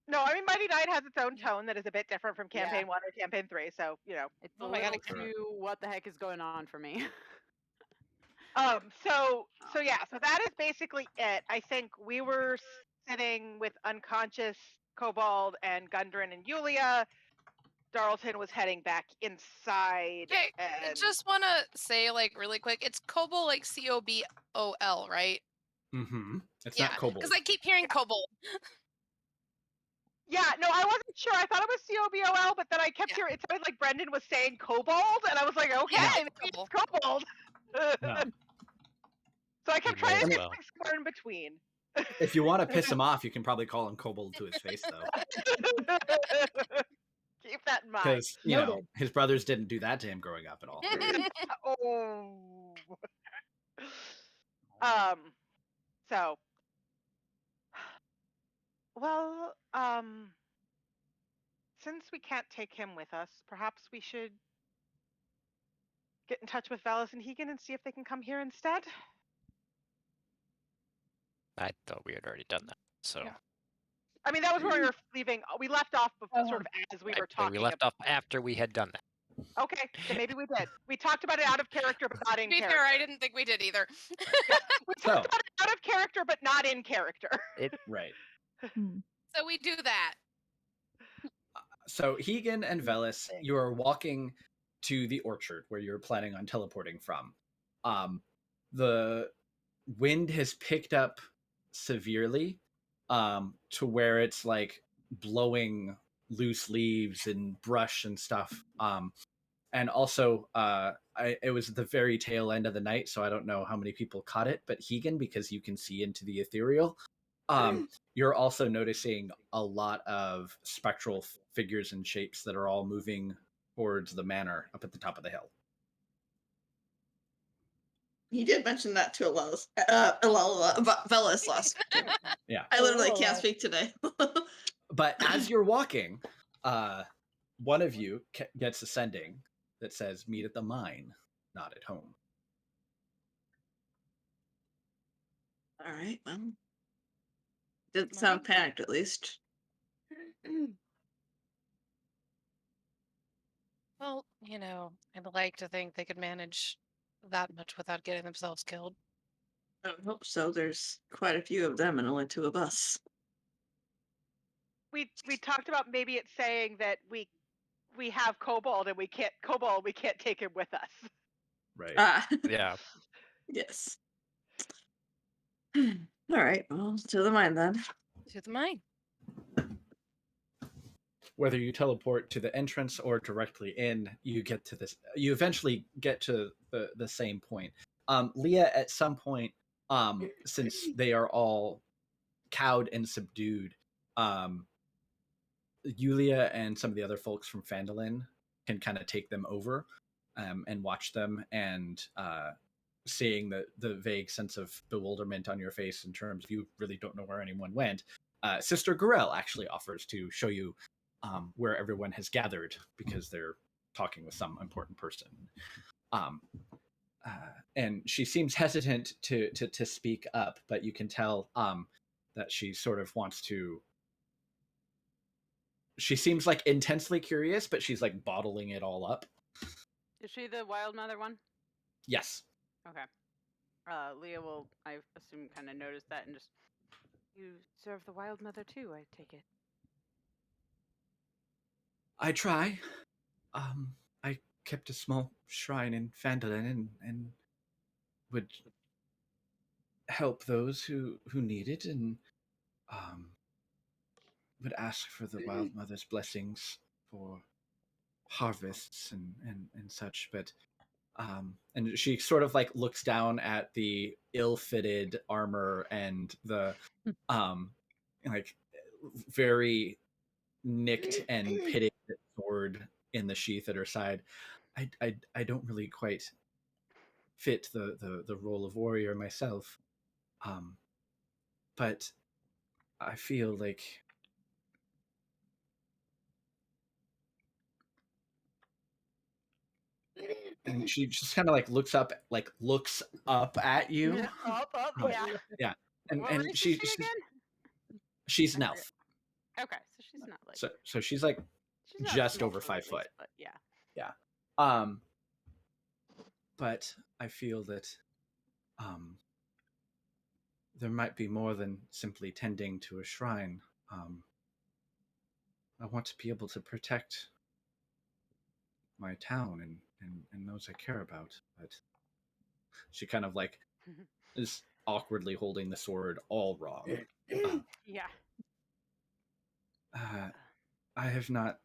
No, I mean Mighty 9 has its own tone that is a bit different from Campaign 1 or Campaign 3, so, you know. It's a little too what the heck is going on for me. So that is basically it. I think we were sitting with unconscious Kobold and Gundren and Yulia. Darlton was heading back inside. Okay, I just want to say, like, really quick, it's Cobol, like Cobol, right? Mm-hmm. It's Yeah, not Kobold. because I keep hearing Cobol. Yeah, no, I wasn't sure. I thought it was Cobol, but then I kept hearing it sounded like Brendan was saying Kobold, and I was like, okay, maybe it's Kobold. No. So I kept trying to may get as well. somewhere in between. If you want to piss him off, you can probably call him Kobold to his face, though. Keep that in mind. Because, you know, his brothers didn't do that to him growing up at all. Oh. So. Well, since we can't take him with us, perhaps we should get in touch with Velis and Hegan and see if they can come here instead. I thought we had already done that. So I mean, that was where we were leaving. We left off sort of as we were talking. we left off after we had done that. Okay, then maybe we did. We talked about it out of character, but not in To be character. fair, I didn't think we did either. We talked about it out of character, but not in character. Right. So we do that. So Hegan and Velis, you are walking to the orchard where you're planning on teleporting from. The wind has picked up severely, to where it's like blowing loose leaves and brush and stuff. And also, it was the very tail end of the night, so I don't know how many people caught it, but Hegan, because you can see into the ethereal, you're also noticing a lot of spectral figures and shapes that are all moving towards the manor up at the top of the hill. He did mention that to Velis last. Yeah. I literally can't speak today. But as you're walking, one of you gets a sending that says, "Meet at the mine, not at home." All right, well. Didn't sound panicked, at least. Well, you know, I'd like to think they could manage that much without getting themselves killed. I would hope so. There's quite a few of them and only 2 of us. We talked about maybe it's saying that we have Kobold and we can't take him with us. Right. Yeah. Yes. All right. Well, to the mine then. To the mine. Whether you teleport to the entrance or directly in, you get to this. You eventually get to the same point. Leah, at some point, since they are all cowed and subdued, Yulia and some of the other folks from Phandalin can kind of take them over and watch them, and seeing the vague sense of bewilderment on your face in terms of you really don't know where anyone went. Sister Gorel actually offers to show you where everyone has gathered because they're talking with some important person. And she seems hesitant to speak up, but you can tell that she sort of wants to. She seems like intensely curious, but she's like bottling it all up. Is she the wild mother one? Yes. Okay. Leah will, I assume, kind of notice that and just. You serve the wild mother too, I take it. I try. I kept a small shrine in Phandalin and would help those who needed, and would ask for the Wild Mother's blessings for harvests and such. But and she sort of like looks down at the ill-fitted armor and the like very nicked and pitted sword in the sheath at her side. I don't really quite fit the role of warrior myself, but I feel like and she just kind of like looks up at you. Up, yeah. Yeah, and What race is she again? she's an elf. Okay, so she's not like So she's like she's not just small over for 5 at foot. least, but yeah. Yeah. But I feel that there might be more than simply tending to a shrine. I want to be able to protect my town and those I care about. But she kind of like is awkwardly holding the sword all wrong. Yeah. I have not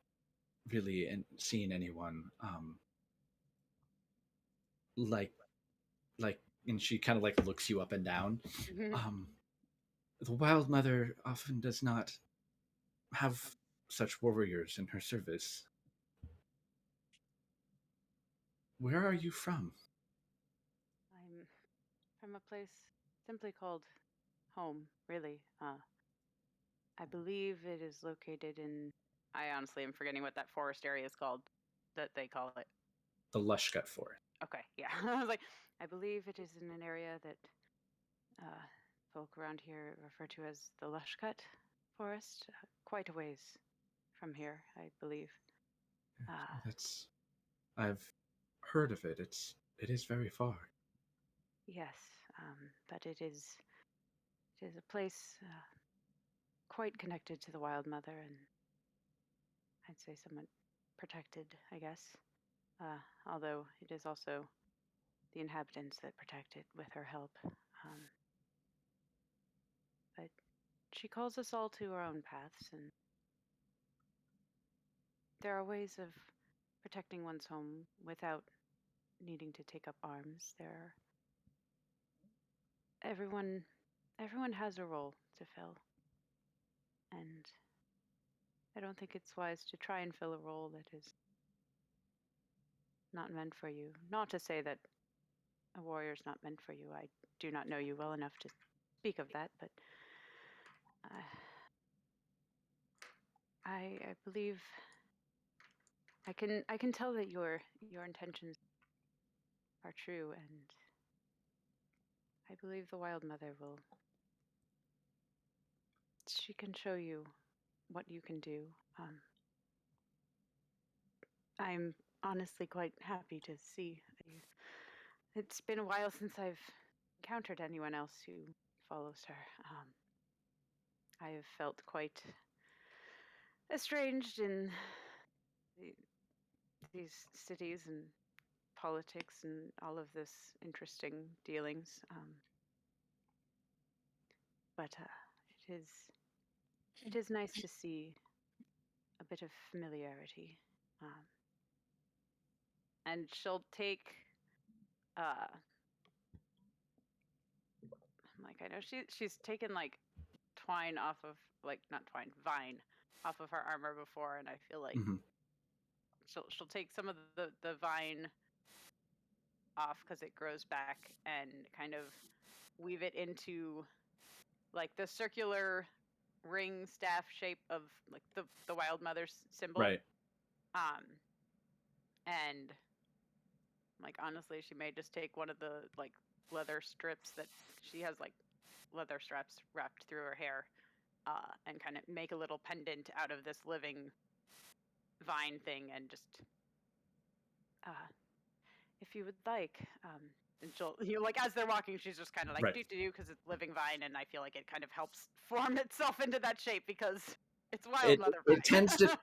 really seen anyone like, and she kind of like looks you up and down. The Wild Mother often does not have such warriors in her service. Where are you from? I'm from a place simply called home, really. I believe it is located in. I honestly am forgetting what that forest area is called. That they call it. The Lushgut Forest. Okay, yeah. I was like, I believe it is in an area that folk around here refer to as the Lushgut Forest, quite a ways from here, I believe. That's. I've heard of it. It is very far. Yes, but it is a place quite connected to the Wild Mother, and I'd say somewhat protected, I guess. Although it is also the inhabitants that protect it with her help. But she calls us all to our own paths, and there are ways of protecting one's home without needing to take up arms. Everyone has a role to fill, and I don't think it's wise to try and fill a role that is not meant for you. Not to say that a warrior's not meant for you. I do not know you well enough to speak of that, but I believe I can tell that your intentions are true, and I believe the Wild Mother will. She can show you what you can do. I'm honestly quite happy to see. It's been a while since I've encountered anyone else who follows her. I have felt quite estranged in these cities and politics and all of this interesting dealings. But it is nice to see a bit of familiarity. And she'll take like I know she's taken like twine off of not twine, vine off of her armor before, and I feel like she'll take some of the vine off because it grows back and kind of weave it into like the circular ring staff shape of like the Wild Mother's symbol. Right. And like honestly, she may just take one of the like leather strips that she has like leather straps wrapped through her hair, and kind of make a little pendant out of this living vine thing, and just if you would like, and she'll like as they're walking, she's just kind of like Right. do because it's living vine, and I feel like it kind of helps form itself into that shape because it's Wild It, Mother vine. it tends to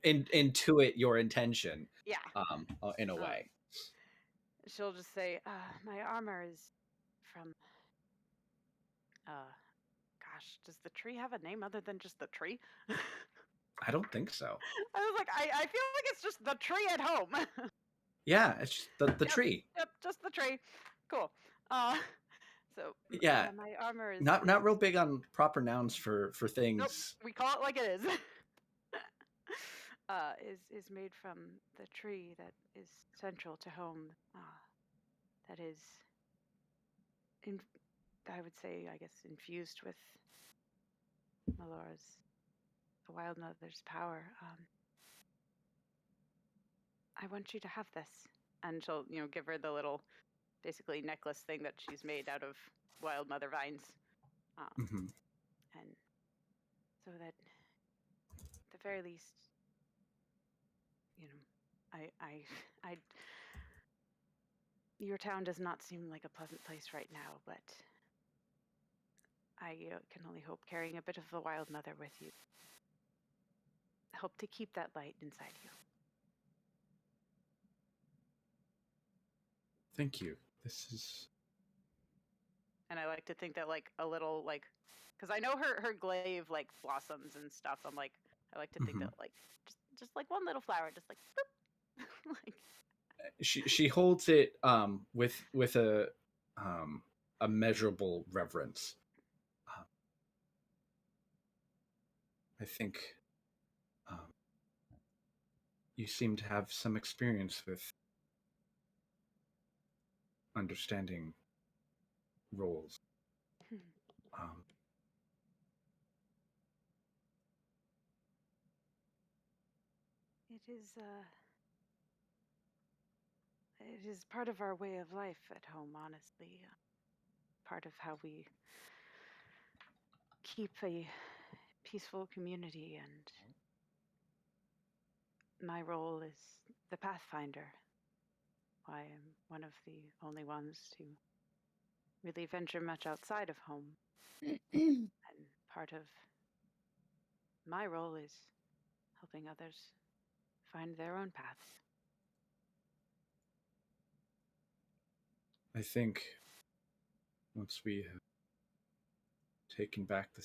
intuit your intention. Yeah. In a way. She'll just say, my armor is from gosh, does the tree have a name other than just the tree? I don't think so. I was like, I feel like it's just the tree at home. Yeah, it's just the tree. Yep, just the tree. Cool. So Yeah. my armor is Not real big on proper nouns for things. Nope, we call it like it is. Is made from the tree that is central to home. That is, I would say, I guess, infused with Melora's, the Wild Mother's power. I want you to have this, and she'll, give her the little, basically necklace thing that she's made out of Wild Mother vines, and so that, at the very least, I your town does not seem like a pleasant place right now, but I can only hope carrying a bit of the Wild Mother with you help to keep that light inside you. Thank you. This is. And I like to think that like a little because I know her glaive like blossoms and stuff. I like to think that like just like one little flower, just like boop. Like She holds it with a measurable reverence. I think you seem to have some experience with understanding roles. it is part of our way of life at home, honestly. Part of how we keep a peaceful community, and my role is the Pathfinder. I am one of the only ones to really venture much outside of home. And part of my role is helping others find their own paths. I think once we have taken back the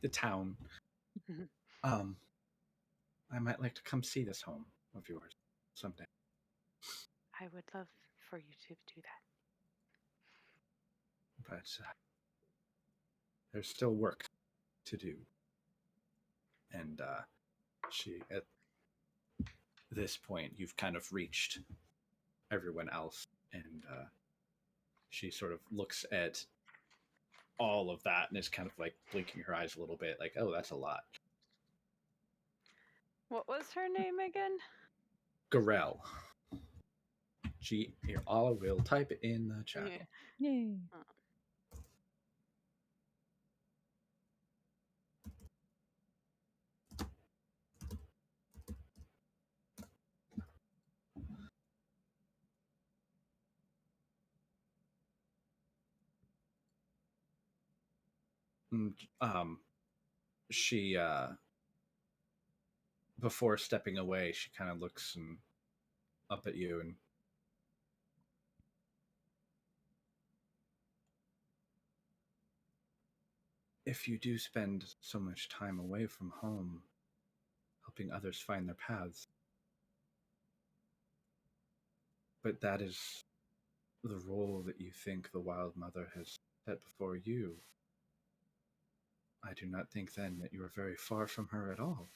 town, I might like to come see this home of yours someday. I would love for you to do that. But there's still work to do. And at this point, you've kind of reached everyone else, and she sort of looks at all of that and is kind of like blinking her eyes a little bit, like, oh, that's a lot. What was her name again? Garel. Here, I will type it in the chat. Yeah. Yay. She before stepping away, she kind of looks up at you and if you do spend so much time away from home helping others find their paths, but that is the role that you think the Wild Mother has set before you, I do not think then that you are very far from her at all.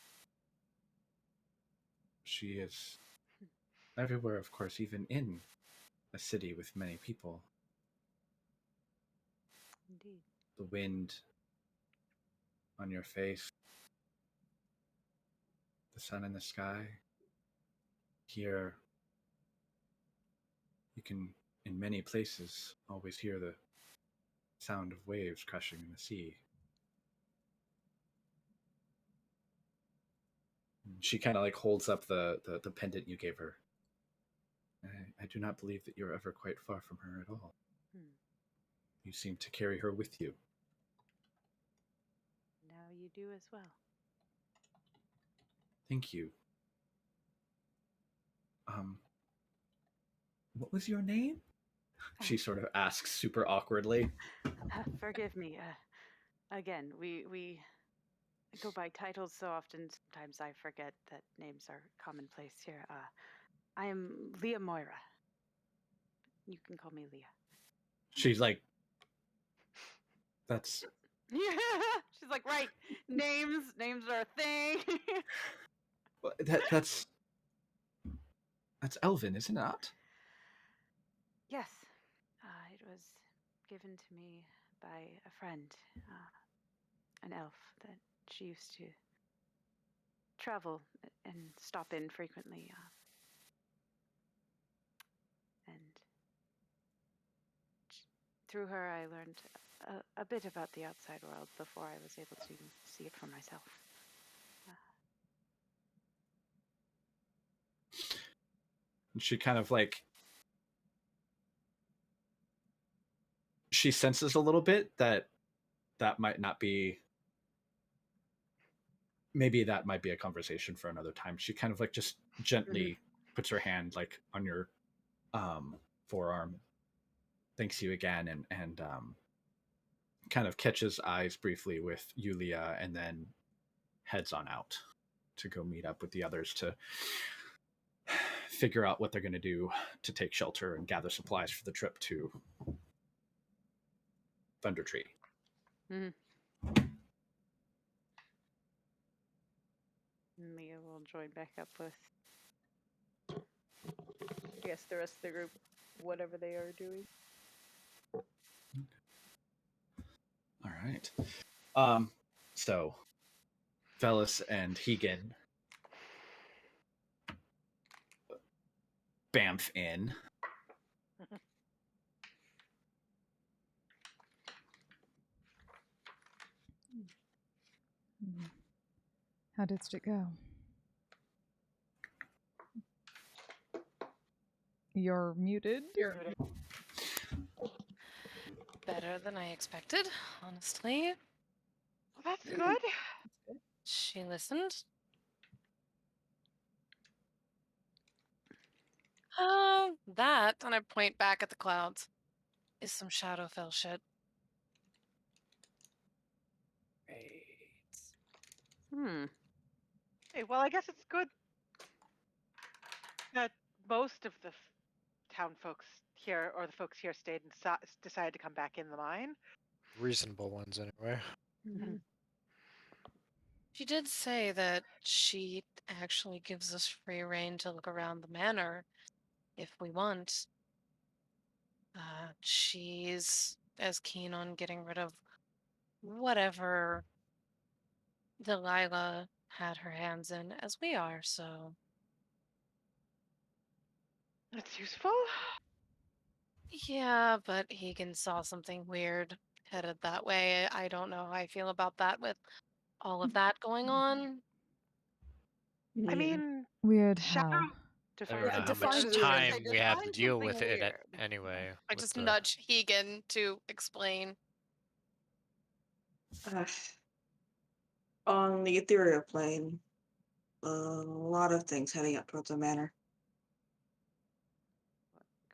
She is everywhere, of course, even in a city with many people. Indeed. The wind on your face, the sun in the sky. Here, you can, in many places, always hear the sound of waves crashing in the sea. She kind of like holds up the pendant you gave her. I do not believe that you're ever quite far from her at all. You seem to carry her with you. Now you do as well. Thank you. What was your name? She sort of asks super awkwardly. Forgive me. Again, we go by titles so often, sometimes I forget that names are commonplace here. I am Leah Moira. You can call me Leah. She's like, that's... Yeah, she's like, right, names are a thing. That's Elvin, is it not? Yes, it was given to me by a friend, an elf that she used to travel and stop in frequently. And through her, I learned a bit about the outside world before I was able to see it for myself. And she kind of like... She senses a little bit that might not be... Maybe that might be a conversation for another time. She kind of like just gently puts her hand like on your forearm, thanks you again, and kind of catches eyes briefly with Yulia, and then heads on out to go meet up with the others to figure out what they're going to do to take shelter and gather supplies for the trip to Thunder Tree. Leah will join back up with, I guess, the rest of the group, whatever they are doing. All right. So Velis and Hegan bamf in. How did it go? You're muted. Better than I expected, honestly. Well, that's good. She listened. That, and I point back at the clouds, is some Shadowfell shit. Hey, well, I guess it's good that most of the town folks here, or the folks here, stayed and decided to come back in the mine. Reasonable ones, anyway. She did say that she actually gives us free rein to look around the manor if we want. She's as keen on getting rid of whatever Delilah had her hands in as we are, so... That's useful. Yeah, but Hegan saw something weird headed that way. I don't know how I feel about that with all of that going on. I mean, weird how? I don't know how much time we have to deal with it anyway. I just nudge Hegan to explain. On the ethereal plane, a lot of things heading up towards the manor.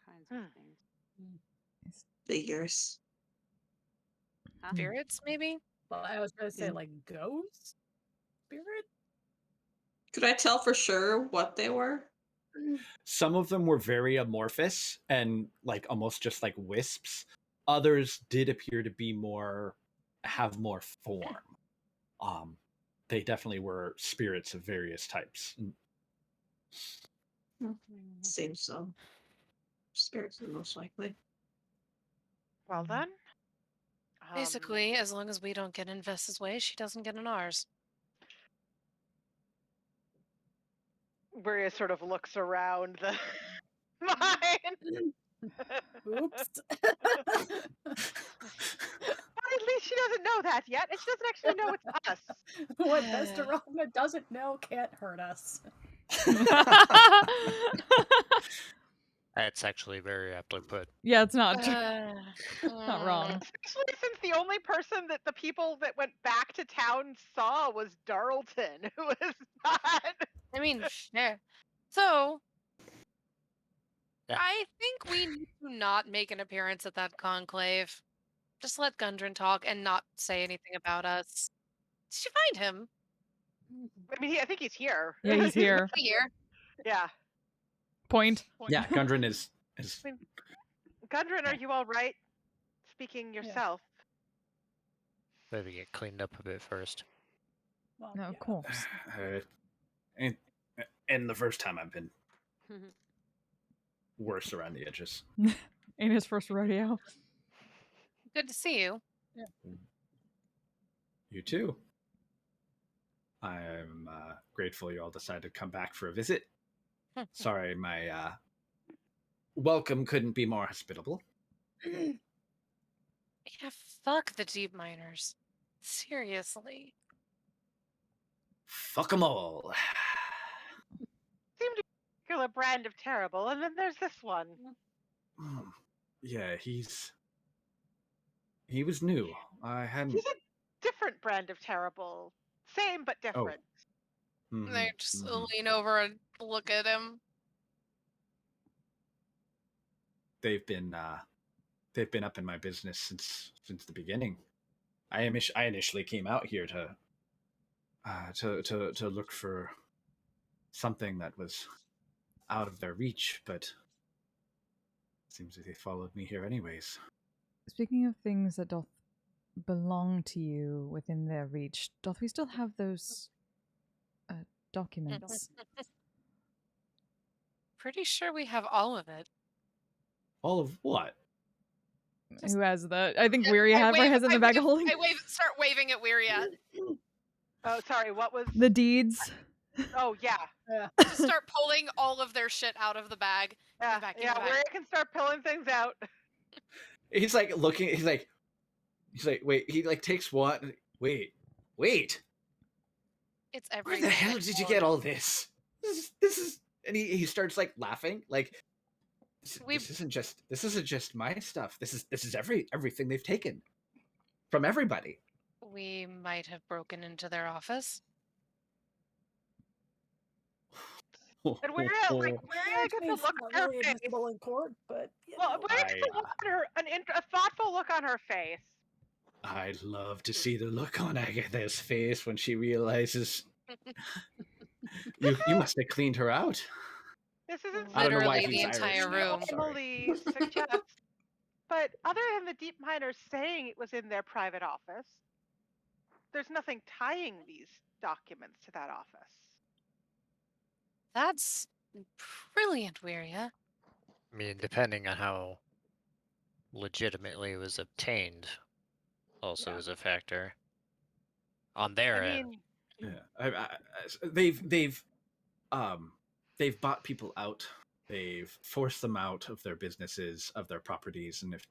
Kinds of things. Figures. Spirits, maybe? Well, I was going to say, like, ghosts? Spirit? Could I tell for sure what they were? Some of them were very amorphous and like almost just like wisps. Others did appear to be have more form. They definitely were spirits of various types. Seems so. Spirits are most likely. Well then. Basically, as long as we don't get in Vess's way, she doesn't get in ours. Maria sort of looks around the mine. Oops. But at least she doesn't know that yet, and she doesn't actually know it's us. What Vestarama doesn't know can't hurt us. That's actually very aptly put. Yeah, it's not not wrong. Especially since the only person that the people that went back to town saw was Darlton, who was not. I mean, yeah. So, I think we need to not make an appearance at that conclave. Just let Gundren talk and not say anything about us. Did you find him? I mean, I think he's here. Yeah, he's here. Here. Yeah. Point. Yeah, Gundren is. Gundren, are you all right? speaking yourself. Maybe get cleaned up a bit first. Well, No, of course. And the first time I've been worse around the edges. In his first rodeo. Good to see you. Yeah. You too. I'm grateful you all decided to come back for a visit. Sorry, my welcome couldn't be more hospitable. Yeah, fuck the deep miners. Seriously. Fuck them all. Seem to be a particular brand of terrible, and then there's this one. Yeah, he was new. I hadn't. He's a different brand of terrible. Same but different. They just lean over and look at him. They've been up in my business since the beginning. I initially came out here to look for something that was out of their reach, but it seems that they followed me here anyways. Speaking of things that doth belong to you within their reach, doth we still have those documents? Pretty sure we have all of it. All of what? Who has the? I think Weary has in the bag of holding. Start waving at Wiria. Oh, sorry. What was the deeds? Oh yeah. Just start pulling all of their shit out of the bag. Yeah, where you can start pulling things out. He's like looking. He's like, wait. He like takes one. Wait. It's everything. Where the hell did you get all this? This is, and he starts like laughing. Like, this isn't just my stuff. This is everything they've taken from everybody. We might have broken into their office. And Wiria gets a look on her face. In court, but Wiria gets a look on her, a thoughtful look on her face. I'd love to see the look on Agatha's face when she realizes you must have cleaned her out. This isn't literally the entire room. Normally suggests, but other than the deep miners saying it was in their private office, there's nothing tying these documents to that office. That's brilliant, Wiria. I mean, depending on how legitimately it was obtained, also is a factor on their end. Yeah, they've bought people out. They've forced them out of their businesses, of their properties, and have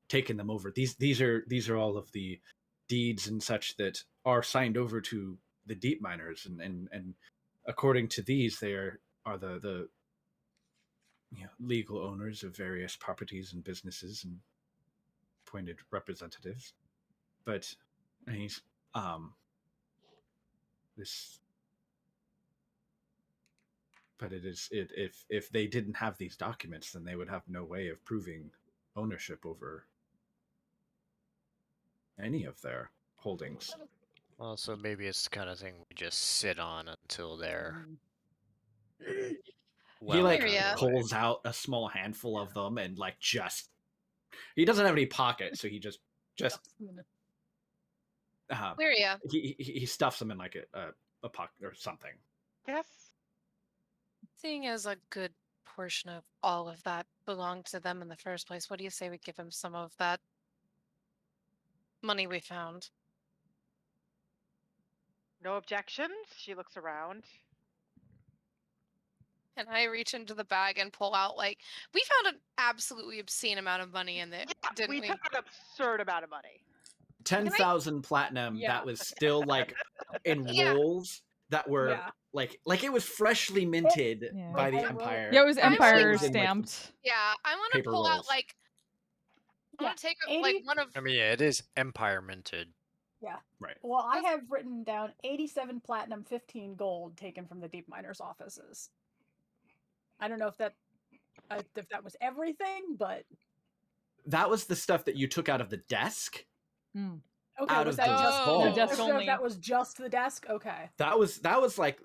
taken them over. These are all of the deeds and such that are signed over to the deep miners, and according to these, they are the legal owners of various properties and businesses and appointed representatives. But he's this. But if they didn't have these documents, then they would have no way of proving ownership over any of their holdings. Well, so maybe it's the kind of thing we just sit on until they're. He pulls out a small handful of them and he doesn't have any pockets, so he just Wiria. He stuffs them in like a pocket or something. Yes. Seeing as a good portion of all of that belonged to them in the first place, what do you say we give him some of that money we found? No objections. She looks around. And I reach into the bag and pull out, we found an absolutely obscene amount of money in there, didn't we? We took an absurd amount of money. 10,000 platinum that was still in rolls that were it was freshly minted by the Empire. Yeah, it was Empire stamped. Yeah, I want to pull out I want to take one of. I mean, yeah, it is Empire minted. Yeah. Right. Well, I have written down 87 platinum, 15 gold taken from the deep miners' offices. I don't know if that was everything, but that was the stuff that you took out of the desk. Okay, out was of that the just vault. the desk only? That was just the desk. Okay. That was like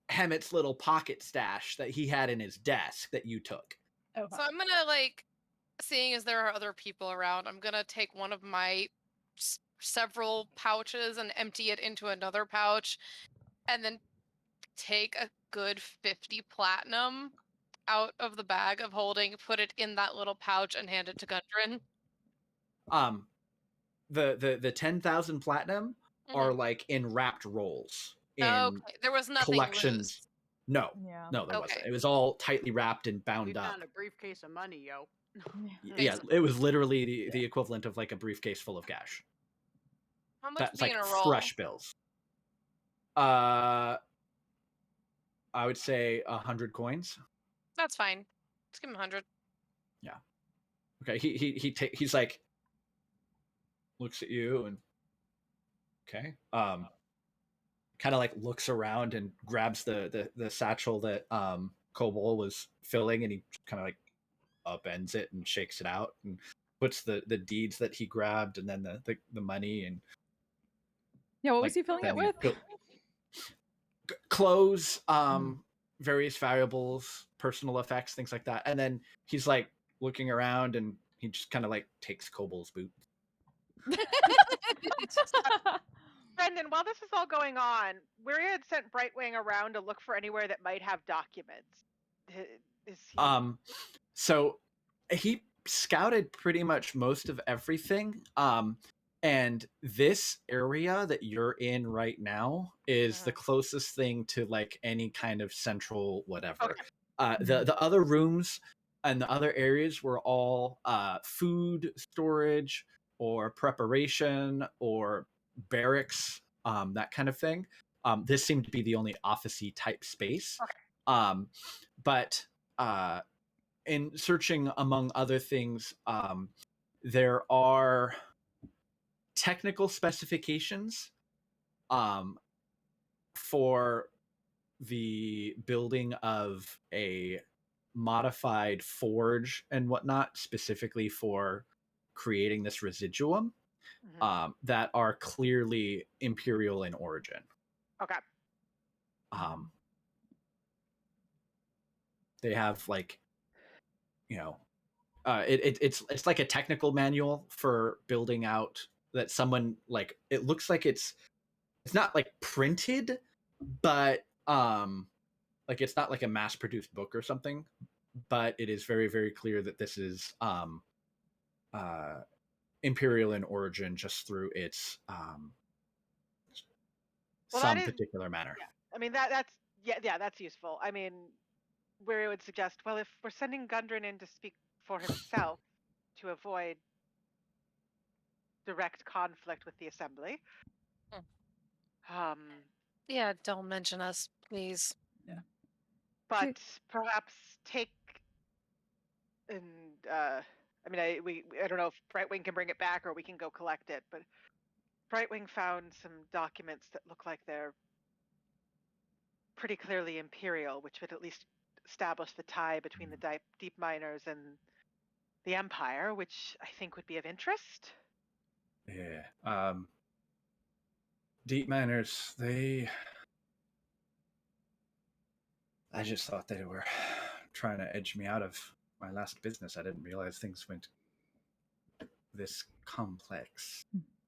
Hemmett's little pocket stash that he had in his desk that you took. Okay. So I'm gonna seeing as there are other people around, I'm gonna take one of my several pouches and empty it into another pouch, and then take a good 50 platinum out of the bag of holding, put it in that little pouch, and hand it to Gundren. The 10,000 platinum are like in wrapped rolls in Okay, there was nothing collections. loose. No, Yeah. no, there Okay. wasn't. It was all tightly wrapped and We bound up. found a briefcase of money, yo. Yeah, it was literally the equivalent of like a briefcase full of cash. How much That's be like in a roll? fresh bills. I would say 100 coins. That's fine. Let's give him 100. Yeah. Okay. He's like looks at you and okay. Kind of like looks around and grabs the satchel that Kobold was filling, and he kind of like upends it and shakes it out and puts the deeds that he grabbed and then the money and yeah. What was he filling it with? Clothes, various variables, personal effects, things like that. And then he's like looking around and he just kind of like takes Kobold's boot. Brendan, while this is all going on, Weary had sent Brightwing around to look for anywhere that might have documents. Is he... So he scouted pretty much most of everything. And this area that you're in right now is the closest thing to like any kind of central whatever. Okay. The other rooms and the other areas were all food storage or preparation or barracks, that kind of thing. This seemed to be the only office-y type space. Okay. But in searching among other things, there are technical specifications for the building of a modified forge and whatnot, specifically for creating this residuum, that are clearly imperial in origin. Okay. They have like, you know, it's like a technical manual for building out that someone like, it looks like it's not like printed, but like it's not like a mass produced book or something, but it is very, very clear that this is imperial in origin just through its some particular manner. Yeah. I mean that's useful. I mean, where it would suggest, well, if we're sending Gundren in to speak for himself to avoid direct conflict with the assembly. Yeah, don't mention us, please. Yeah. But perhaps take and I mean, I don't know if Brightwing can bring it back or we can go collect it, but Brightwing found some documents that look like they're pretty clearly imperial, which would at least establish the tie between the deep miners and the Empire, which I think would be of interest. Yeah. Deep miners, I just thought they were trying to edge me out of my last business. I didn't realize things went this complex.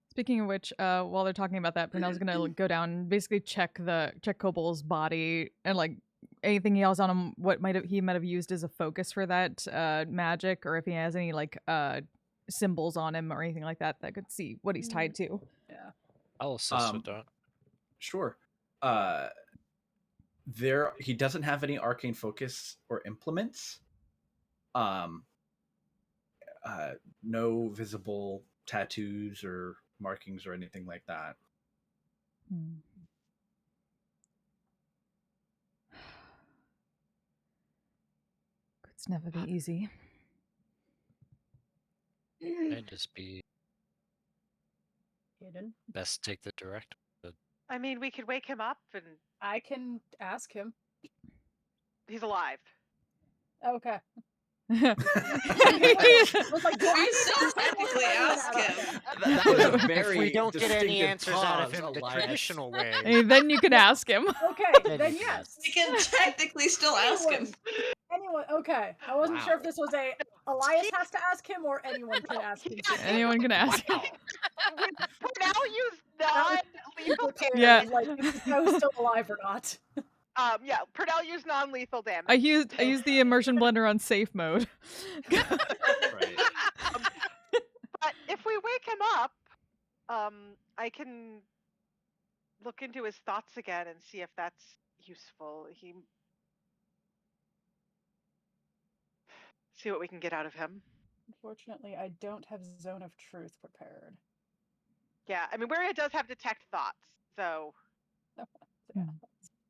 Speaking of which, while they're talking about that, Brunel's gonna go down and basically check Kobol's body and like anything else on him. What he might have used as a focus for that magic, or if he has any like symbols on him or anything like that that could see what he's tied to. Yeah, I'll assist with that. Sure. He doesn't have any arcane focus or implements. No visible tattoos or markings or anything like that. It's never be easy. Might just be hidden. best to take the direct. I mean, we could wake him up and I can ask him. He's alive. Okay. We still technically ask him. If we don't get any answers out of him the traditional way, Hey, then you can ask him. Okay, then yes. We can technically still ask him. anyone. Okay, I wasn't sure if this was a Elias has to ask him or anyone can ask him. Anyone can ask. Pernell used non-lethal Yeah. damage. Like if I was still alive or not. Yeah, Pernell used non-lethal damage. I used the immersion blender on safe mode. Right. But if we wake him up, I can look into his thoughts again and see if that's useful. See what we can get out of him. Unfortunately, I don't have Zone of Truth prepared. Yeah, I mean, Waria does have detect thoughts, so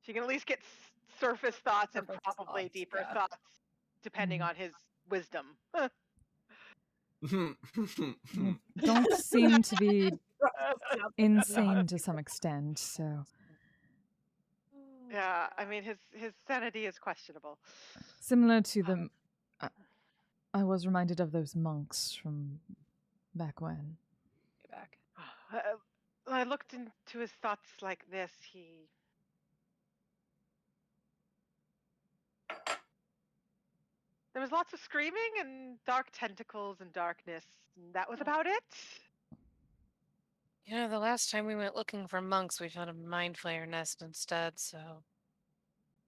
she can at least get surface thoughts and probably deeper thoughts, depending on his wisdom. Don't seem to be insane to some extent, so. Yeah, I mean, his sanity is questionable. Similar to the. I was reminded of those monks from back when. I looked into his thoughts like this. There was lots of screaming and dark tentacles and darkness. And that was about it. You know, the last time we went looking for monks, we found a mind flayer nest instead, so.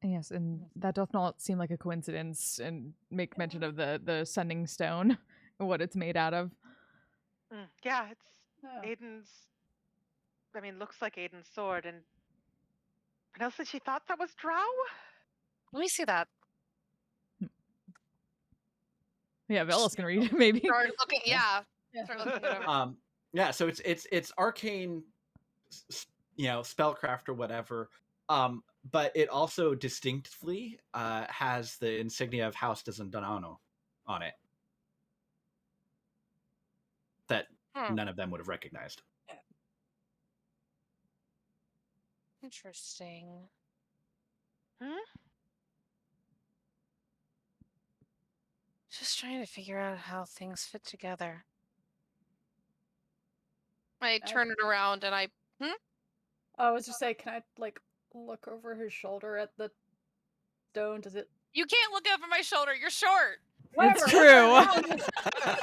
Yes, and that doth not seem like a coincidence, and make mention of the sending stone and what it's made out of. Yeah, it's Aiden's. I mean, looks like Aiden's sword, and Pernell said she thought that was Drow. Let me see that. Yeah, Bella's gonna read it, maybe. Start looking, yeah. Start looking it over. Yeah, so it's arcane, spellcraft or whatever. But it also distinctly has the insignia of House Dizendano on it that none of them would have recognized. Interesting. Just trying to figure out how things fit together. I turn it around and I. I was just saying, can I look over his shoulder at the stone? Does it? You can't look over my shoulder. You're short. It's true.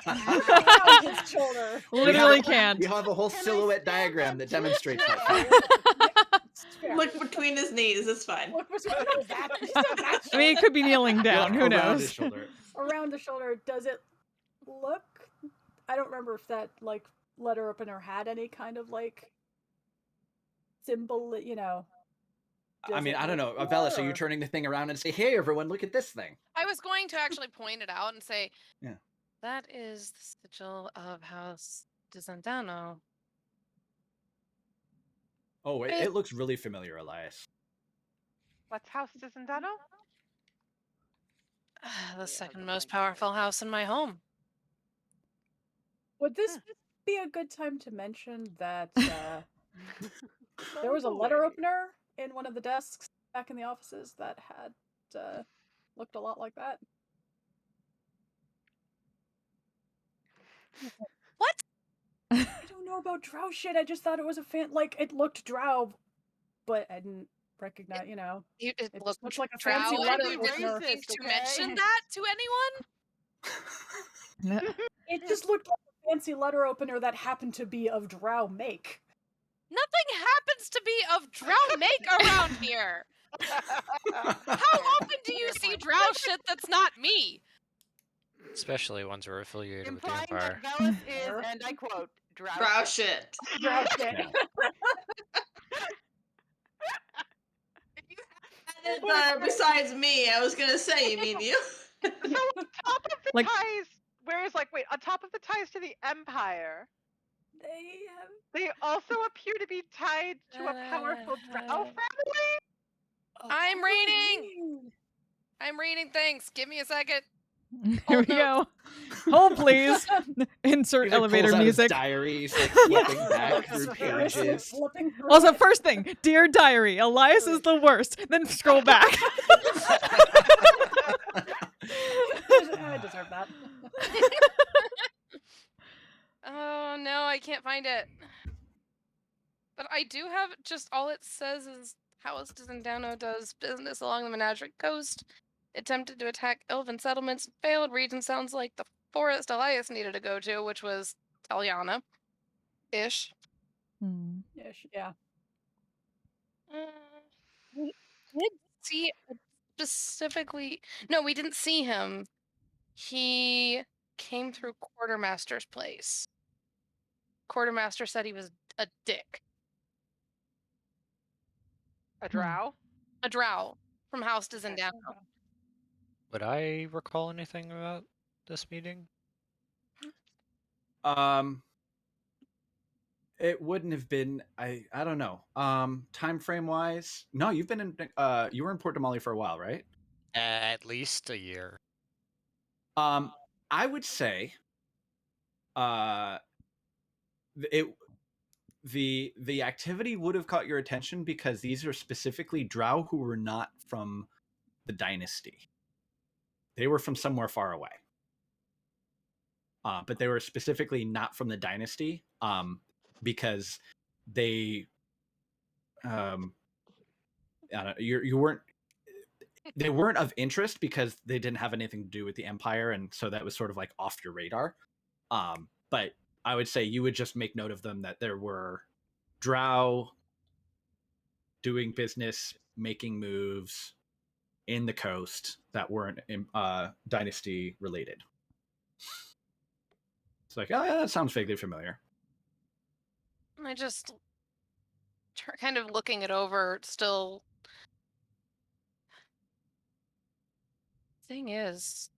Around his shoulder. Literally can't. We have a whole silhouette diagram that demonstrates that. Look between his knees. It's fine. Look between that. I mean, it could be kneeling down. Who Around knows? his shoulder. Around the shoulder. Does it look? I don't remember if that letter opener had any kind of symbol. I mean, I don't know. Velis, are you turning the thing around and say, "Hey, everyone, look at this thing"? I was going to actually point it out and say, "Yeah, that is the sigil of House Dizendano." Oh, it looks really familiar, Elias. What's House Dizendano? The second most powerful house in my home. Would this be a good time to mention that there was a letter opener in one of the desks back in the offices that had looked a lot like that? What? I don't know about drow shit. I just thought it was a it looked drow, but I didn't recognize. It looks like a drow. fancy Would letter we really opener. think to mention that to anyone? It just looked like a fancy letter opener that happened to be of drow make. Nothing happens to be of drow make around here. How often do you see drow shit that's not me? Especially ones who are affiliated Implying with the Empire. that Velis is, and I quote, Drow shit. Drow shit. Besides me, I was gonna say, you mean you? So on top of the ties, on top of the ties to the Empire, they also appear to be tied to a powerful drow family? I'm reading things. Give me a second. Here we go. Hold, please. Insert He, elevator pulls out his music. diary, he's flipping back through pages. Also, first thing, dear diary, Elias is the worst. Then scroll back. I deserve that. Oh no, I can't find it. But I do have just all it says is House Dizendano does business along the Menadric coast attempted to attack elven settlements. Failed. Region sounds like the forest Elias needed to go to, which was Taliana-ish. Ish, yeah. We did see specifically. No, we didn't see him. He came through Quartermaster's place. Quartermaster said he was a dick. A drow? A drow from House to Zendano. Would I recall anything about this meeting? It wouldn't have been. I don't know. Time frame wise, no. You've been in. You were in Port Damali for a while, right? At least a year. I would say. The activity would have caught your attention because these are specifically drow who were not from the dynasty. They were from somewhere far away. But they were specifically not from the dynasty because they I don't know, you weren't they weren't of interest because they didn't have anything to do with the empire, and so that was sort of like off your radar. But I would say you would just make note of them that there were drow doing business, making moves in the coast that weren't dynasty related. It's like, oh yeah, that sounds vaguely familiar. I just kind of looking it over still. Thing is,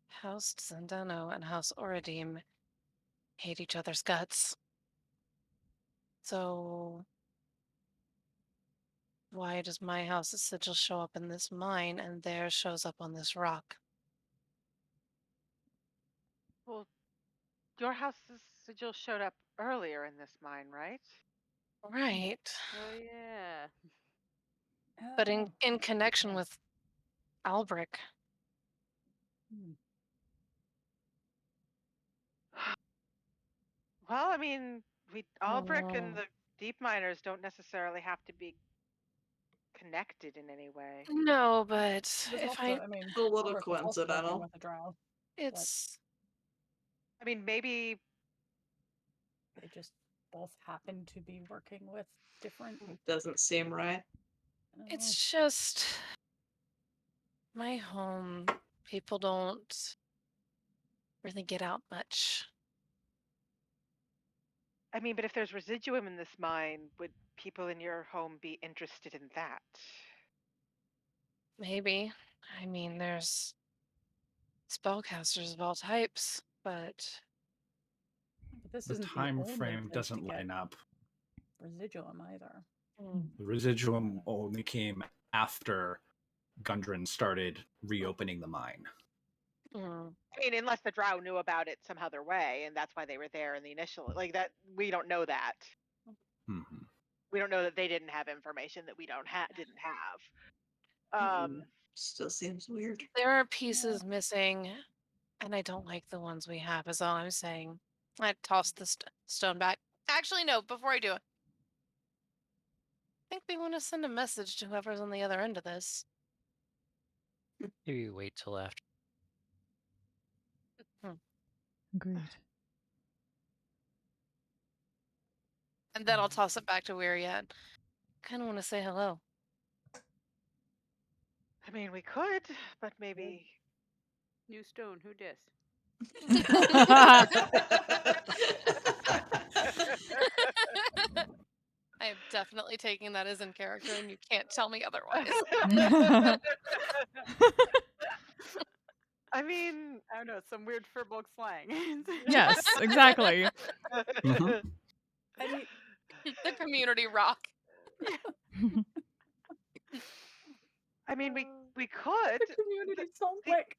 House Zendano and House Oradim hate each other's guts. So why does my house's sigil show up in this mine and theirs shows up on this rock? Well, your house's sigil showed up earlier in this mine, right? Right. Oh yeah. But in connection with Albric. Well, I mean, Albric and the deep miners don't necessarily have to be connected in any way. No, but There's if also, I mean, A little Albrecht was also working coincidental. with a drow. it's I mean, maybe They just both happen to be working with different. Doesn't seem right. it's just my home. People don't really get out much. I mean, but if there's residuum in this mine, would people in your home be interested in that? Maybe. I mean, there's spellcasters of all types, but This The isn't time the only frame place doesn't to get line up. residuum either. The residuum only came after Gundren started reopening the mine. I mean, unless the drow knew about it some other way, and that's why they were there in the initial, like that. We don't know that. Mm-hmm. We don't know that they didn't have information that we didn't have. Still seems weird. there are pieces missing, and I don't like the ones we have, is all I'm saying. I tossed the stone back. Actually, no, before I do it. I think we want to send a message to whoever's on the other end of this. Maybe wait till after. Agreed. And then I'll toss it back to Weirya. Kind of want to say hello. I mean, we could, but maybe. New stone, who dis? I am definitely taking that as in character, and you can't tell me otherwise. I mean, I don't know, some weird Furbolg slang. Yes, exactly. I mean, the community rock. I mean, we could. The community so quick.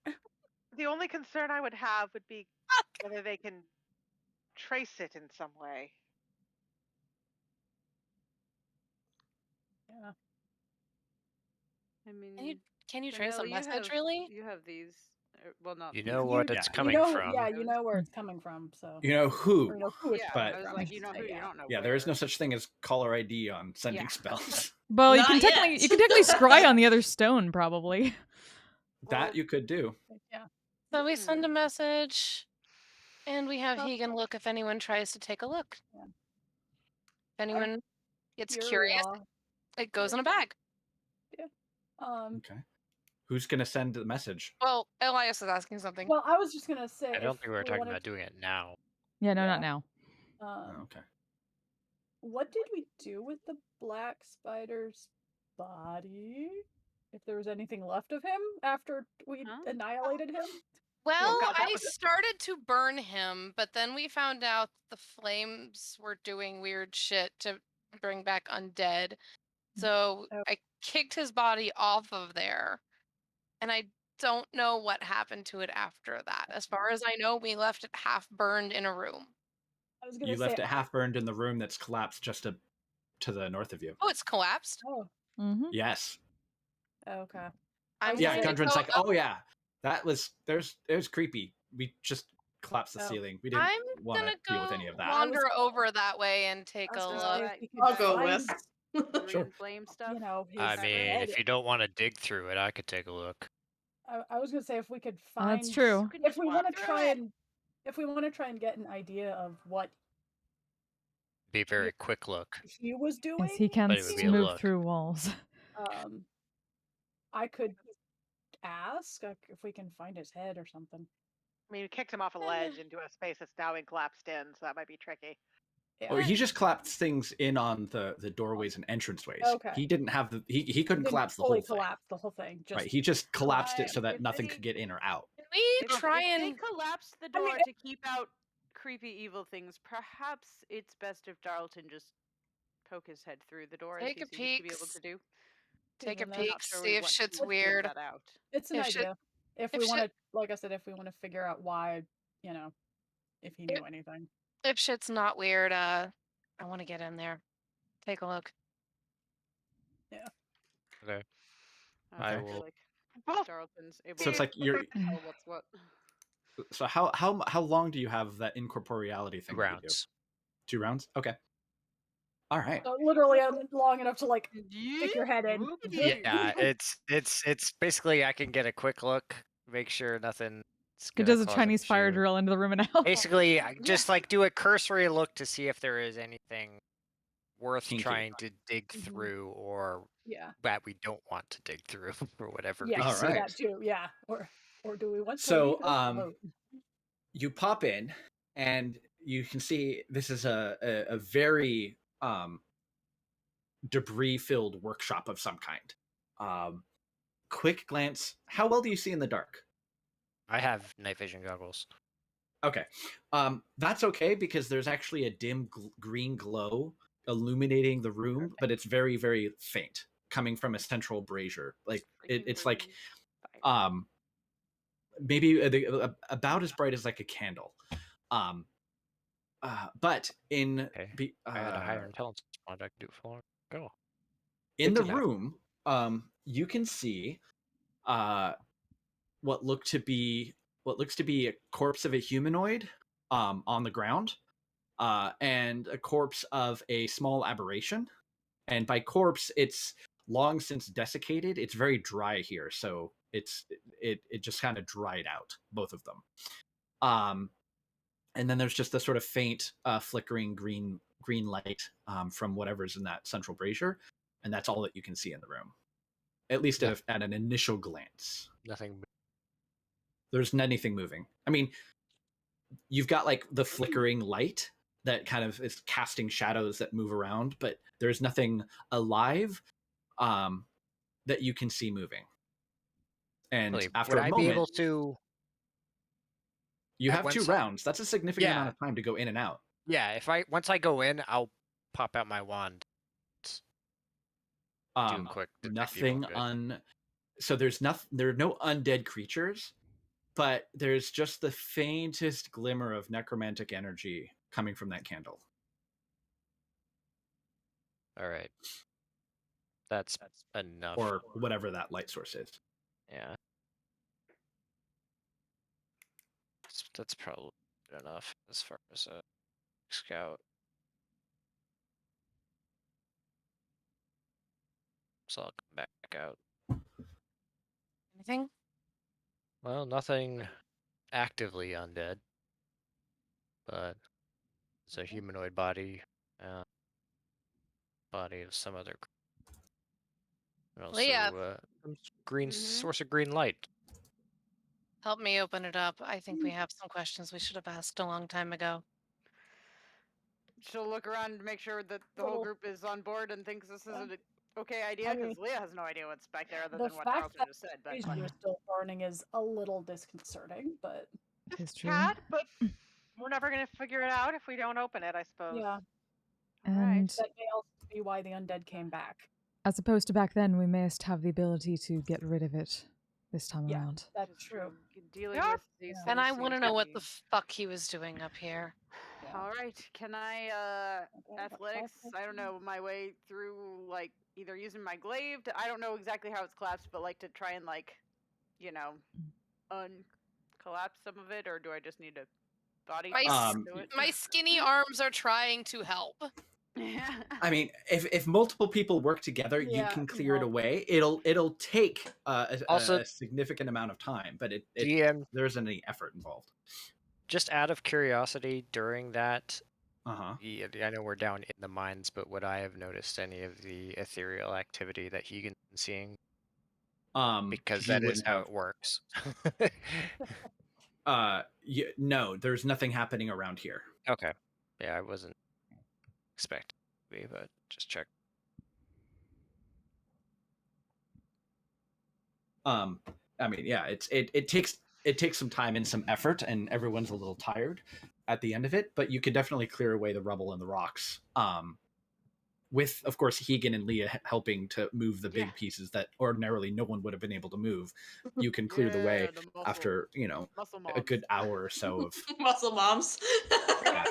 The only concern I would have would be whether they can trace it in some way. Yeah. I mean, can you trace a Vanilla, message, really? You have these. Well, not. You know what it's coming from. Yeah, you know where it's coming from. So You know who, Or you know who it's but I was like, you know who, you don't know. yeah, there is no such thing as caller ID on sending Yeah. spells. Well, you Not can yet. technically scry on the other stone, probably. That you could do. Yeah. So we send a message, and we have Hegan look if anyone tries to take a look. Yeah. If anyone gets Here we curious, are. it goes in a bag. Yeah. Okay. Who's gonna send the message? Well, Elias is asking something. Well, I was just gonna say. I don't if think we were we talking wanted about doing it now. Yeah, no, Yeah. not now. Okay. What did we do with the black spider's body? If there was anything left of him after we annihilated him? Well, God, that I was it. started to burn him, but then we found out the flames were doing weird shit to bring back undead. So I kicked his body off of there, and I don't know what happened to it after that. As far as I know, we left it half burned in a room. I was gonna You say left it half burned in the room that's collapsed just to the north of you. Oh, it's collapsed. Oh. Yes. Okay. Yeah, Gundren's like, oh yeah, it was creepy. We just collapsed the Oh. ceiling. We didn't I'm want to gonna deal with any of that. wander over that way and take a gonna look. say if we could I'll go find, with. Sure. Flame stuff. You know, his I mean, head. if you don't want to dig through it, I could take a look. I was gonna say if we could find. That's true. If we want to try and, get an idea of what Be a very quick look. he was doing, Yes, he can But it would be a move look. through walls. I could ask if we can find his head or something. I mean, you kicked him off a ledge into a space that's now been collapsed in, so that might be tricky. Yeah. Oh, he just collapsed things in on the doorways and entranceways. Okay. He didn't have he couldn't Didn't collapse the fully whole thing. collapse the whole thing. Just Right. He just collapsed it so that nothing could get in or out. Can we try If they and collapse the door to keep out creepy evil things, perhaps it's best if Darlton just poke his head through the door Take as a he seems to be peek. able to do. take a Even then, peek, not sure see we if want shit's to figure weird? that out. It's an If shit- idea. If if we shit- want to, like I said, if we want to figure out why, if he knew anything. If shit's not weird, I want to get in there. Take a look. Yeah. Okay. I I feel will. like Darlton's able So it's to like you're tell what's what. so how long do you have that incorporeality thing? 2 that you do? rounds. 2 rounds? Okay. All right. So literally long enough to like stick your head in. Yeah, it's basically I can get a quick look, make sure nothing. He does a Chinese fire drill into the room and out. Basically, I just like do a cursory look to see if there is anything worth Kinky. trying to dig through, or Yeah. that we don't want to dig through for whatever Yeah, reason. All right. that too. Yeah. Or do we want to So, leave this boat? You pop in and you can see this is a very debris filled workshop of some kind. Quick glance, how well do you see in the dark? I have night vision goggles. Okay. That's okay because there's actually a dim green glow illuminating the room, but it's very, very faint coming from a central brazier. Like it's like maybe about as bright as like a candle. But in I had a higher intelligence mod. I could do it for long ago. in the Good to know. room, you can see what looks to be a corpse of a humanoid on the ground, and a corpse of a small aberration. And by corpse, it's long since desiccated. It's very dry here, so it just kind of dried out, both of them. And then there's just the sort of faint flickering green light from whatever's in that central brazier, and that's all that you can see in the room, at least at an initial glance. Nothing. There's anything moving. I mean, you've got like the flickering light that kind of is casting shadows that move around, but there's nothing alive that you can see moving. And Really, after would a I moment, be able to? you at have one 2 si- rounds. That's a significant Yeah. amount of time to go in and out. Yeah, if once I go in, I'll pop out my wand. Do a quick detect evil Nothing good. so there are no undead creatures, but there's just the faintest glimmer of necromantic energy coming from that candle. All right, that's enough. Or whatever that light source is. Yeah, that's probably good enough as far as a scout. So I'll come back out. Anything? Well, nothing actively undead, but it's a humanoid body, body of some other. And also, Leah. some green Mhm. source of green light. Help me open it up. I think we have some questions we should have asked a long time ago. She'll look around to make sure that the whole group is on board and thinks this is an okay idea, I because mean, Leah has no idea what's back there other the than what fact Charleston that just said. But trees are still burning is a little disconcerting, but It's true. sad, but we're never going to figure it out if we don't open it, I suppose. yeah. And That may also be why the undead came back. as opposed to back then, we must have the ability to get rid of it this time around. That's true. Dealing Yeah. with these And I things want to seems know what be- the fuck he was doing up here. All right, can I athletics? I don't know my way through, like, either using my glaive to, I don't know exactly how it's collapsed, but like to try and, like, you know, uncollapse some of it, or do I just need to body do it? My skinny arms are trying to help. I mean, if multiple people work together, you Yeah, can clear it away. It'll take Also- a significant amount of time, but DM there isn't any effort involved. Just out of curiosity, during that, Uh-huh. I know we're down in the mines, but would I have noticed any of the ethereal activity that Hegan's been seeing? Because You that is wouldn't how have- it works. No, there's nothing happening around here. Okay. Yeah, I wasn't expecting to be, but just check. I mean, yeah, it takes some time and some effort, and everyone's a little tired at the end of it, but you could definitely clear away the rubble and the rocks. With, of course, Hegan and Leah helping to move the big pieces that ordinarily no one would have been able to move. You can clear the way after, a good hour or so of Muscle moms. Where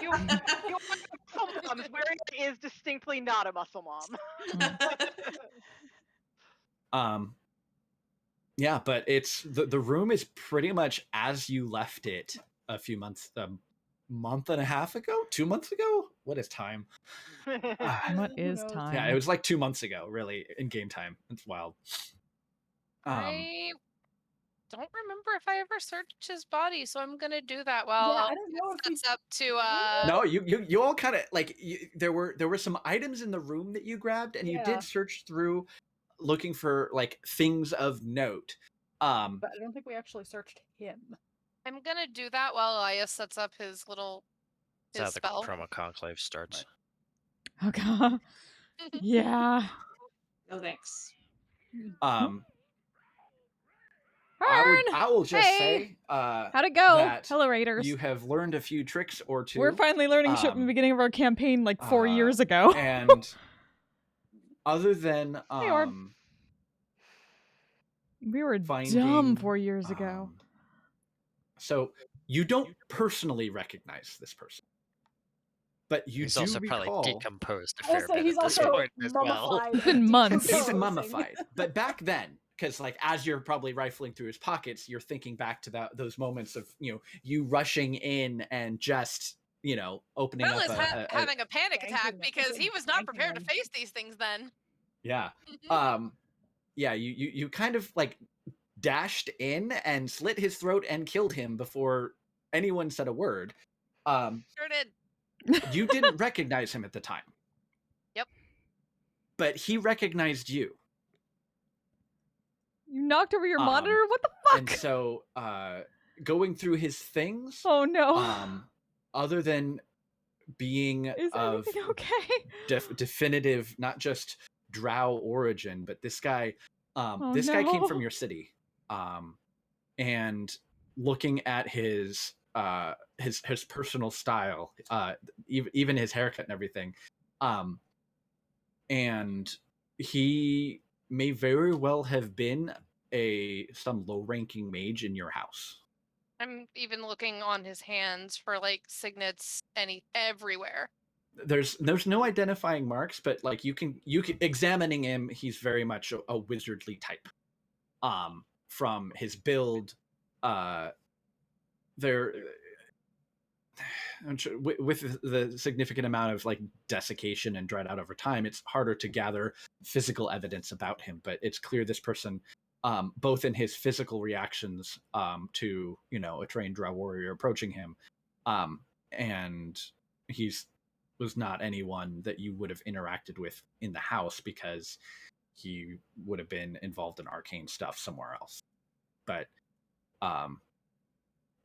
it is distinctly not a muscle mom. Yeah, but it's the room is pretty much as you left it a few months, month and a half ago, 2 months ago. What is time? What is time? Yeah, it was like 2 months ago, really, in game time. It's wild. I don't remember if I ever searched his body, so I'm gonna do that while I don't know if it's up to No, you all kind of like there were some items in the room that you grabbed, and you Yeah. did search through, looking for like things of note. But I don't think we actually searched him. I'm gonna do that while Elias sets up his little That's his how the spell. Chroma Conclave starts. Oh god. Yeah. Oh, thanks. I will just Hey! say, How'd it go? that Hello, Raiders. You have learned a few tricks or two. We're finally learning shit from the beginning of our campaign like 4 years ago. And other than Orb. We were dumb finding, 4 years ago. so you don't personally recognize this person, but you He's do also recall. probably decomposed a I was fair saying bit he's at this also point as well. mummified. It's been months. He's Decomposing. mummified, but back then, because like as you're probably rifling through his pockets, you're thinking back to those moments of you rushing in and just opening Will up is having a panic attack because he was not prepared to face these things then. Yeah. Yeah, you kind of like dashed in and slit his throat and killed him before anyone said a word. Sure did. You didn't recognize him at the time. Yep. But he recognized you. You knocked over your monitor? What the fuck? And so going through his things, oh no. Other than being Is of everything okay? definitive, not just drow origin, but this guy Oh, this guy came no. from your city, and looking at his personal style, even his haircut and everything, and he may very well have been some low-ranking mage in your house. I'm even looking on his hands for like signets everywhere. There's no identifying marks, but like you can examining him, he's very much a wizardly type. From his build, there with the significant amount of like desiccation and dried out over time, it's harder to gather physical evidence about him. But it's clear this person both in his physical reactions to a trained drow warrior approaching him, and was not anyone that you would have interacted with in the house because he would have been involved in arcane stuff somewhere else. But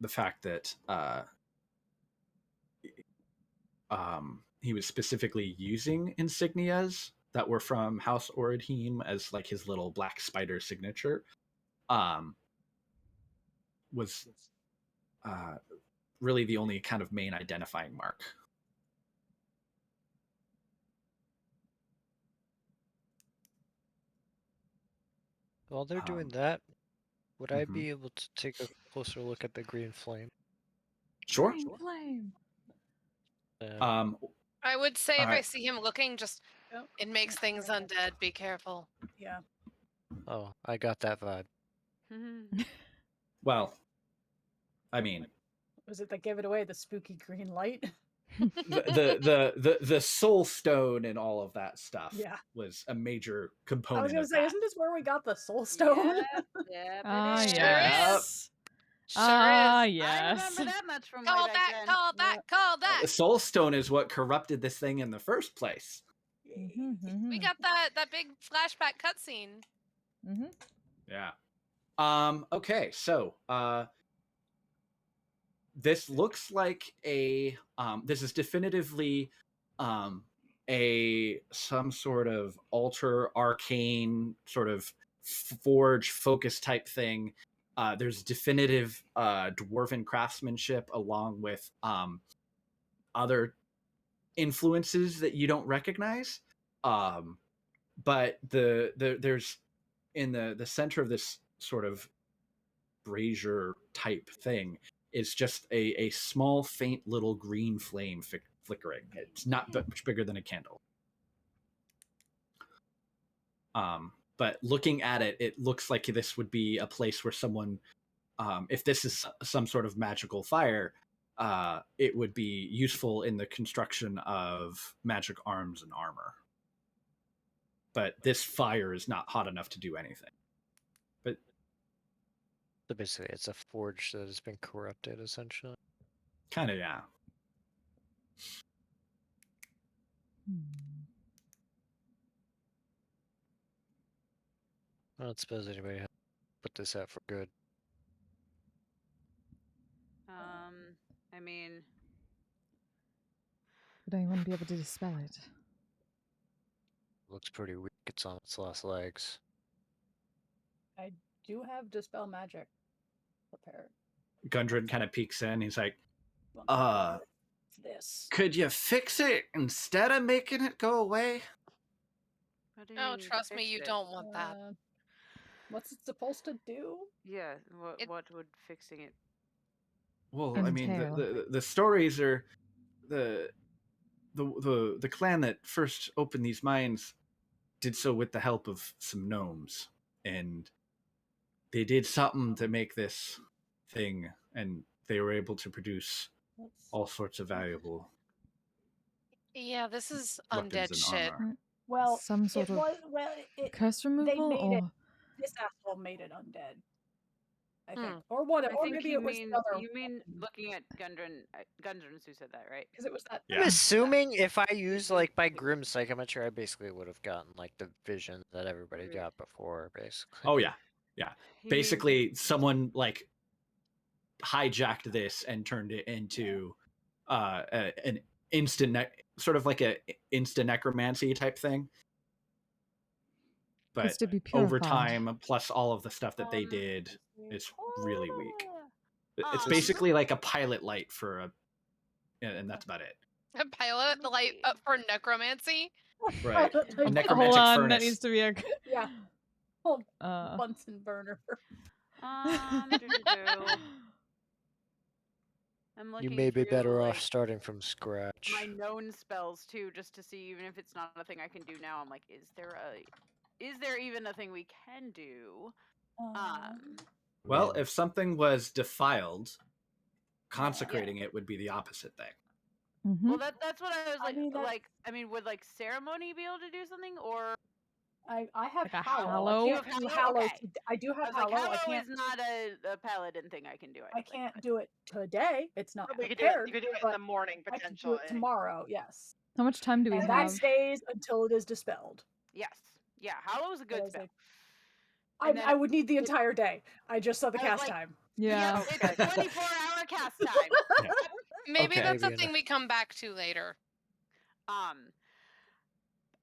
the fact that he was specifically using insignias that were from House Oradheim as like his little black spider signature was really the only kind of main identifying mark. While they're doing that, would I be able to take a closer look at the green flame? Sure. Green flame. I would say if I Alright. see him looking, just it makes things undead. Be careful. Yeah. Oh, I got that vibe. Well, I mean, Was it that gave it away, the spooky green light? the soul stone and all of that stuff Yeah. was a major I component was gonna of say, that. isn't this where we got the soul stone? Ah, Sure yes. Sure Ah, is. yes. I remember that much from Call way back that, then. call that, call that. The soul stone is what corrupted this thing in the first place. We got that big flashback cutscene. Yeah. Okay, so this looks like this is definitively some sort of altar arcane sort of forge focus type thing. There's definitive dwarven craftsmanship along with other influences that you don't recognize. But there's in the center of this sort of brazier type thing is just a small, faint little green flame flickering. It's not much bigger than a candle. But looking at it, it looks like this would be a place where someone, if this is some sort of magical fire, it would be useful in the construction of magic arms and armor. But this fire is not hot enough to do anything. But So basically, it's a forge that has been corrupted, essentially. kind of, yeah. I don't suppose anybody has put this out for good. I mean, Would anyone be able to dispel it? Looks pretty weak. It's on its last legs. I do have dispel magic prepared. Gundren kind of peeks in. He's like, This. could you fix it instead of making it go away? Oh, trust me, you don't want that. What's it supposed to do? Yeah, what would fixing it? Well, I mean, the stories are the clan that first opened these mines did so with the help of some gnomes, and they did something to make this thing, and they were able to produce all sorts of valuable Yeah, this is weapons undead and shit. armor. Well, Some sort of curse they removal, made it. or This asshole made it undead. I Hmm. think, or what? I Or think maybe you it was mean the other. you mean looking at Gundren's who said that, right? Because it was that. I'm assuming if I used like my grim psychometry, I basically would have gotten like the vision that everybody got before, basically. Oh yeah, yeah. Basically, someone like hijacked this and turned it into an instant sort of like a instant necromancy type thing. But It's to be over purified. time, plus all of the stuff that they did, is really weak. It's Aw. basically like a pilot light for and that's about it. A pilot light up for necromancy. Right. A Hold necromantic on, furnace. that needs to be a. Yeah. Hold Bunsen burner. I'm You looking may be through, better like, off starting from scratch. my known spells too, just to see even if it's not a thing I can do now. I'm like, is there even a thing we can do? Well, if something was defiled, consecrating it would be the opposite thing. Well, that's what I was like. I mean, would like ceremony be able to do something, or I have Like a Hallow. hallow? I can't do Hallow. Okay. I do I have was like, Hallow. I Hallow can't. is not a paladin thing I can do. I can't do it today. It's not We could do prepared. it. You could do it in but the morning I can do it potentially. tomorrow. Yes. How much time do we And have? that stays until it is dispelled. Yes. Yeah, Hallow is a good spell. I would need the entire day. I just saw the I was cast like, time. Yeah. Yep, it's a 24-hour cast time. Maybe Okay. that's a thing we come back to later.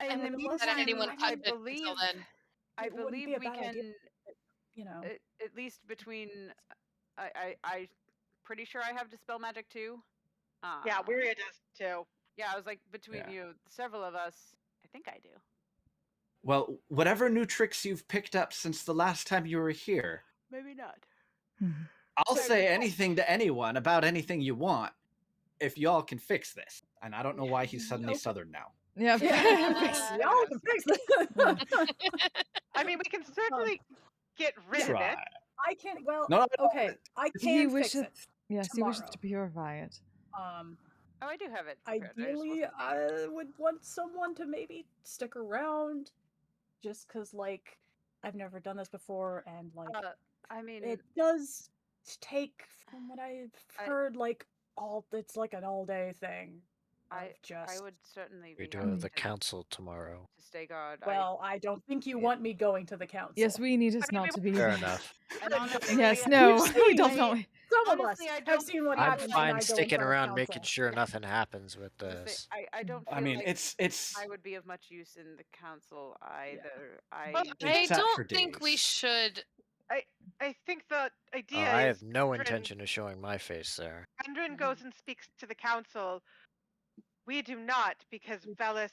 In the wouldn't meantime, let anyone touch I it until believe then. I It wouldn't believe be a we bad can, idea, you know. at least between. I pretty sure I have dispel magic too. Yeah, Wiria does too. Yeah, I was like between you, several of us. I think I do. Well, whatever new tricks you've picked up since the last time you were here, Maybe not. I'll say anything to anyone about anything you want if y'all can fix this. And I don't know why he's suddenly Southern now. Yeah. Y'all can fix this. I mean, we can certainly get rid of Try. it. I can. Well, No, okay. I He can fix wishes. it. Yes, he wishes tomorrow. to purify it. Oh, I do have it. prepared. Ideally, I would want someone to maybe stick around, just because, like, I've never done this before, and like, I mean, it does take, from what I've heard, like it's like an all-day thing. I would certainly We be do happy have the to council tomorrow. stay guard. Well, I don't think you want me going to the council. Yes, we need us not to be. Fair enough. And honestly, Yes, no, We've we seen- don't know. Some of us honestly, I have don't seen what feel I'm happens when I fine go in sticking front of around, council. making sure nothing happens with this. I don't feel I mean, like it's. I would be of much use in the council either. I It's up for don't think we days. should. I think the Oh, idea I is have no Gundren- intention of showing my face there. Gundren goes and speaks to the council. We do not, because Velis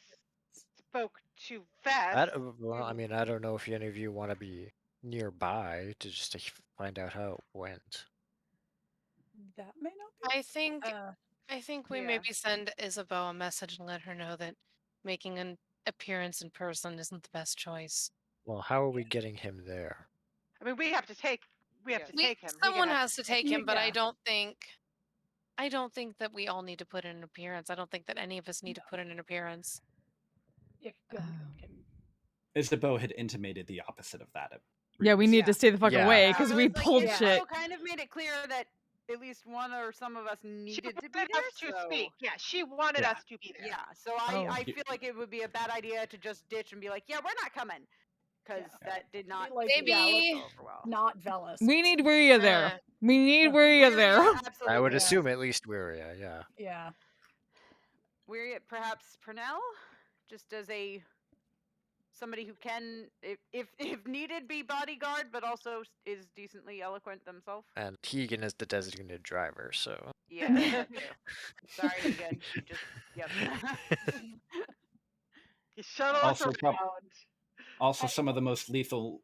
spoke to Vest. Well, I mean, I don't know if any of you want to be nearby to just to find out how it went. That may not I think we yeah. maybe send Isabeau a message and let her know that making an appearance in person isn't the best choice. Well, how are we getting him there? I mean, we have to take him. Someone has to take him, but I Yeah. don't think that we all need to put in an appearance. I don't think that any of us need to put in an appearance. If Gundren can. Isabeau had intimated the opposite of that. Yeah, we need to stay the fuck Yeah. away because we Like, pulled Isabel shit. kind of made it clear that at least one or some of us needed to be wanted there. us to so- speak. Yeah, she wanted Yeah. us to be there. Yeah, so I Oh. feel like it would be a bad idea to just ditch and be like, yeah, we're not coming, because that did not Like, Maybe- yeah, go over well. not Velis. We need Wiria there. We need Wiria there. I would Yeah. assume at least Wiria, yeah. Yeah. We're perhaps Purnell, just as a somebody who can, if needed, be bodyguard, but also is decently eloquent themselves. And Tegan is the designated driver, so. Yeah. that too. Sorry again. You just yep. You shuttle us Also, around. also some of the most lethal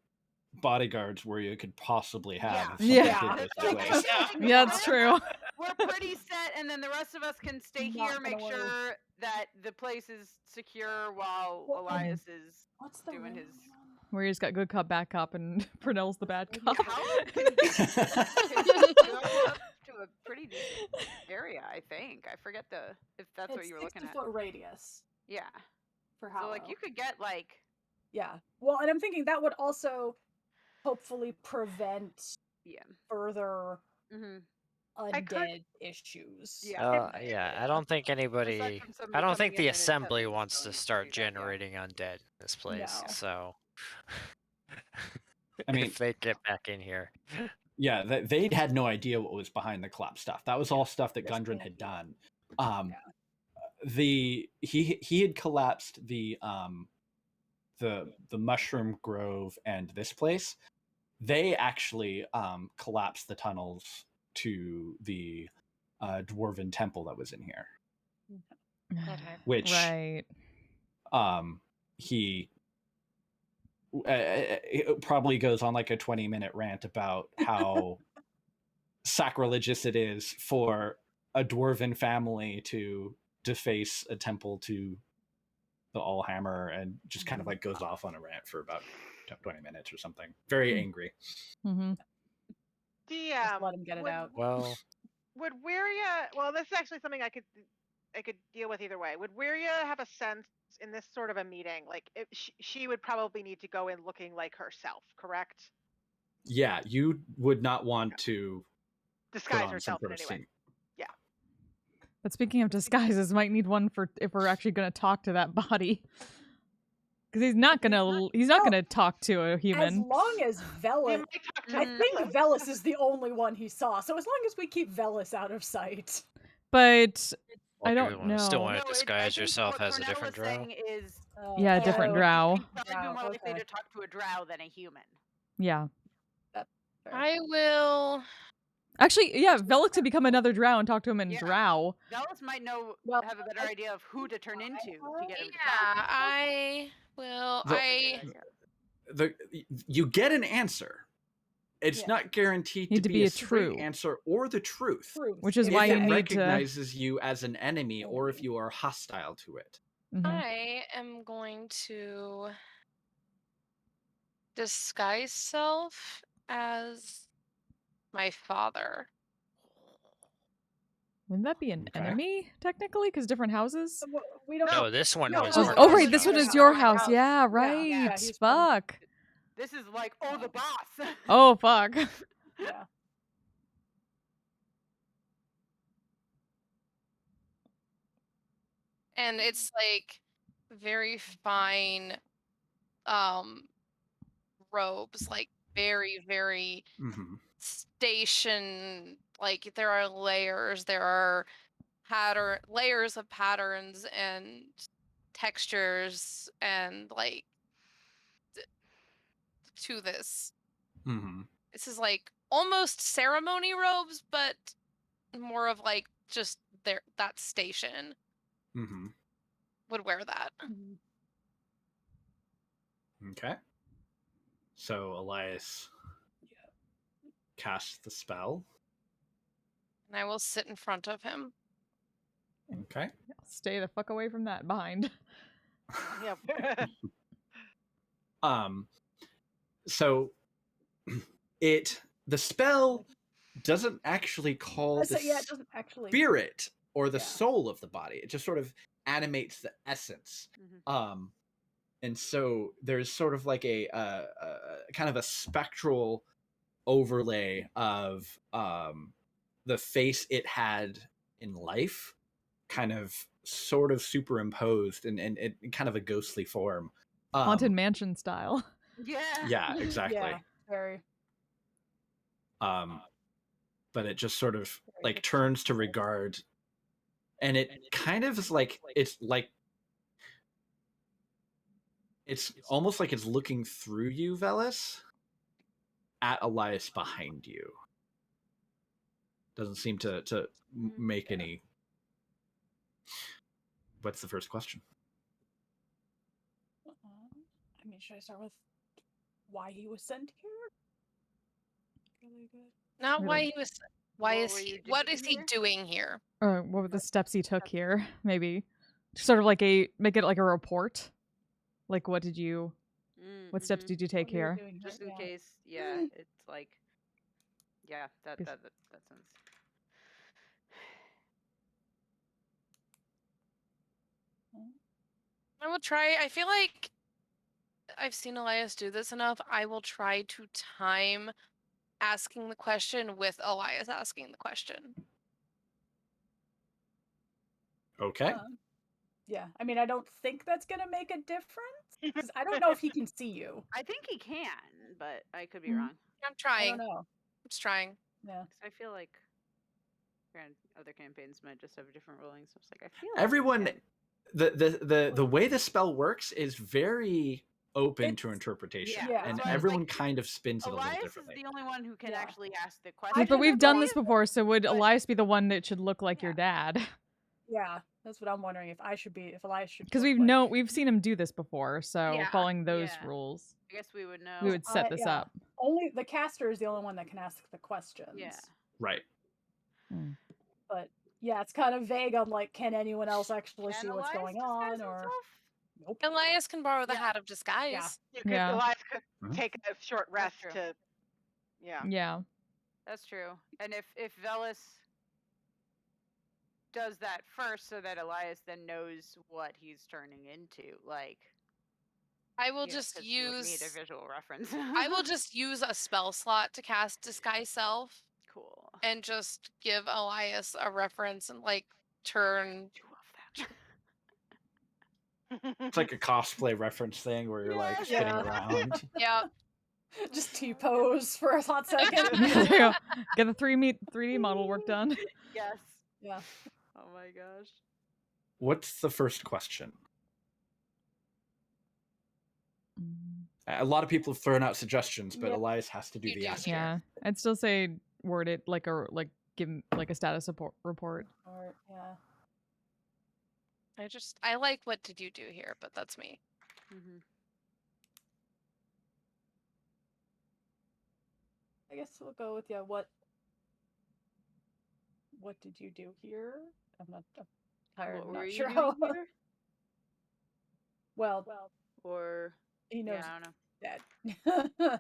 bodyguards where you could possibly have. if Yeah. something did go Like, ways. Yeah, that's true. We're pretty set, and then the rest of us can stay Not here, make gonna worry. sure that the place is secure while Elias is What's the doing room his. Wiria's got good cop, bad cop, and Purnell's the bad cop. How can go up to a pretty decent area, I think. I forget if that's what It's you were looking at. 60-foot radius Yeah. for So Hallow. like you could get like Yeah. Well, and I'm thinking that would also hopefully prevent further undead issues. Yeah, I don't think anybody. from somebody I don't coming think in the and assembly attempting wants to start generating undead in this place. No. So. I mean, if they get back in here. Yeah, they had no idea what was behind the collapse stuff. That was all stuff that Gundren had done. He had collapsed the Mushroom Grove and this place. They actually collapsed the tunnels to the dwarven temple that was in here. Which Right. He it probably goes on like a 20-minute rant about how sacrilegious it is for a dwarven family to deface a temple to the Allhammer, and just kind of like goes off on a rant for about 20 minutes or something. Very angry. Mm-hmm. Just let him get it out. Well, would Wiria? Well, this is actually something I could I could deal with either way. Would Wiria have a sense in this sort of a meeting? Like, if she would probably need to go in looking like herself, correct? Yeah, you would not want to Disguise put on some herself sort in of any way. scene. Yeah. But speaking of disguises, might need one for if we're actually going to talk to that body. Because he's not gonna talk to a human. As long as Velis, I think Velis is the only one he saw. So as long as we keep Velis out of sight. But I You don't know. still want to disguise yourself as a different drow. Saying is, Yeah, a different drow. It'd probably be more likely to talk to a drow than a human. Yeah. I will. Actually, yeah, Velik to become another drow and talk to him in drow. Velis might have a better idea of who to turn into to get him to Yeah, talk. I will. You get an answer. It's not guaranteed to be a straight answer or the truth. Which is why if you it need recognizes you as an enemy or if you are hostile to it. I am going to disguise self as my father. Wouldn't that be an enemy, technically? Because different houses? We don't. No, this one was. Oh, right, this one is your house. Yeah, right. Yeah, Fuck. This is like, the boss. Oh, fuck. Yeah. And it's like very fine robes, like very, very station, like there are layers, there are layers of patterns and textures and like to this. This is like almost ceremony robes, but more of like just that station would wear that. Okay. So Elias casts the spell. And I will sit in front of him. Okay. Stay the fuck away from that behind. Yeah. So the spell doesn't actually call the it doesn't actually spirit or the soul of the body. It just sort of animates the essence. And so there's sort of like a kind of a spectral overlay of the face it had in life, kind of sort of superimposed in kind of a ghostly form. Haunted Mansion style. Yeah, exactly. Yeah, very. But it just sort of like turns to regard, and it kind of is like it's almost like it's looking through you, Velis, at Elias behind you. Doesn't seem to make any. What's the first question? I mean, should I start with why he was sent here? Really good. Not why he was. What is he doing here? Or what were the steps he took here? Maybe sort of like make it like a report. Like, what steps did you take here? Just in case, it's like, that sounds. I will try. I feel like I've seen Elias do this enough. I will try to time asking the question with Elias asking the question. Okay. Yeah, I mean, I don't think that's gonna make a difference because I don't know if he can see you. I think he can, but I could be wrong. I'm trying. I don't know. I'm just trying. Yeah. I feel like other campaigns might just have different rulings. So it's like I feel Everyone, the way the spell works is very open to interpretation, and everyone kind of spins it a little differently. Elias is the only one who can actually ask the question. But we've done this before, so would Elias be the one that should look like your dad? Yeah, that's what I'm wondering if Elias should. Because we've seen him do this before, so following those rules, I guess we would know. we would set this up. Only the caster is the only one that can ask the questions. Yeah. Right. But yeah, it's kind of vague on like, can anyone else actually see what's going on? Or nope. Elias can borrow the hat of disguise. Yeah. Elias could take a short rest to. Yeah. Yeah. That's true. And if Velis does that first so that Elias then knows what he's turning into. Like, I will you know, just 'cause we would need a use. visual reference. I will just use a spell slot to cast Disguise Self. Cool. And just give Elias a reference and like turn. It's like a cosplay reference thing where you're like spinning around. Yeah. Just T-pose for a hot second. There you go. Get the 3D model work done. Yes. Yeah. Oh my gosh. What's the first question? A lot of people have thrown out suggestions, but Yep. Elias has to do the asking. Yeah, I'd still say word it like give him like a status report. Or, yeah. I like what did you do here, but that's me. Mm-hmm. I guess we'll go with what did you do here? I'm tired. What I'm were not you sure doing how. here? Well, or he knows I don't know.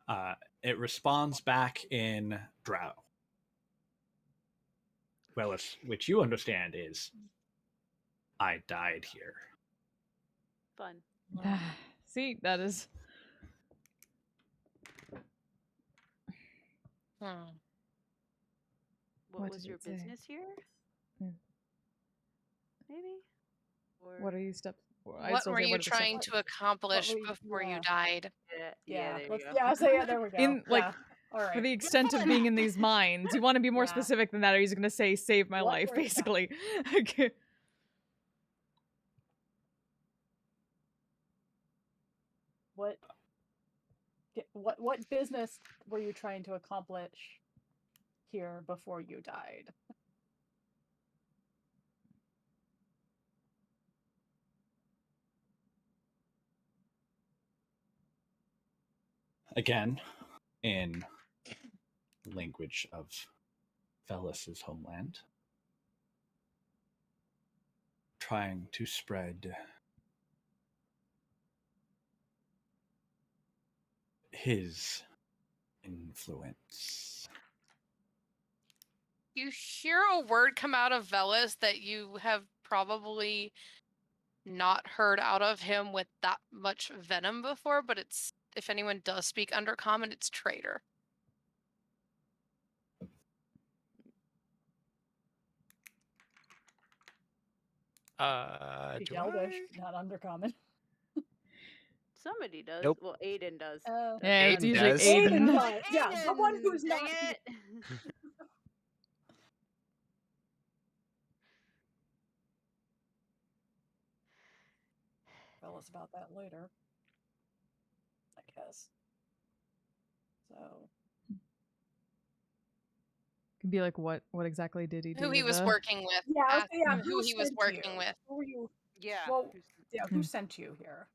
that. It responds back in Drow. Well, which you understand is, I died here. Fun. See, that is. What was your business here? Yeah. Maybe? Or What are you steps? What were you trying to accomplish before you died? Yeah, there you go. Yeah, so yeah, there we go. In like, yeah. All right. for the extent of being in these mines, you want to be more specific than that, or he's going to say "save my What life," were- basically. Okay. What business were you trying to accomplish here before you died? Again, in language of Velus's homeland, trying to spread his influence. You hear a word come out of Velas that you have probably not heard out of him with that much venom before, but it's, if anyone does speak Undercommon, it's traitor. Speak Elvish, not Undercommon. Somebody does. Nope. Well, Aiden does. Yeah, it's Aiden usually does. Aiden. does. Yeah, someone who's Dang not. it. Tell us about that later. I guess. So. Could be like, what exactly did he do? Who he to was the- working with. Yeah, Ask yeah. him who he was working with. Who were you? Yeah. Well, yeah. Who sent you here?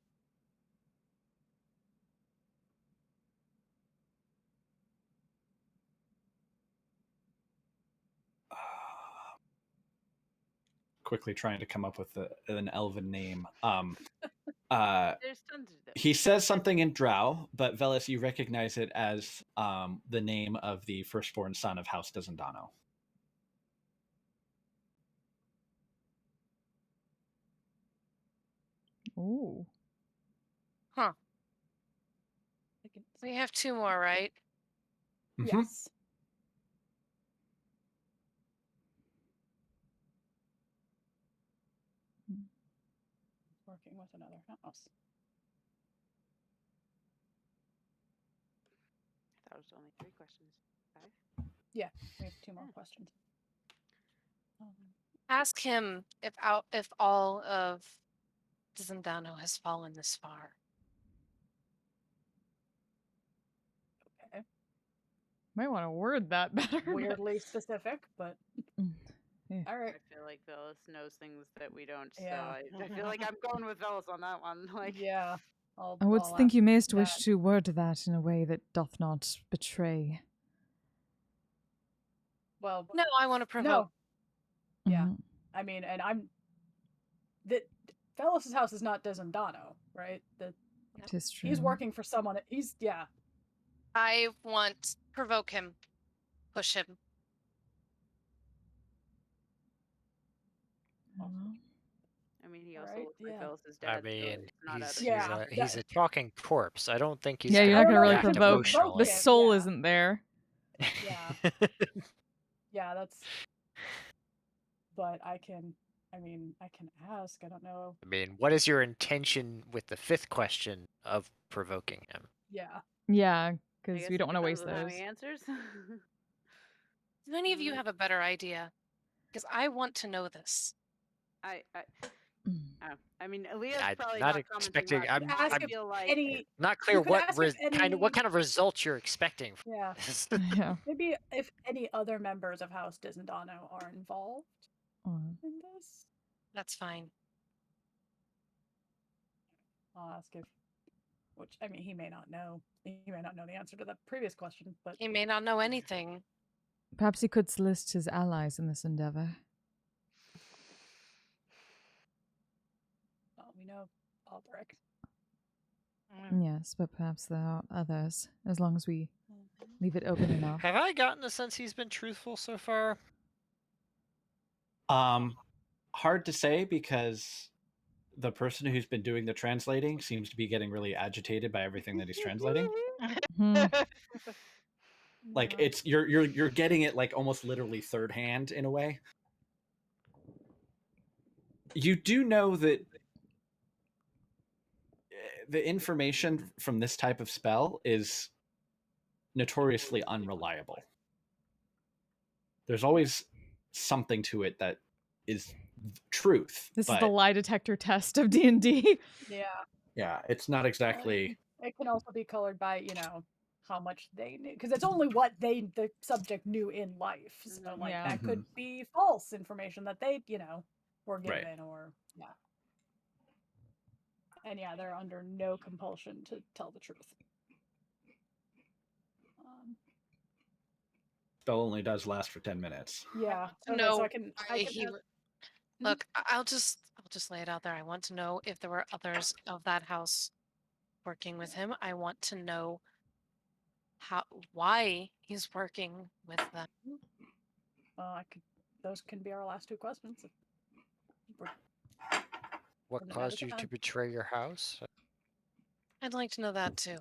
Quickly trying to come up with an elven name. There's tons of them. He says something in Drow, but Velas, you recognize it as the name of the firstborn son of House Desendano. Ooh. Huh. We have two more, right? Mm-hmm. Yes. Working with another house. That was only 3 questions. 5? Yeah, we have 2 more questions. Ask him if all of Zendano has fallen this far. Okay. Might want to word that better. Weirdly specific, but Yeah. all right. I feel like Velas knows things that we don't, Yeah. so I feel like I'm going with Velas on that one. Like, yeah. I would think you mayst that. wish to word that in a way that doth not betray. Well, No, I want to provoke. no. Yeah. Mhm. I mean, and I'm that Velas's house is not Desendano, right? Tis true. He's working for someone. He's I want provoke him, push him. I mean, he also Alright, looks like yeah. Phyllis's I dad, so mean, it's not out of he's a talking corpse. I don't think he's Yeah, you're gonna not gonna really react provoke. emotionally. The soul isn't there. Yeah. Yeah, that's. But I can ask. I don't know. I mean, what is your intention with the fifth question of provoking him? Yeah. Yeah, I because guess we it don't want to depends waste on how those. he answers. Do any of you have a better idea? Because I want to know this. I mean, Aaliyah's I'm probably not not commenting expecting. much. I'm I feel like not clear could what ask if what any- kind of results you're expecting. Yeah. Yeah. Maybe if any other members of House Dizendano are involved Mhm. in this. That's fine. I'll ask if, which I mean, he may not know. He may not know the answer to the previous question, but He may not know anything. Perhaps he could solicit his allies in this endeavor. well, we know Aldrich. Yes, but perhaps there are others, as long as we leave it open enough. Have I gotten the sense he's been truthful so far? Hard to say because the person who's been doing the translating seems to be getting really agitated by everything that he's translating. Like it's you're getting it like almost literally third hand in a way. You do know that the information from this type of spell is notoriously unreliable. There's always something to it that is truth. This is but the lie detector test of D&D. Yeah. yeah, it's not exactly. It can also be colored by, how much they knew, because it's only what the subject knew in life. So like that could be false information that they, were given, Right. or and yeah, they're under no compulsion to tell the truth. Spell only does last for 10 minutes. Yeah. Okay, No, so I can Look, I'll just lay it out there. I want to know if there were others of that house working with him. I want to know why he's working with them. Well, those can be our last two questions. What caused you to betray your house? I'd like to know that too.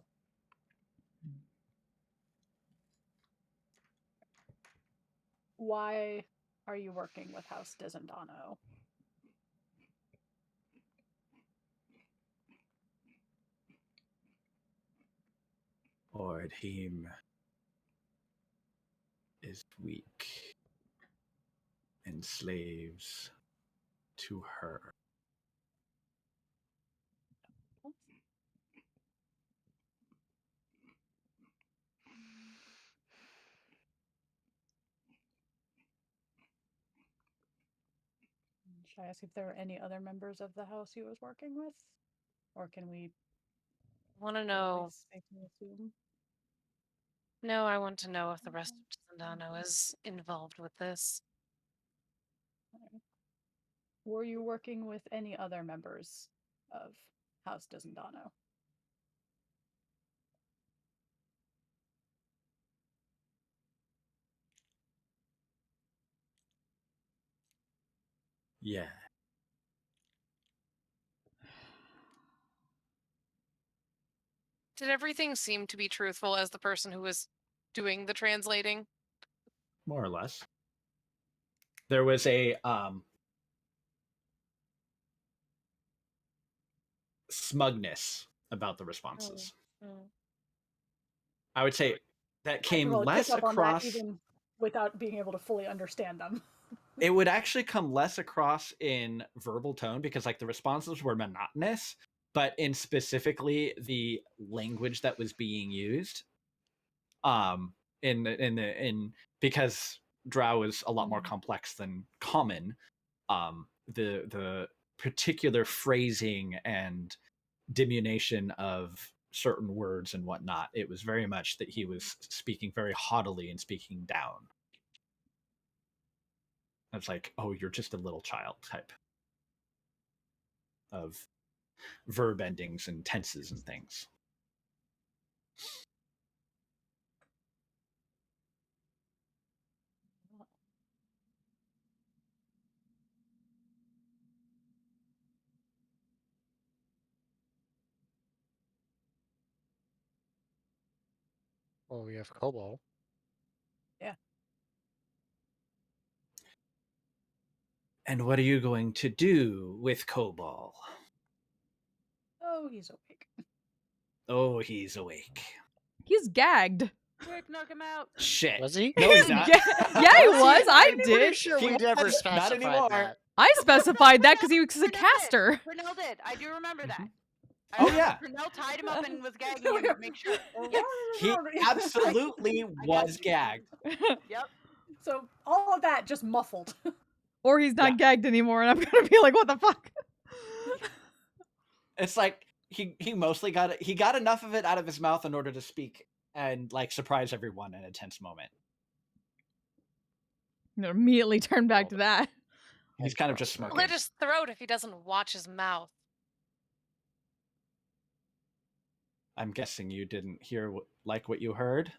Why are you working with House Dizendano? Ordheim is weak and slaves to her. Should I ask if there are any other members of the house he was working with? Or can we want to know? safely assume? No, I want to know if the rest of Sandano is involved with this. Were you working with any other members of House Dizendano? Yeah. Did everything seem to be truthful as the person who was doing the translating? More or less. There was a smugness about the responses. I would say that came I less pick up across. on that even without being able to fully understand them. It would actually come less across in verbal tone because like the responses were monotonous, but in specifically the language that was being used. In because Drow is a lot more complex than common. The particular phrasing and diminution of certain words and whatnot, it was very much that he was speaking very haughtily and speaking down. It's like, oh, you're just a little child type of verb endings and tenses and things. Well, we have Cobalt. Yeah. And what are you going to do with Cobalt? Oh, he's awake. Oh, he's awake. He's gagged. Quick, knock him out. Shit. Was he? No, he's not. Yeah, he was. I I'm did. pretty sure we never Not specified anymore. that. I specified that because he was a caster. Pernell did. I do remember that. Oh, yeah. Pernell tied him up and was gagging him to make sure. Yes, he absolutely was gagged. Yep. So all of that just muffled. Or he's not gagged anymore, and I'm gonna be like, what the fuck? It's like he mostly got it. He got enough of it out of his mouth in order to speak and like surprise everyone in a tense moment. I'm gonna immediately turn back to that. He's kind of just smoking. Slit his throat if he doesn't watch his mouth. I'm guessing you didn't hear what you heard.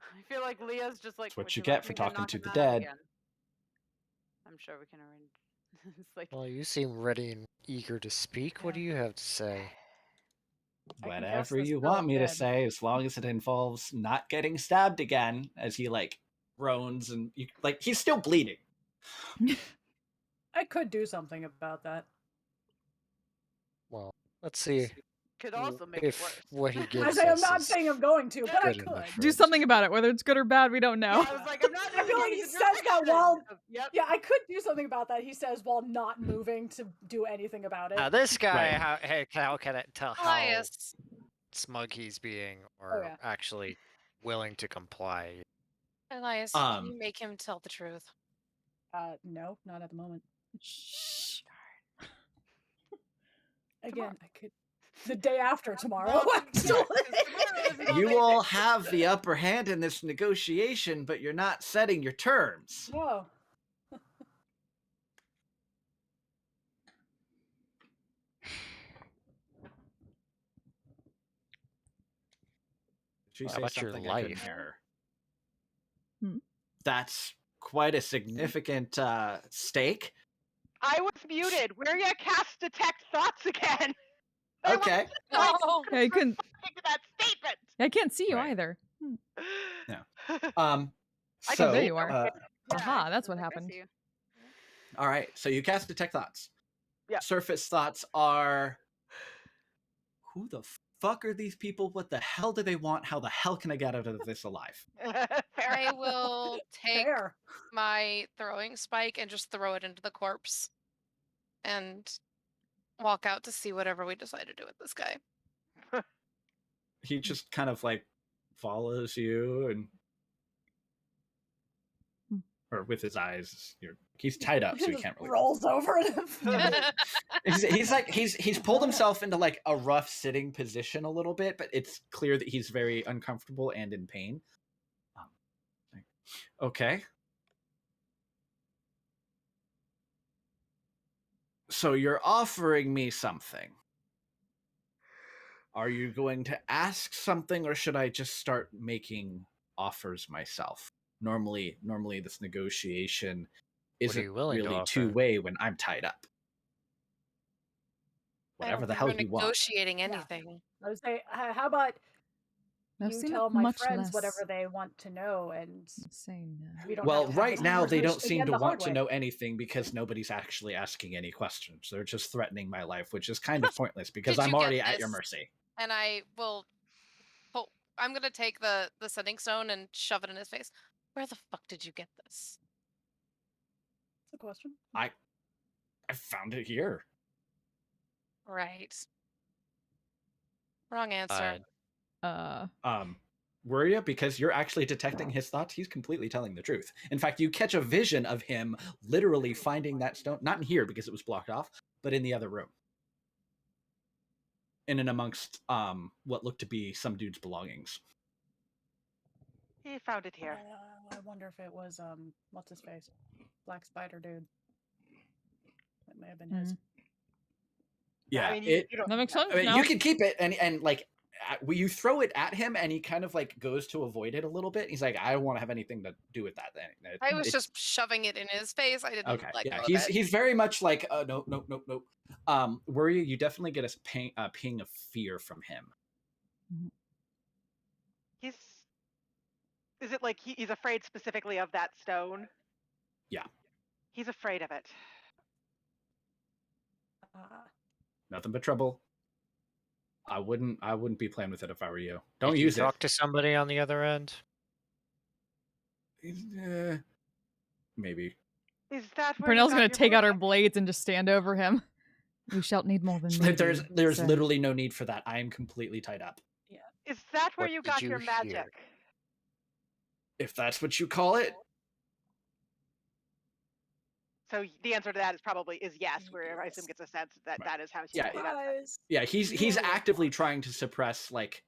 I feel like Leah's just like. That's what "Would you like get me for talking knock to him the out dead." again?" I'm sure we can arrange. It's like. Well, you seem ready and eager to speak. What do you have to say? Whatever you want me to say, as long as it involves not getting stabbed again, as he like groans and he's still bleeding. I could do something about that. Well, let's see. Could also make if it worse. what he gives I say I'm us not is saying I'm going to, but I good could. enough. Do something about it. Whether it's good or bad, we don't know. Yeah, I was like, I'm not. I feel like he indicating the says that direction. while. Yep. Yeah, I could do something about that. He says while not moving to do anything about it. Now this guy, Right. how can I tell how Elias. smug he's being, or yeah. actually willing to comply? Elias, can you make him tell the truth? No, not at the moment. Again, I could. The day after tomorrow, actually. You will have the upper hand in this negotiation, but you're not setting your terms. Whoa. She How say about your something I couldn't life? hear? Hmm. That's quite a significant stake. I was muted. Where you cast detect thoughts again? Okay. Oh, Yeah, you couldn't. That statement. I can't see you Right. either. No. Oh, So there you are. Yeah, Aha, that's what I happened. see you. all right. So you cast detect thoughts. Yeah. Surface thoughts are. Who the fuck are these people? What the hell do they want? How the hell can I get out of this alive? I will take Fair. my throwing spike and just throw it into the corpse and walk out to see whatever we decide to do with this guy. He just kind of like follows you and or with his eyes. He's tied up, so he can't really. Rolls over. He's pulled himself into like a rough sitting position a little bit, but it's clear that he's very uncomfortable and in pain. Okay. So you're offering me something. Are you going to ask something, or should I just start making offers myself? Normally this negotiation What are isn't you willing to really offer? two-way when I'm tied up. I Whatever don't the think hell we're you want. negotiating anything. I would say, how about I've you seen tell it my much friends less whatever they want to know, and insane. we don't Well, have to have right this now they don't conversation seem again to the want hard to way. know anything because nobody's actually asking any questions. They're just threatening my life, which is kind of pointless because Did I'm you get already at your this? mercy. And I will. I'm gonna take the sending stone and shove it in his face. Where the fuck did you get this? That's a question. I found it here. Right. Wrong answer. Were you? Because you're actually detecting his thoughts. He's completely telling the truth. In fact, you catch a vision of him literally finding that stone, not in here because it was blocked off, but in the other room. In and amongst what looked to be some dude's belongings. He found it here. I wonder if it was what's his face, Black Spider dude. That may have been his. Yeah, I mean, you don't That makes sense. I mean, now. you can keep it and like you throw it at him and he kind of like goes to avoid it a little bit. He's like, I don't want to have anything to do with that. Then I was just shoving it in his face. I didn't okay. let Yeah, go of he's it. he's very much like no. Were you definitely get a ping of fear from him. Is it like he's afraid specifically of that stone? Yeah. He's afraid of it. Nothing but trouble. I wouldn't be playing with it if I were you. Don't Did use you talk to somebody on the other end? it. Maybe. Is that where Purnell's you gonna got take your out her blades and just stand over him. We shall need more than me. There's sir. literally no need for that. I am completely tied up. Is that where What you did got you your magic? hear? If that's what you call it. So the answer to that is probably yes, where I assume gets a sense that that is how she Yeah. got that. Yeah, he's actively trying to suppress like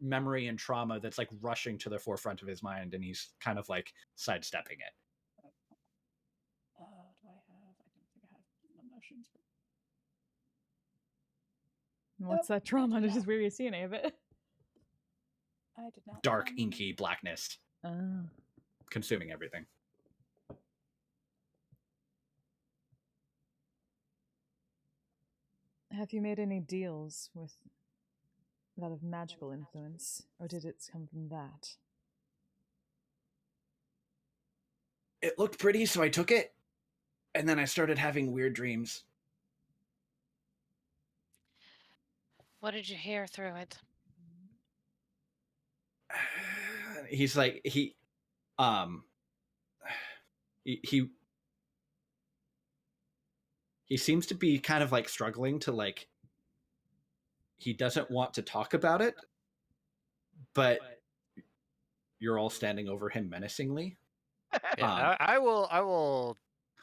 memory and trauma that's like rushing to the forefront of his mind, and he's kind of like sidestepping it. Do I have? I don't think I have emotions. What's that trauma? Does Weary see any of it? I did not. Dark, inky blackness. Oh. Consuming everything. Have you made any deals with that of magical influence, or did it come from that? It looked pretty, so I took it, and then I started having weird dreams. What did you hear through it? He's like he seems to be kind of like struggling to like, he doesn't want to talk about it, but you're all standing over him menacingly. Yeah, I will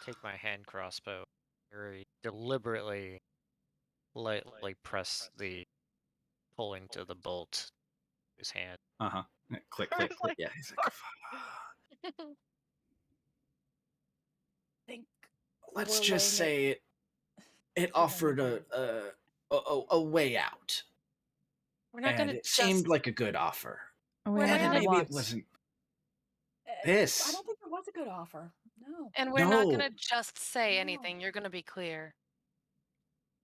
take my hand crossbow, very deliberately, lightly press the pulling to the bolt in his hand. Click, click, click. Yeah, he's like, think let's we're just laying say it offered a way out. We're not And gonna it just seemed like a good offer. We're And not maybe gonna it wasn't I this. don't think it was a good offer. No. And we're not No. gonna just say anything. You're gonna be clear.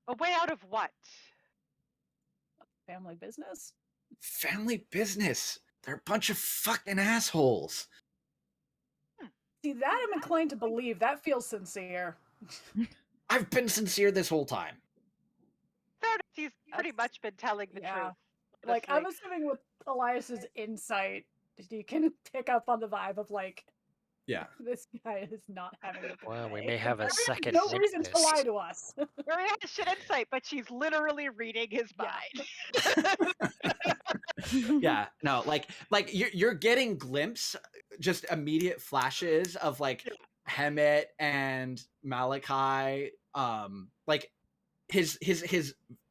A way out of what? Family business? Family business. They're a bunch of fucking assholes. See, that I'm inclined to believe. That feels sincere. I've been sincere this whole time. He's pretty much been telling the truth. Like, I'm honestly. assuming with Elias's insight, he can pick up on the vibe of like, Yeah. this guy is not having a good Well, we day. may have a There's second no reason to witness. lie to us. Mary has shit insight, but she's literally reading his mind. Yeah, no, like you're getting just immediate flashes of like Hemet and Malachi, like his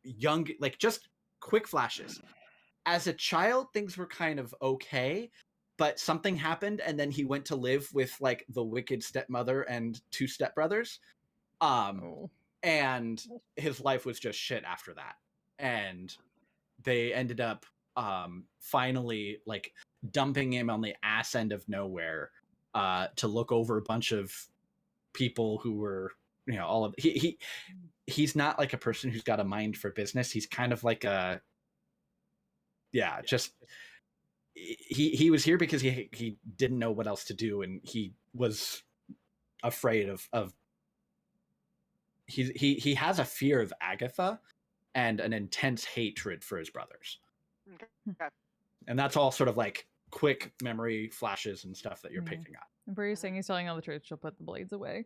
young, like just quick flashes. As a child, things were kind of okay, but something happened, and then he went to live with like the wicked stepmother and two stepbrothers, and his life was just shit after that, and they ended up finally like dumping him on the ass end of nowhere to look over a bunch of people who were, you know, all of he's not like a person who's got a mind for business. He's kind of like a just he was here because he didn't know what else to do, and he was afraid of he has a fear of Agatha and an intense hatred for his brothers. Okay. And that's all sort of like quick memory flashes and stuff that you're picking up. And Bree's saying he's telling all the truth. She'll put the blades away.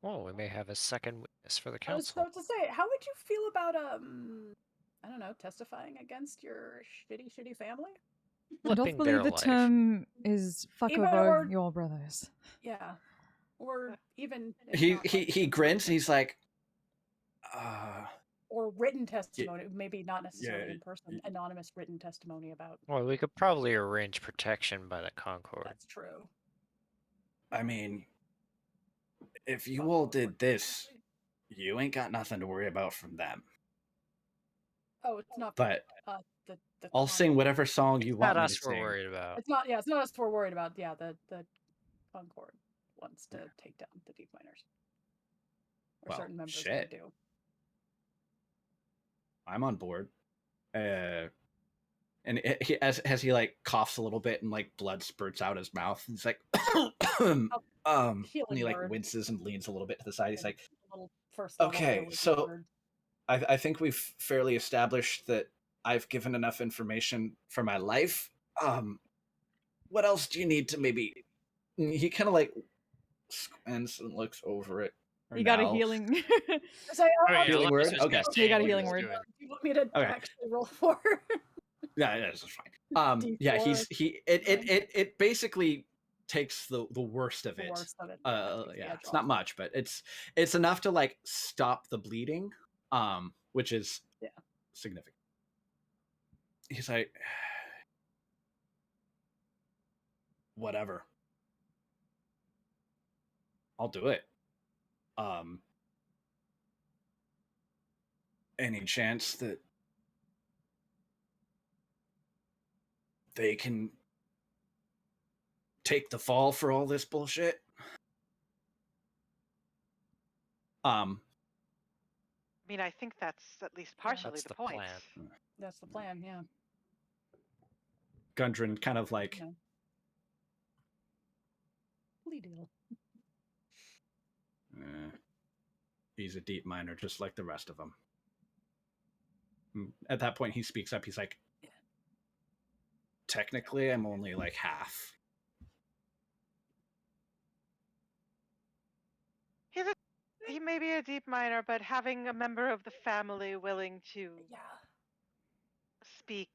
Well, we may have a second witness for the I was council. about to say, how would you feel about I don't know, testifying against your shitty family? I don't believe the term is fuck Even over or- your brothers. Yeah. Or even He grins and he's like, or written testimony, maybe not necessarily yeah, in person, anonymous written testimony about. Well, we could probably arrange protection by the Concord. That's true. I mean, if you all did this, you ain't got nothing to worry about from them. Oh, it's not. But the I'll sing whatever song you want me to us we're sing. worried about. It's not. Yeah, it's not us we're worried about. Yeah, the Concord wants to take down the deep miners. Or Well, certain members shit. do. I'm on board. And as he like coughs a little bit and like blood spurts out his mouth, he's like, and he like word. winces and leans a little bit to the side. He's like, Little first level okay, healing so word. I think we've fairly established that I've given enough information for my life. What else do you need to maybe? He kind of like squints and looks over it. You got a healing. Healing word. Okay. You got a healing word. Do you want me to Okay. actually roll for? Yeah, this is fine. Yeah, D4. it basically takes the worst of The it. worst of it. Yeah, it's not much, but it's enough to like stop the bleeding, which is significant. He's like, whatever, I'll do it. Any chance that they can take the fall for all this bullshit? I mean, I think that's at least partially That's the the point. plan. That's the plan, yeah. Gundren kind of like, Plea deal. he's a deep miner just like the rest of them. At that point, he speaks up. He's like, technically, I'm only like half. He may be a deep miner, but having a member of the family willing to speak.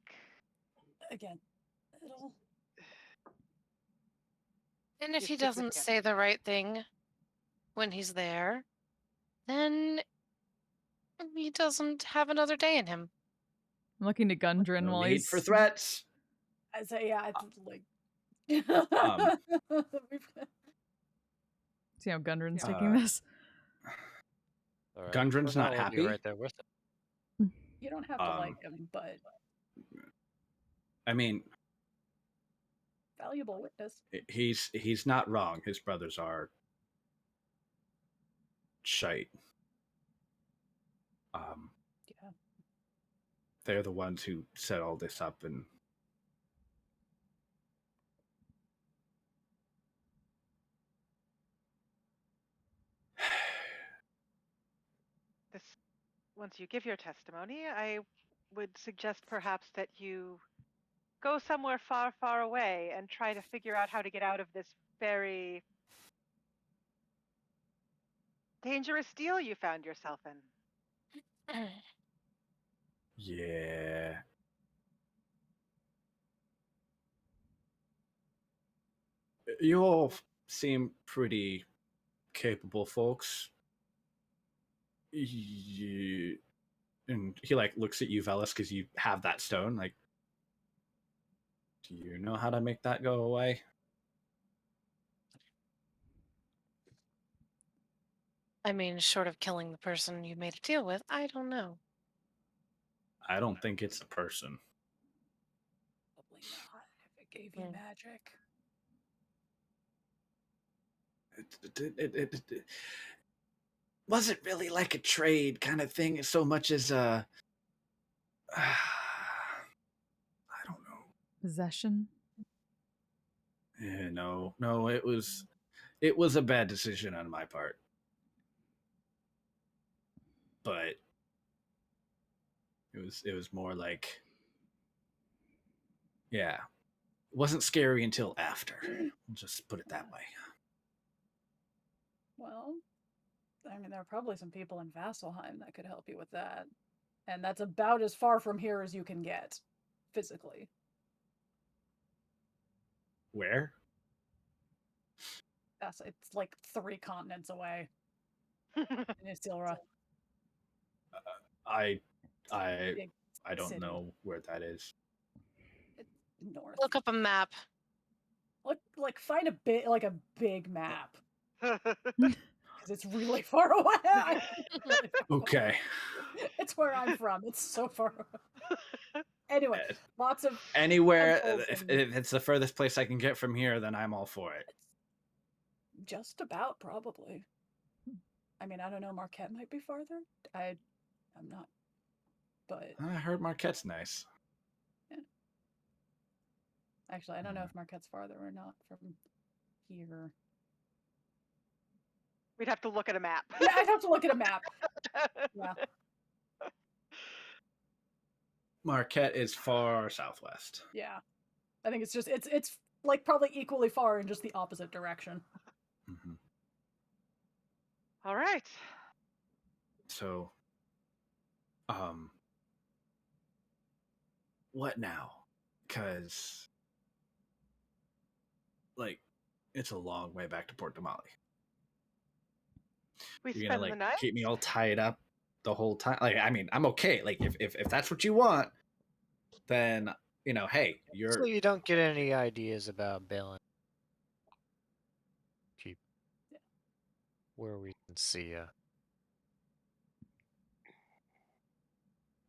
Again, it'll. And if Is he doesn't significant. say the right thing when he's there, then he doesn't have another day in him. I'm looking to Gundren No while need he's for threats. I say, yeah, it's like. See how Gundren's Uh, taking this. All right. Gundren's For now, not I'll be happy. right there with him. You don't have to like him, but I mean, valuable witness. he's not wrong. His brothers are shite. Yeah. They're the ones who set all this up, and Once you give your testimony, I would suggest perhaps that you go somewhere far, far away and try to figure out how to get out of this very dangerous deal you found yourself in. yeah. You all seem pretty capable folks. And he like looks at you, Velis, because you have that stone. Like, do you know how to make that go away? I mean, short of killing the person you made a deal with, I don't know. I don't think it's a person. Probably not. If it gave you magic. It wasn't really like a trade kind of thing so much as I don't know. Possession? Yeah, no, it was a bad decision on my part. But it was more like, yeah, it wasn't scary until after. We'll just put it that way. Well, I mean, there are probably some people in Vasselheim that could help you with that. And that's about as far from here as you can get, physically. Where? It's like 3 continents away. In Isilra. I don't city. know where that is. North. Look up a map. Find a big map. Because it's really far away. Okay. It's where I'm from. It's so far away. Anyway, lots of Anywhere, temples if it's the furthest place I can get from here, then I'm all for it. just about probably. I mean, I don't know. Marquette might be farther. I'm not. But I heard Marquette's nice. Yeah. Actually, I don't know if Marquette's farther or not from here. We'd have to look at a map. Yeah, I'd have to look at a map. Yeah. Marquette is far southwest. Yeah. I think it's like probably equally far in just the opposite direction. Mm-hmm. All right. So, what now? Because, like, it's a long way back to Port Damali. You're gonna the night? keep me all tied up the whole time. Like, I mean, I'm okay. Like, if that's what you want, then hey, you're. So you don't get any ideas about bailing cheap where we can see you.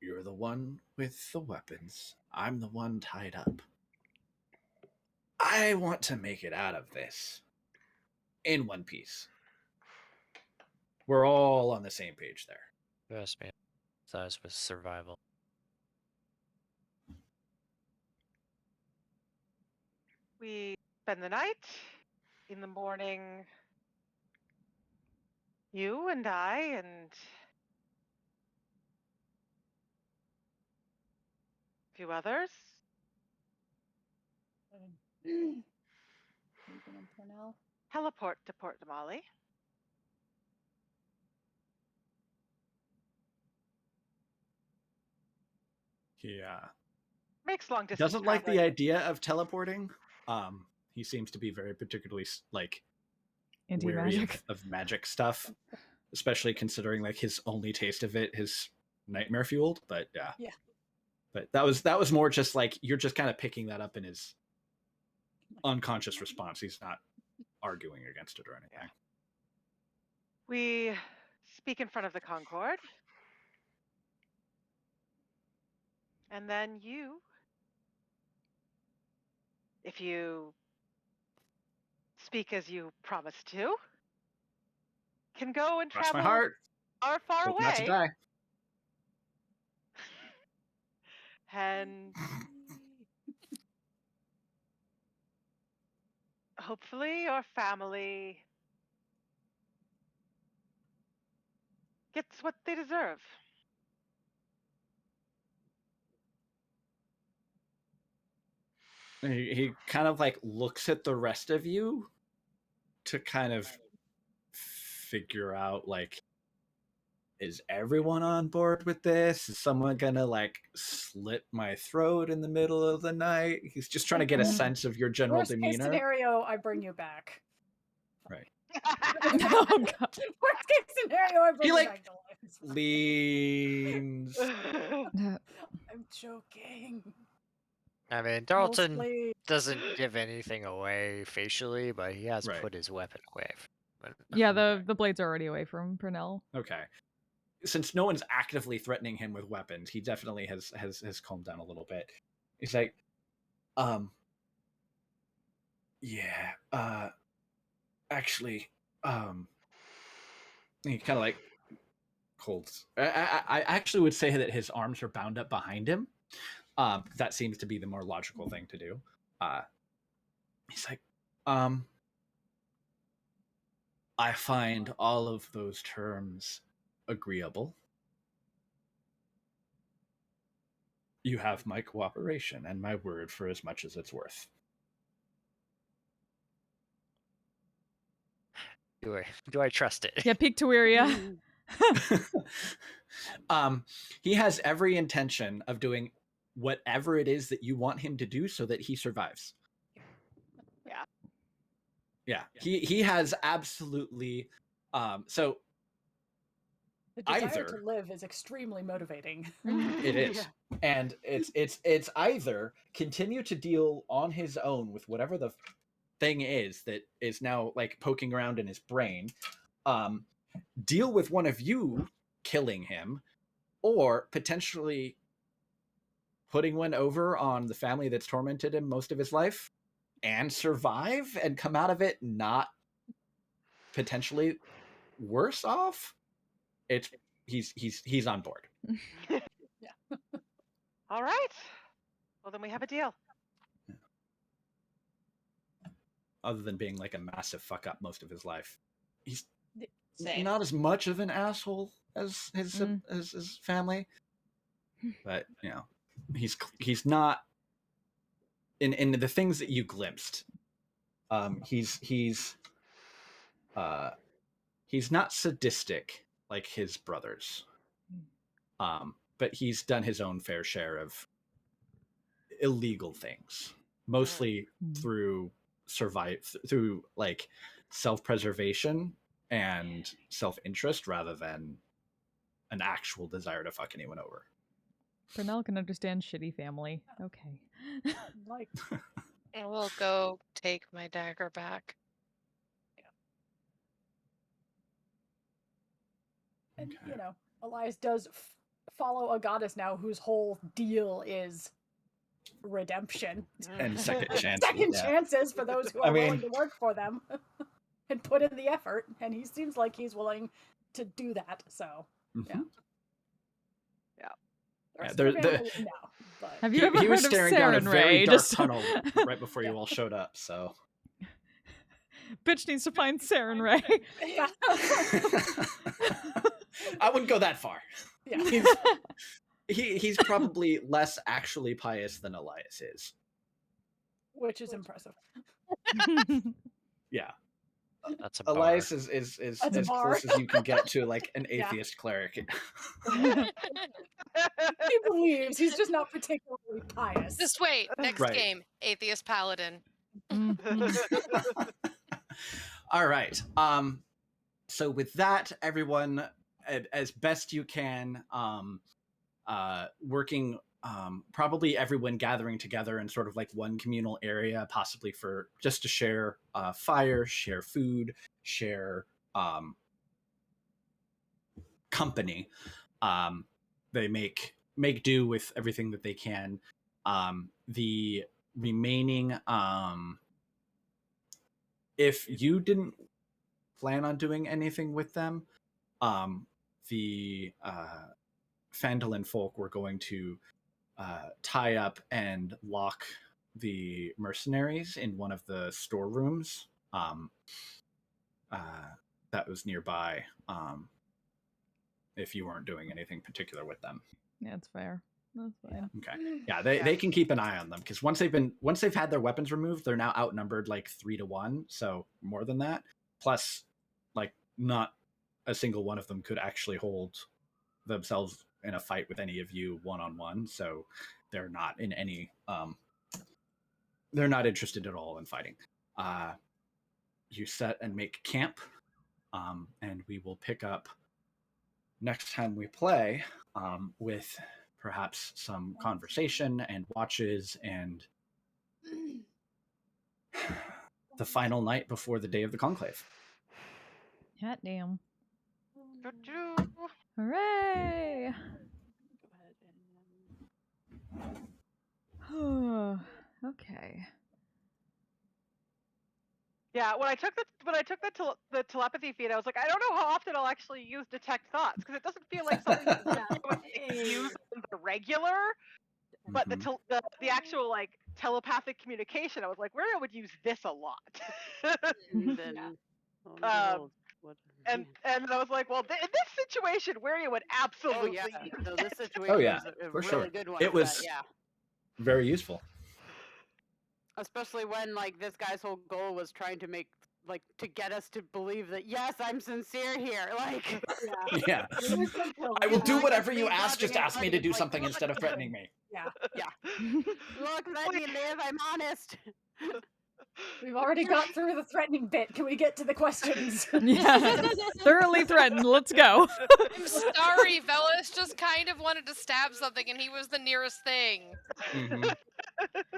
You're the one with the weapons. I'm the one tied up. I want to make it out of this in one piece. We're all on the same page there. Trust me, thought it was survival. We spend the night. In the morning, you and I and a few others. Teleport to Port Damali. Yeah. Makes long distance Doesn't like the traveling. idea of teleporting. He seems to be very particularly wary Anti-magic. of magic stuff, especially considering like his only taste of it is nightmare fueled. But yeah. But that was more just like you're just kind of picking that up in his unconscious response. He's not arguing against it or anything. We speak in front of the Concord. And then you, if you speak as you promised to, can go and Cross travel my heart. far Hope away. not to die. And hopefully your family gets what they deserve. He kind of like looks at the rest of you to kind of figure out like, is everyone on board with this? Is someone gonna like slit my throat in the middle of the night? He's just trying to get a sense of your general Worst case demeanor. scenario, I bring you back. Right. Oh god. Worst case scenario, I bring He you like back to life. leans. I'm joking. I mean, Dalton Mostly. doesn't give anything away facially, but he has put his weapon away. Yeah, the blades are already away from Purnell. Okay. Since no one's actively threatening him with weapons, he definitely has calmed down a little bit. He's like, yeah, actually, he kind of like holds. I actually would say that his arms are bound up behind him. That seems to be the more logical thing to do. He's like, I find all of those terms agreeable. You have my cooperation and my word for as much as it's worth. Do I trust it? Yeah, peek to Wiria. He has every intention of doing whatever it is that you want him to do so that he survives. Yeah. He has absolutely so The desire either to live is extremely motivating. it is. And it's either continue to deal on his own with whatever the thing is that is now like poking around in his brain, deal with one of you killing him, or potentially putting one over on the family that's tormented him most of his life and survive and come out of it not potentially worse off. He's on board. All right. Well, then we have a deal. other than being like a massive fuck up most of his life, he's Same. not as much of an asshole as his family. But you know, he's not in the things that you glimpsed. He's not sadistic like his brothers. But he's done his own fair share of illegal things, mostly through like self-preservation and self-interest rather than an actual desire to fuck anyone over. Pernell can understand shitty family. Okay. Like, I will go take my dagger back. and you know, Elias does follow a goddess now whose whole deal is redemption And second chances. second yeah. chances for those who I are willing mean- to work for them and put in the effort, and he seems like he's willing to do that. So yeah. The rest of the family wouldn't know, but Have you ever he heard was of staring down a Saren very Ray? dark Just- tunnel right before you all showed up, so Bitch needs to find Saren Ray. I wouldn't go that far. Yeah. He's probably less actually pious than Elias is. which is impressive. Yeah. That's a Elias is That's a as bar. close as you can get to like an Yeah. atheist cleric. He believes, he's just not particularly pious. Just wait. Next Right. game, Atheist Paladin. All right. So with that, everyone, as best you can, working, probably everyone gathering together in sort of like one communal area, possibly for just to share fire, share food, share company. They make do with everything that they can. The remaining, if you didn't plan on doing anything with them, the Phandalin folk were going to tie up and lock the mercenaries in one of the storerooms that was nearby, if you weren't doing anything particular with them. Yeah, it's fair. That's fine. Okay. Yeah, they can keep an eye on them because once they've had their weapons removed, they're now outnumbered like 3-1, so more than that. Plus, like, not a single one of them could actually hold themselves in a fight with any of you one-on-one, so they're not in any they're not interested at all in fighting. You set and make camp, and we will pick up next time we play with perhaps some conversation and watches and the final night before the day of the conclave. Hot damn. Hooray! Okay. Yeah, when I took the telepathy feed, I was like, I don't know how often I'll actually use detect thoughts because it doesn't feel like something I would use in the regular. But the actual like telepathic communication, I was like, where I would use this a lot. And I was like, well, in this situation, where you would absolutely. No, this situation Oh yeah, was a for really sure. good one. It for was that, yeah. very useful. Especially when like this guy's whole goal was trying to make like to get us to believe that yes, I'm sincere here. Like Yeah. I will do whatever you ask. Just ask me to do something instead of threatening me. Yeah. Look, let me live. I'm honest. We've already got through the threatening bit. Can we get to the questions? Yeah. Thoroughly threatened. Let's go. I'm sorry, Velas just kind of wanted to stab something and he was the nearest thing.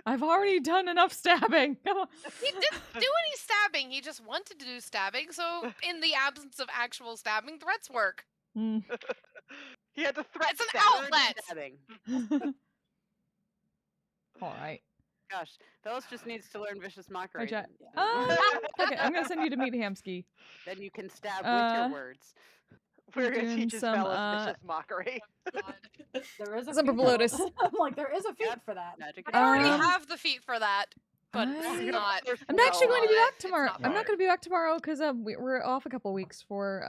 I've already done enough stabbing. Come on. He didn't do any stabbing. He just wanted to do stabbing. So, in the absence of actual stabbing, threats work. He had to threat. It's an outlet. All right. Gosh, Phyllis just needs to learn vicious mockery. Okay, I'm gonna send you to meet Hamsky. Then you can stab with your words. We're gonna doing teach his some, fellas vicious mockery. There is a Some feat, Lotus. though. I'm like, there is a feet for that. I already have the feet for that. but it's not. I'm actually going to be back It's tomorrow. not I'm not fun. going to be back tomorrow because we're off a couple weeks for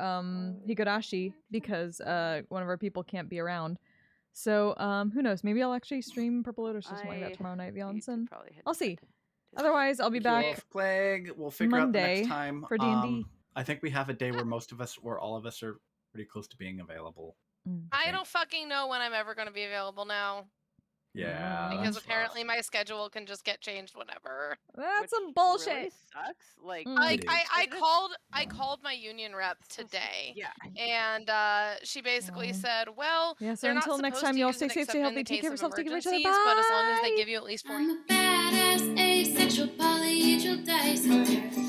Higurashi because one of our people can't be around. So who knows? Maybe I'll actually stream Purple Lotus or something like that tomorrow night, Beyonce. I'll see. Otherwise, I'll be back Wolf Plague. We'll figure out the Monday next time. for D&D. I think we have a day where most of us, or all of us, are pretty close to being available. I don't fucking know when I'm ever going to be available now. Yeah. Because that's apparently my schedule can just get changed whenever. That's some bullshit. Really sucks. Like, I called my union rep today. Yeah. And she basically said, well, Yeah, so they're not until next supposed time, to you all use stay it safe, except stay in healthy, the take case care of of yourself, take care of each other. emergencies, but as long as they Bye. give you at least 4 Badass asexual polyhedral dice.